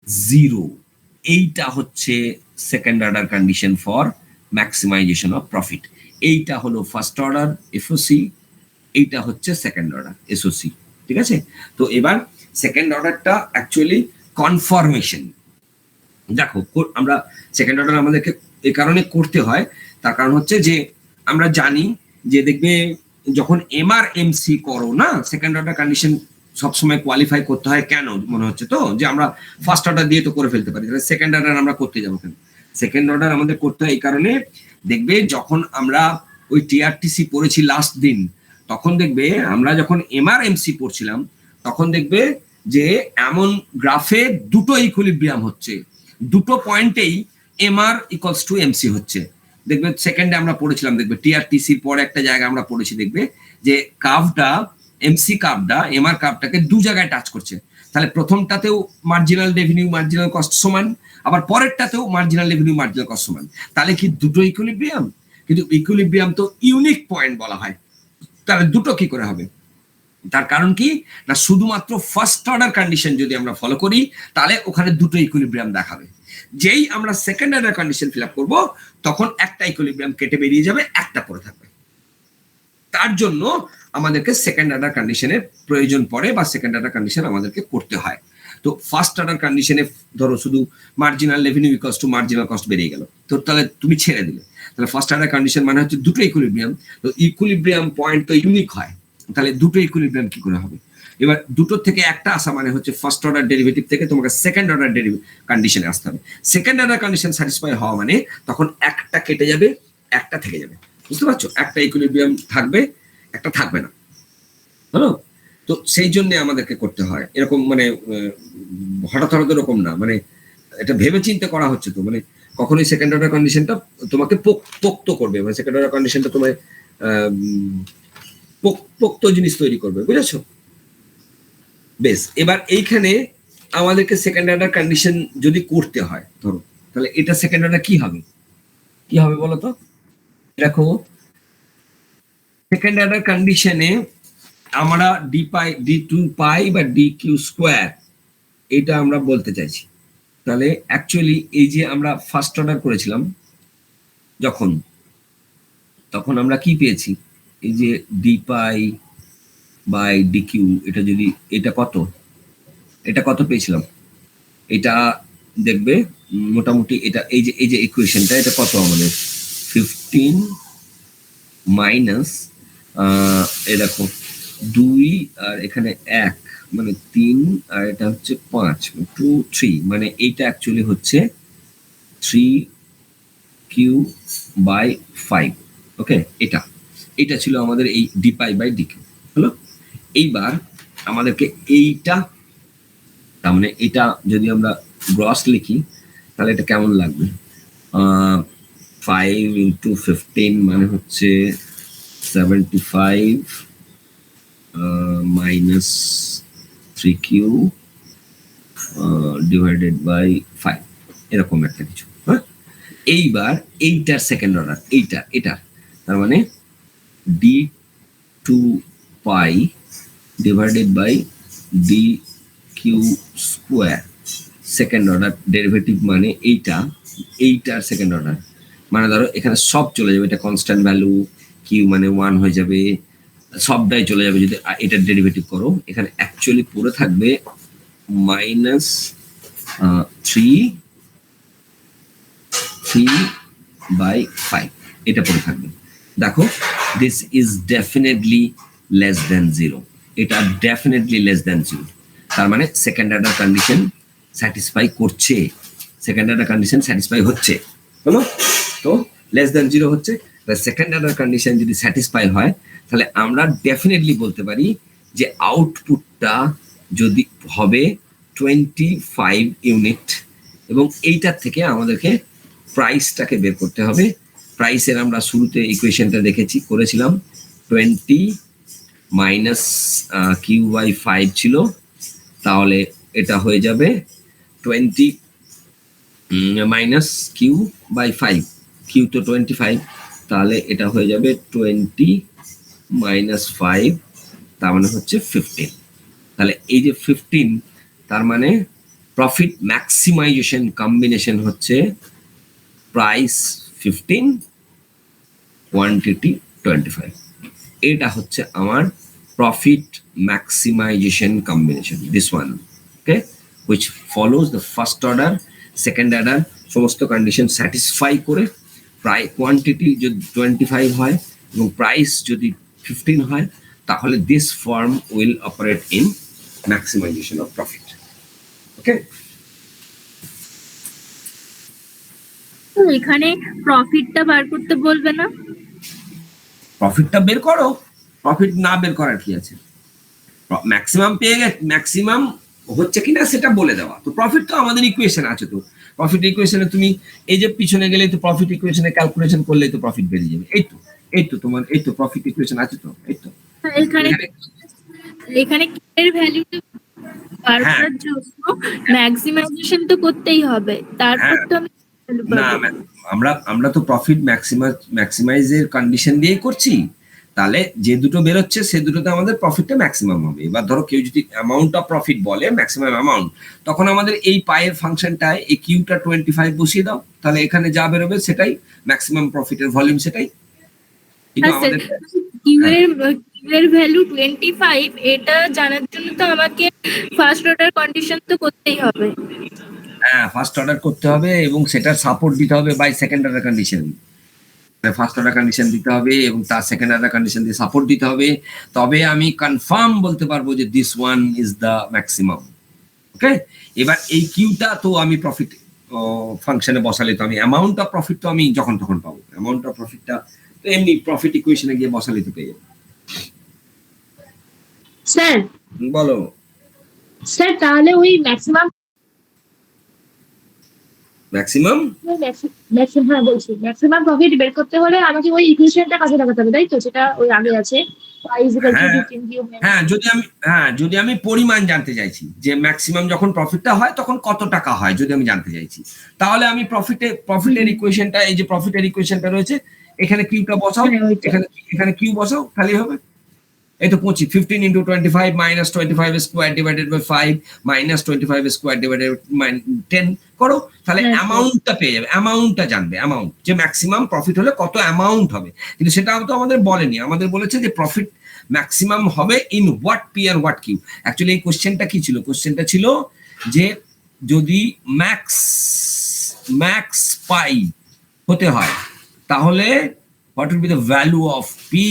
0, এইটা হচ্ছে second order condition for maximization of profit. এইটা হলো ফার্স্ট অর্ডার এফওসি, এইটা হচ্ছে সেকেন্ড অর্ডার এসওসি, ঠিক আছে? তো এবার সেকেন্ড অর্ডারটা অ্যাকচুয়ালি কনফার্মেশন। দেখো আমরা সেকেন্ড অর্ডার আমাদেরকে এই কারণে করতে হয়, তার কারণ হচ্ছে যে আমরা জানি যে দেখবে যখন এমআরএমসি করো না, সেকেন্ড অর্ডার কন্ডিশন সবসময় কোয়ালিফাই করতে হয়। কেন মনে হচ্ছে তো যে আমরা ফার্স্ট অর্ডার দিয়ে তো করে ফেলতে পারি, তাহলে সেকেন্ড অর্ডার আমরা করতে যাবো কেন? সেকেন্ড অর্ডার আমাদের করতে হয় এই কারণে, দেখবে যখন আমরা ওই টিআরটিসি পড়েছি লাস্ট দিন, তখন দেখবে আমরা যখন এমআরএমসি পড়ছিলাম তখন দেখবে যে এমন গ্রাফে দুটো ইকুইলিব্রিয়াম হচ্ছে, দুটো পয়েন্টেই এমআর ইকুয়ালস টু এমসি হচ্ছে। দেখবে সেকেন্ডে আমরা পড়েছিলাম, দেখবে টিআরটিসির পরে একটা জায়গা আমরা পড়েছি, দেখবে যে কার্ভটা এমসি কার্ভটা এমআর কার্ভটাকে দু জায়গায় টাচ করছে। তাহলে প্রথমটাতেও মার্জিনাল রেভিনিউ মার্জিনাল কস্ট সমান, আবার পরেরটাতেও মার্জিনাল রেভিনিউ মার্জিনাল কস্ট সমান। তাহলে কি দুটো ইকুইলিব্রিয়াম? কিন্তু ইকুইলিব্রিয়াম তো ইউনিক পয়েন্ট বলা হয়, তাহলে দুটো কি করে হবে? তার কারণ কি না, শুধুমাত্র ফার্স্ট অর্ডার কন্ডিশন যদি আমরা ফলো করি তাহলে ওখানে দুটো ইকুইলিব্রিয়াম দেখাবে। যেই আমরা second order condition fill up করবো তখন একটা ইকুইলিব্রিয়াম কেটে বেরিয়ে যাবে, একটা পড়ে থাকবে। তার জন্য আমাদেরকে সেকেন্ড অর্ডার কন্ডিশনের প্রয়োজন পড়ে বা সেকেন্ড অর্ডার কন্ডিশন আমাদেরকে করতে হয়। তো ফার্স্ট অর্ডার কন্ডিশনে ধরো শুধু marginal revenue equals to marginal cost বেরিয়ে গেল, তো তাহলে তুমি ছেড়ে দিলে। তাহলে ফার্স্ট অর্ডার কন্ডিশন মানে হচ্ছে দুটো ইকুইলিব্রিয়াম, তো ইকুইলিব্রিয়াম পয়েন্ট তো ইউনিক হয়, তাহলে দুটো ইকুইলিব্রিয়াম কি করে হবে? এবার দুটোর থেকে একটা আসা মানে হচ্ছে ফার্স্ট অর্ডার ডেরিভেটিভ থেকে তোমাকে সেকেন্ড অর্ডার কন্ডিশনে আসতে হবে। সেকেন্ড অর্ডার কন্ডিশন স্যাটিসফাই হওয়া মানে তখন একটা কেটে যাবে, একটা থেকে যাবে। বুঝতে পারছো? একটা ইকুইলিব্রিয়াম থাকবে, একটা থাকবে না। হলো? তো সেই জন্য আমাদেরকে করতে হয় এরকম, মানে হঠাৎ হঠাৎ এরকম না, মানে এটা ভেবে চিন্তে করা হচ্ছে। তো মানে কখনোই সেকেন্ড অর্ডার কন্ডিশনটা তোমাকে পোক্ত করবে, মানে সেকেন্ড অর্ডার কন্ডিশনটা তোমায় পোক্ত জিনিস তৈরি করবে, বুঝেছো? বেশ, এবার এইখানে আমাদেরকে সেকেন্ড অর্ডার কন্ডিশন যদি করতে হয় ধরো, তাহলে এটা সেকেন্ড অর্ডার কি হবে? কি হবে বলো তো? দেখো, সেকেন্ড অর্ডার কন্ডিশনে আমরা ডি টু পাই বা ডি কিউ স্কোয়ার এটা আমরা বলতে চাইছি। তাহলে অ্যাকচুয়ালি এই যে আমরা ফার্স্ট অর্ডার করেছিলাম তখন আমরা কি পেয়েছি? এই যে D pi by D Q, এটা যদি এটা কত পেয়েছিলাম? এটা দেখবে মোটামুটি এটা এই যে ইকুয়েশনটা এটা কত আমাদের 15 মাইনাস এই দেখো 2 আর এখানে 1 মানে 3 আর এটা হচ্ছে 5 2 3, মানে এইটা অ্যাকচুয়ালি হচ্ছে 3q বাই 5। ওকে, এটা ছিল আমাদের এই D pi by D Q. হলো? এইবার আমাদেরকে এইটা, তার মানে এটা যদি আমরা গ্রস লিখি তাহলে এটা কেমন লাগবে? 5 ইন্টু 15 মানে হচ্ছে 75 মাইনাস 3q ডিভাইডেড বাই 5, এরকম একটা কিছু। হ্যাঁ, এইবার এইটার সেকেন্ড অর্ডার, এটার তার মানে D two pi divided by D Q square second order derivative, মানে এইটার সেকেন্ড অর্ডার, মানে ধরো এখানে সব চলে যাবে, এটা কনস্ট্যান্ট ভ্যালু, কিউ মানে 1 হয়ে যাবে, সবটাই চলে যাবে যদি এটার ডেরিভেটিভ করো। এখানে অ্যাকচুয়ালি পুরো থাকবে মাইনাস 3 বাই 5, এটা পড়ে থাকবে। দেখো, this is definitely less than 0, এটা ডেফিনেটলি লেস দেন 0, তার মানে সেকেন্ড অর্ডার কন্ডিশন স্যাটিসফাই করছে, সেকেন্ড অর্ডার কন্ডিশন স্যাটিসফাই হচ্ছে। হলো? তো লেস দেন 0 হচ্ছে, সেকেন্ড অর্ডার কন্ডিশন যদি স্যাটিসফাই হয় তাহলে আমরা ডেফিনেটলি বলতে পারি যে আউটপুটটা যদি হবে 25 ইউনিট, এবং এইটার থেকে আমাদেরকে প্রাইসটাকে বের করতে হবে। প্রাইসের আমরা শুরুতে ইকুয়েশনটা করেছিলাম 20 মাইনাস কিউ বাই 5 ছিল, তাহলে এটা হয়ে যাবে 20 মাইনাস কিউ বাই 5, কিউ তো 25, তাহলে এটা হয়ে যাবে 20 মাইনাস 5, তার মানে হচ্ছে 15। তাহলে এই যে 15, তার মানে প্রফিট ম্যাক্সিমাইজেশন কম্বিনেশন হচ্ছে প্রাইস 15 কোয়ান্টিটি 25, এটা হচ্ছে আমার profit maximisation combination, this one. Okay, which follows the first order second order সমস্ত কন্ডিশন স্যাটিসফাই করে, প্রায় কোয়ান্টিটি যদি 25 হয় এবং প্রাইস যদি 15 হয়, তাহলে this firm will operate in maximization of profit. Okay, এখানে প্রফিটটা বার করতে বলবে না? প্রফিটটা বের করো, প্রফিট না বের করার কি আছে? ম্যাক্সিমাম পেয়ে গেছে, ম্যাক্সিমাম হচ্ছে কিনা সেটা বলে দেওয়া। তো প্রফিট তো আমাদের ইকুয়েশন আছে, তো প্রফিট ইকুয়েশনে তুমি এই যে পিছনে গেলেই তো প্রফিট ইকুয়েশনে ক্যালকুলেশন করলেই তো প্রফিট বেরিয়ে যাবে। এই তো তোমার এই তো প্রফিট ইকুয়েশন আছে, তো এই তো এখানে এখানে এর ভ্যালু বার হ্যাঁ। করার জন্য ম্যাক্সিমাইজেশন তো করতেই হবে, তারপর হ্যাঁ। তো আমি value না পাবো। আমরা তো প্রফিট ম্যাক্সিমাইজের কন্ডিশন দিয়েই করছি, তাহলে যে দুটো বেরোচ্ছে সে দুটোতে আমাদের প্রফিটটা ম্যাক্সিমাম হবে। এবার ধরো কেউ যদি অ্যামাউন্ট অফ প্রফিট বলে ম্যাক্সিমাম অ্যামাউন্ট, তখন আমাদের এই পায়ের ফাংশনটায় এই কিউটা 25 বসিয়ে দাও, তাহলে এখানে যা বেরোবে সেটাই ম্যাক্সিমাম প্রফিটের ভলিউম, সেটাই। কিন্তু হ্যাঁ স্যার, আমাদের কিউ এর ভ্যালু 25, এটা জানার জন্য তো আমাকে ফার্স্ট অর্ডার কন্ডিশন তো করতেই হবে। হ্যাঁ ফার্স্ট অর্ডার করতে হবে এবং সেটার সাপোর্ট দিতে হবে by second order condition. First order condition দিতে হবে এবং তার সেকেন্ড অর্ডার কন্ডিশন দিয়ে সাপোর্ট দিতে হবে, তবে আমি কনফার্ম বলতে পারবো যে this one is the maximum. Okay, এবার এই কিউটা তো আমি প্রফিট ফাংশনে বসালে তো আমি অ্যামাউন্ট অফ প্রফিট তো আমি যখন তখন পাবো। অ্যামাউন্ট অফ প্রফিটটা তো এমনি প্রফিট ইকুয়েশনে গিয়ে বসালে তো পেয়ে যাবো। স্যার বলো। স্যার তাহলে ওই ম্যাক্সিমাম ম্যাক্সিমাম হ্যাঁ বলছি, ম্যাক্সিমাম প্রফিট বের করতে হলে আমাকে ওই ইকুয়েশনটা কাজে লাগাতে হবে, তাই তো? যেটা ওই আগে আছে হ্যাঁ যদি আমি পরিমাণ জানতে চাইছি যে ম্যাক্সিমাম যখন প্রফিটটা হয় তখন কত টাকা হয় যদি আমি জানতে চাইছি, তাহলে আমি প্রফিটের ইকুয়েশনটা, এই যে প্রফিটের ইকুয়েশনটা রয়েছে এখানে কিউটা বসাও, এখানে কিউ বসাও, খালি হবে। এই তো 25, 15 into 25 minus 25 square divided by 5 minus 25 square divided by 10 করো, তাহলে অ্যামাউন্টটা পেয়ে যাবে। অ্যামাউন্টটা জানবে, অ্যামাউন্ট যে ম্যাক্সিমাম প্রফিট হলে কত অ্যামাউন্ট হবে, কিন্তু সেটা তো আমাদের বলেনি। আমাদের বলেছে যে প্রফিট ম্যাক্সিমাম হবে ইন হোয়াট পি আর হোয়াট কিউ। অ্যাকচুয়ালি এই কোশ্চেনটা কি ছিল? কোশ্চেনটা ছিল যে যদি ম্যাক্স পাই হতে হয় তাহলে what will be the value of P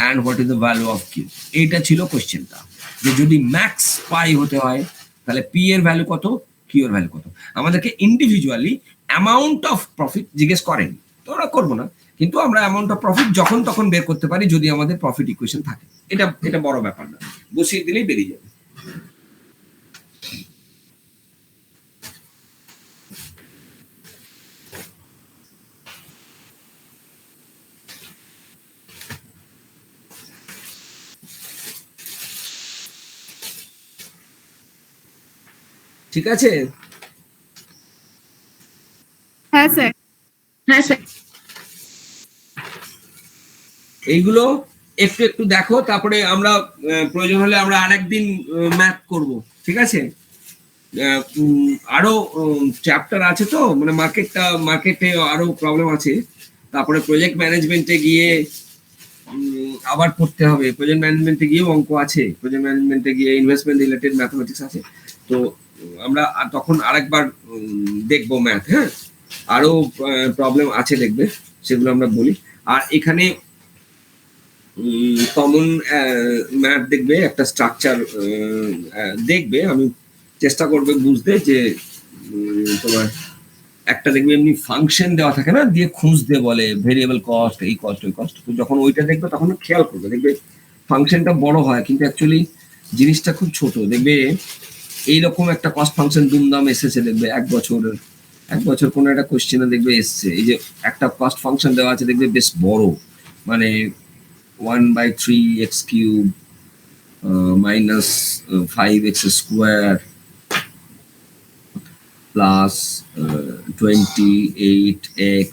and what is the value of q, এইটা ছিল কোশ্চেনটা, যে যদি ম্যাক্স পাই হতে হয় তাহলে পি এর ভ্যালু কত, কিউ এর ভ্যালু কত। আমাদেরকে ইন্ডিভিজুয়ালি অ্যামাউন্ট অফ প্রফিট জিজ্ঞেস করেনি, তো আমরা করবো না, কিন্তু আমরা অ্যামাউন্ট অফ প্রফিট যখন তখন বের করতে পারি যদি আমাদের প্রফিট ইকুয়েশন থাকে। এটা বড় ব্যাপার না, বসিয়ে দিলেই বেরিয়ে যাবে। ঠিক আছে? হ্যাঁ স্যার। হ্যাঁ স্যার। এইগুলো একটু একটু দেখো, তারপরে আমরা প্রয়োজন হলে আমরা আরেকদিন ম্যাথ করব, ঠিক আছে? আরো চ্যাপ্টার আছে তো, মানে মার্কেটে আরো প্রবলেম আছে, তারপরে প্রজেক্ট ম্যানেজমেন্টে গিয়ে আবার পড়তে হবে, প্রজেক্ট ম্যানেজমেন্টে গিয়েও অঙ্ক আছে, প্রজেক্ট ম্যানেজমেন্টে গিয়ে ইনভেস্টমেন্ট রিলেটেড ম্যাথমেটিক্স আছে। তো আমরা তখন আরেকবার দেখবো ম্যাথ। হ্যাঁ, আরো প্রবলেম আছে দেখবে, সেগুলো আমরা বলি। আর এখানে কমন ম্যাথ দেখবে, একটা স্ট্রাকচার দেখবে, আমি চেষ্টা করবে বুঝতে যে তোমার একটা দেখবে এমনি ফাংশন দেওয়া থাকে না, দিয়ে খুঁজতে বলে ভেরিয়েবল কস্ট, এই কস্ট ওই কস্ট, যখন ওইটা দেখবে তখন খেয়াল করবে, দেখবে ফাংশনটা বড় হয় কিন্তু অ্যাকচুয়ালি জিনিসটা খুব ছোট। দেখবে এইরকম একটা কস্ট ফাংশন দুমদাম এসেছে, দেখবে এক বছর কোনো একটা কোশ্চেনে দেখবে এসছে, এই যে একটা কস্ট ফাংশন দেওয়া আছে দেখবে বেশ বড়, মানে 1/3 x cube minus 5x square plus 28x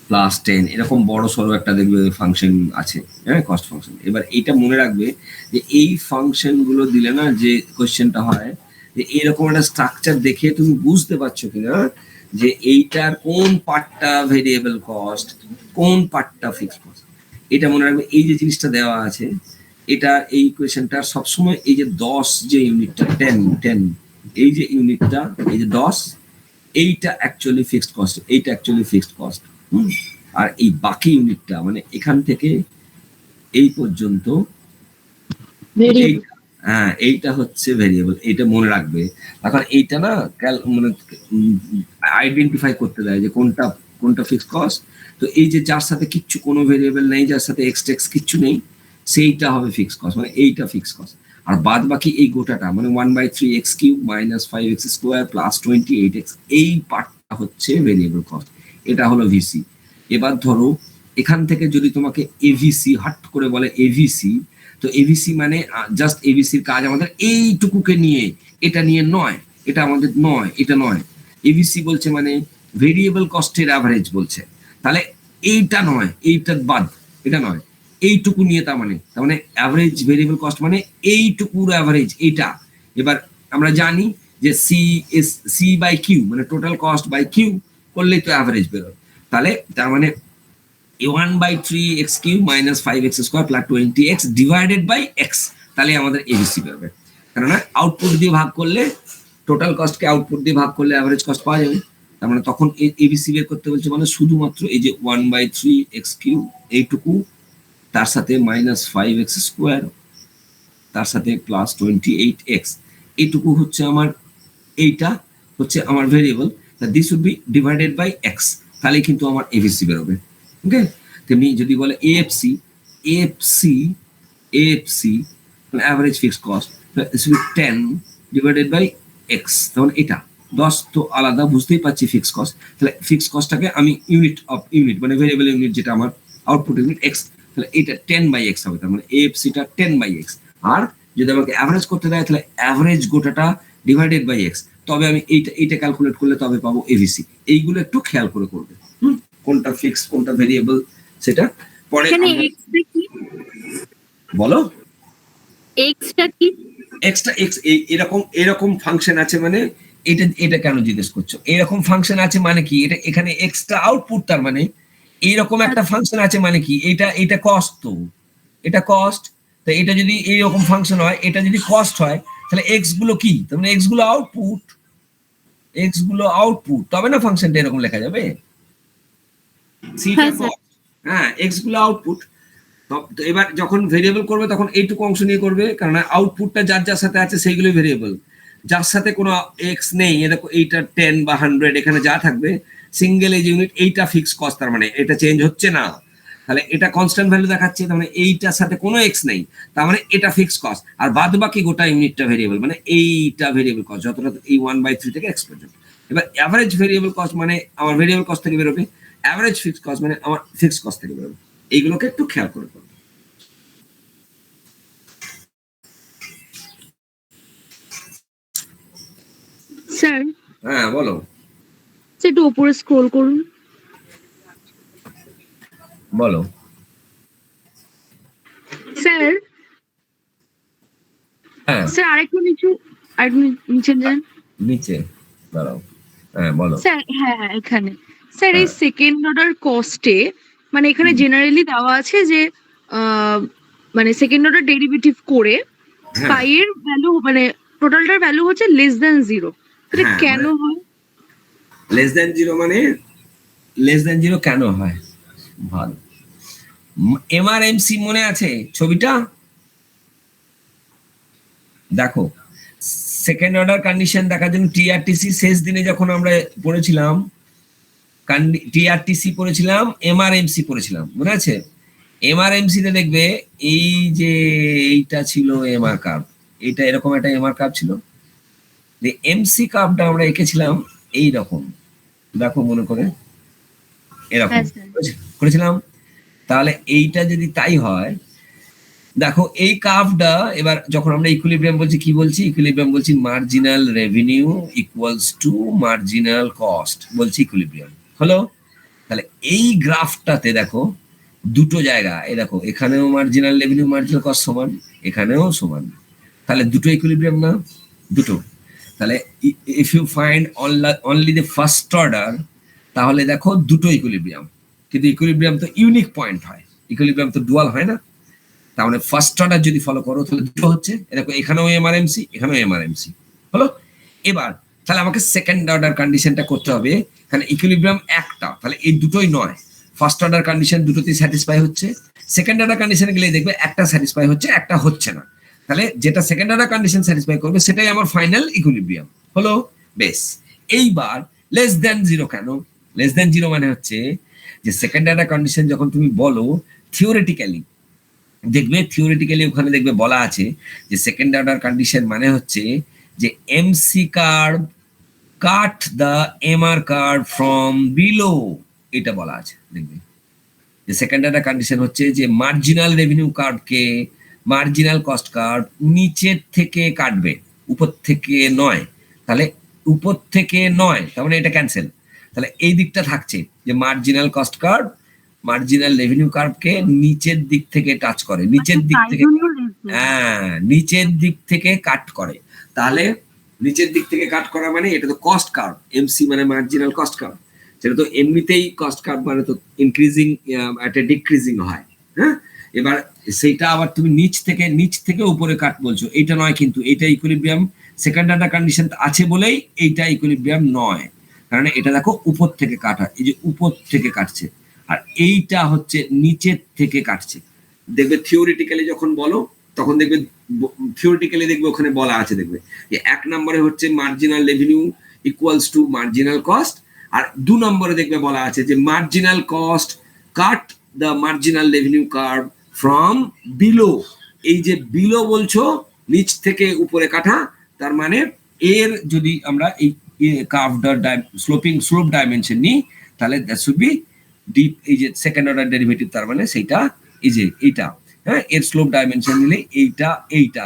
plus 10, এরকম বড় সড়ো একটা দেখবে ফাংশন আছে, হ্যাঁ, কস্ট ফাংশন। এবার এইটা মনে রাখবে যে এই ফাংশন গুলো দিলে না যে কোশ্চেনটা হয়, যে এরকম একটা স্ট্রাকচার দেখে তুমি বুঝতে পারছো কিনা যে এইটার কোন পার্টটা ভেরিয়েবল কস্ট, কোন পার্টটা ফিক্সড কস্ট। এটা মনে রাখবে, এই যে জিনিসটা দেওয়া আছে, এটা এই ইকুয়েশনটা সবসময় এই যে 10 যে ইউনিটটা 10 এই যে ইউনিটটা, এই যে 10, এইটা অ্যাকচুয়ালি ফিক্সড কস্ট, এইটা অ্যাকচুয়ালি ফিক্সড কস্ট। আর এই বাকি ইউনিটটা মানে এখান থেকে এই পর্যন্ত, হ্যাঁ, এইটা হচ্ছে ভেরিয়েবল, এইটা মনে রাখবে। এখন এইটা না মানে আইডেন্টিফাই করতে দেয় যে কোনটা ফিক্সড কস্ট। তো এই যে যার সাথে কিচ্ছু কোনো ভেরিয়েবল নেই, যার সাথে এক্স কিচ্ছু নেই, সেইটা হবে ফিক্সড কস্ট, মানে এইটা ফিক্সড কস্ট। আর বাদ বাকি এই গোটাটা মানে 1/3x³ minus 5x² plus 28x, এই পার্টটা হচ্ছে ভেরিয়েবল কস্ট, এটা হলো ভিসি। এবার ধরো এখান থেকে যদি তোমাকে এভিসি হাট করে বলে এভিসি, তো এভিসি মানে জাস্ট এভিসির কাজ আমাদের এইটুকুকে নিয়ে, এটা নিয়ে নয়, এটা আমাদের নয়, এটা নয়। এভিসি বলছে মানে ভেরিয়েবল কস্টের অ্যাভারেজ বলছে, তাহলে এইটা নয়, এইটা বাদ, এটা নয়, এইটুকু নিয়ে তার মানে অ্যাভারেজ ভেরিয়েবল কস্ট মানে এইটুকুর অ্যাভারেজ এইটা। এবার আমরা জানি যে সি বাই কিউ মানে টোটাল কস্ট বাই কিউ করলেই তো অ্যাভারেজ বেরোয়, তাহলে তার মানে 1/3x³ minus 5x² plus 20x divided by x, তাহলে আমাদের এবিসি বেরোবে। কেননা আউটপুট দিয়ে ভাগ করলে, টোটাল কস্টকে আউটপুট দিয়ে ভাগ করলে অ্যাভারেজ কস্ট পাওয়া যাবে। তার মানে তখন এবিসি বের করতে বলছে, মানে শুধুমাত্র এই যে 1/3x³ এইটুকু, তার সাথে মাইনাস 5x², তার সাথে প্লাস 28x, এইটুকু হচ্ছে আমার, এইটা হচ্ছে আমার variable, this would be divided by X, তাহলে কিন্তু আমার এবিসি বেরোবে। ওকে, তেমনি যদি বলে এএফসি, মানে average fixed cost, this would be 10 divided by X, তখন এটা 10 তো আলাদা, বুঝতেই পারছি ফিক্সড কস্ট। তাহলে ফিক্সড কস্টটাকে আমি ইউনিট অফ ইউনিট মানে ভেরিয়েবল ইউনিট যেটা আমার আউটপুট ইউনিট এক্স, তাহলে এটা 10/x হবে, তার মানে এএফসিটা 10/x। আর যদি আমাকে অ্যাভারেজ করতে দেয় তাহলে অ্যাভারেজ গোটাটা ডিভাইডেড বাই এক্স, তবে আমি এইটা ক্যালকুলেট করলে তবে পাবো এভিসি। এইগুলো একটু খেয়াল করে করবে, কোনটা ফিক্স কোনটা ভেরিয়েবল সেটা পরে বলো। এক্সটা কি? এক্সট্রা এক্স এরকম ফাংশন আছে মানে এটা কেন জিজ্ঞেস করছো? এরকম ফাংশন আছে মানে কি, এটা এখানে এক্সট্রা আউটপুট, তার মানে এইরকম একটা ফাংশন আছে মানে কি, এটা কস্ট, তো এটা কস্ট, তো এটা যদি এইরকম ফাংশন হয়, এটা যদি কস্ট হয়, তাহলে এক্স গুলো কি, তার মানে এক্স গুলো আউটপুট, তবে না ফাংশনটা এরকম লেখা যাবে। হ্যাঁ, এক্স গুলো আউটপুট। তো এবার যখন ভেরিয়েবল করবে তখন এইটুকু অংশ নিয়ে করবে, কারণ আউটপুটটা যার যার সাথে আছে সেইগুলো ভেরিয়েবল, যার সাথে কোনো এক্স নেই, দেখো এইটা 10 বা 100 এখানে যা থাকবে সিঙ্গেল এজ ইউনিট, এইটা ফিক্স কস্ট, তার মানে এটা চেঞ্জ হচ্ছে না, তাহলে এটা কনস্ট্যান্ট ভ্যালু দেখাচ্ছে, তার মানে এইটার সাথে কোনো এক্স নেই, তার মানে এটা ফিক্স কস্ট, আর বাদ বাকি গোটা ইউনিটটা ভেরিয়েবল, মানে এইটা ভেরিয়েবল কস্ট যতটা এই 1/3 থেকে এক্স পর্যন্ত। এবার অ্যাভারেজ ভেরিয়েবল কস্ট মানে আমার ভেরিয়েবল কস্ট থেকে বেরোবে, অ্যাভারেজ ফিক্স কস্ট মানে আমার ফিক্স কস্ট থেকে বেরোবে। এইগুলোকে একটু খেয়াল করে করবে। স্যার, হ্যাঁ বলো। একটু উপরে স্ক্রল করুন। বলো স্যার, হ্যাঁ স্যার আরেকটু নিচে যান। নিচে দাঁড়াও, হ্যাঁ বলো। স্যার হ্যাঁ এখানে স্যার এই হ্যাঁ। সেকেন্ড অর্ডার কস্টে মানে এখানে জেনারেলি দেওয়া আছে যে মানে সেকেন্ড অর্ডার ডেরিভেটিভ করে হ্যাঁ। পাই এর ভ্যালু মানে টোটালটার ভ্যালু হচ্ছে লেস দ্যান 0, এটা হ্যাঁ, কেন হয়? লেস দ্যান 0 মানে লেস দ্যান 0 কেন হয়? ভালো, এমআরএমসি মনে আছে ছবিটা? দেখো সেকেন্ড অর্ডার কন্ডিশন দেখার জন্য টিআরটিসি শেষ দিনে যখন আমরা পড়েছিলাম, টিআরটিসি পড়েছিলাম, এমআরএমসি পড়েছিলাম, মনে আছে? এমআরএমসি তে দেখবে এই যে এইটা ছিল এমআর কার্ভ, এইটা এরকম একটা এমআর কার্ভ ছিল, এমসি কার্ভটা আমরা এঁকেছিলাম এই রকম, দেখো মনে করে এরকম করেছিলাম। তাহলে এইটা যদি তাই হয়, দেখো এই কার্ভটা, এবার যখন আমরা ইকুইলিব্রিয়াম বলছি কি বলছি? ইকুইলিব্রিয়াম বলছি marginal revenue equals to marginal cost, বলছি ইকুইলিব্রিয়াম হলো। তাহলে এই গ্রাফটাতে দেখো দুটো জায়গা, এই দেখো এখানেও মার্জিনাল রেভিনিউ মার্জিনাল কস্ট সমান, এখানেও সমান, তাহলে দুটো ইকুইলিব্রিয়াম না? দুটো। তাহলে if you find only the first order, তাহলে দেখো দুটো ইকুইলিব্রিয়াম, কিন্তু ইকুইলিব্রিয়াম তো ইউনিক পয়েন্ট হয়, ইকুইলিব্রিয়াম তো ডুয়াল হয় না। তার মানে ফার্স্ট অর্ডার যদি ফলো করো তাহলে দুটো হচ্ছে, দেখো এখানেও এমআরএমসি এখানেও এমআরএমসি হলো। এবার তাহলে আমাকে সেকেন্ড অর্ডার কন্ডিশনটা করতে হবে, এখানে ইকুইলিব্রিয়াম একটা, তাহলে এই দুটোই নয়, ফার্স্ট অর্ডার কন্ডিশন দুটোতেই স্যাটিসফাই হচ্ছে, সেকেন্ড অর্ডার কন্ডিশনে গেলে দেখবে একটা স্যাটিসফাই হচ্ছে একটা হচ্ছে না, তাহলে যেটা সেকেন্ড অর্ডার কন্ডিশন স্যাটিসফাই করবে সেটাই আমার ফাইনাল ইকুইলিব্রিয়াম হলো। বেশ, এইবার লেস দ্যান 0 কেন? লেস দ্যান 0 মানে হচ্ছে যে সেকেন্ড অর্ডার কন্ডিশন যখন তুমি বলো থিওরিটিক্যালি দেখবে থিওরিটিক্যালি ওখানে দেখবে বলা আছে যে সেকেন্ড অর্ডার কন্ডিশন মানে হচ্ছে যে MC curve cut the MR curve from below, এটা বলা আছে। দেখবে যে সেকেন্ড অর্ডার কন্ডিশন হচ্ছে যে মার্জিনাল রেভিনিউ কার্ভকে মার্জিনাল কস্ট কার্ভ নিচের থেকে কাটবে, উপর থেকে নয়। তাহলে উপর থেকে নয়, তার মানে এটা ক্যান্সেল। তাহলে এই দিকটা থাকছে যে marginal cost curve marginal revenue কার্ভকে নিচের দিক থেকে টাচ করে, নিচের দিক থেকে, হ্যাঁ নিচের দিক থেকে কাট করে। তাহলে নিচের দিক থেকে কাট করা মানে এটা তো কস্ট কার্ভ, এমসি মানে মার্জিনাল কস্ট কার্ভ, সেটা তো এমনিতেই কস্ট কার্ভ মানে তো ইনক্রিজিং একটা ডিক্রিজিং হয়। হ্যাঁ, এবার সেইটা আবার তুমি নিচ থেকে উপরে কাট বলছো, এইটা নয় কিন্তু, এইটা ইকুইলিব্রিয়াম সেকেন্ড অর্ডার কন্ডিশন আছে বলেই এইটা ইকুইলিব্রিয়াম নয়, কারণ এটা দেখো উপর থেকে কাটা, এই যে উপর থেকে কাটছে, আর এইটা হচ্ছে নিচের থেকে কাটছে। দেখবে থিওরিটিক্যালি যখন বলো তখন দেখবে থিওরিটিক্যালি দেখবে ওখানে বলা আছে, দেখবে যে 1 নম্বরে হচ্ছে marginal revenue equals to marginal cost, আর 2 নম্বরে দেখবে বলা আছে যে marginal cost cut the marginal revenue curve from below. এই যে বিলো বলছো নিচ থেকে উপরে কাটা, তার মানে এর যদি আমরা এই কার্ভড স্লোপ ডাইমেনশন নিই তাহলে দ্যাট শুড বি ডিপ, এই যে সেকেন্ড অর্ডার ডেরিভেটিভ, তার মানে সেইটা এই যে এইটা, হ্যাঁ এর স্লোপ ডাইমেনশন নিলে এইটা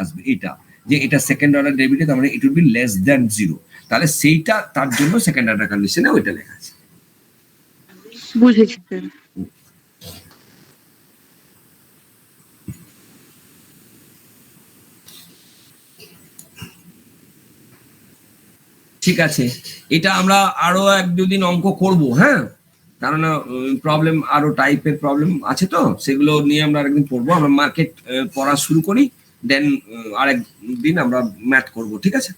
আসবে, এইটা যে এটা সেকেন্ড অর্ডার ডেরিভেটিভ, তার মানে it will be less than 0। তাহলে সেইটা তার জন্য সেকেন্ড অর্ডার কন্ডিশনে ওইটা লেখা আছে। বুঝেছি স্যার। ঠিক আছে, এটা আমরা আরো 1-2 দিন অঙ্ক করব, হ্যাঁ কারণ প্রবলেম আরো টাইপের প্রবলেম আছে, তো সেগুলো নিয়ে আমরা আরেকদিন পড়বো। আমরা মার্কেট পড়া শুরু করি, দেন আরেক দিন আমরা ম্যাথ করব, ঠিক আছে।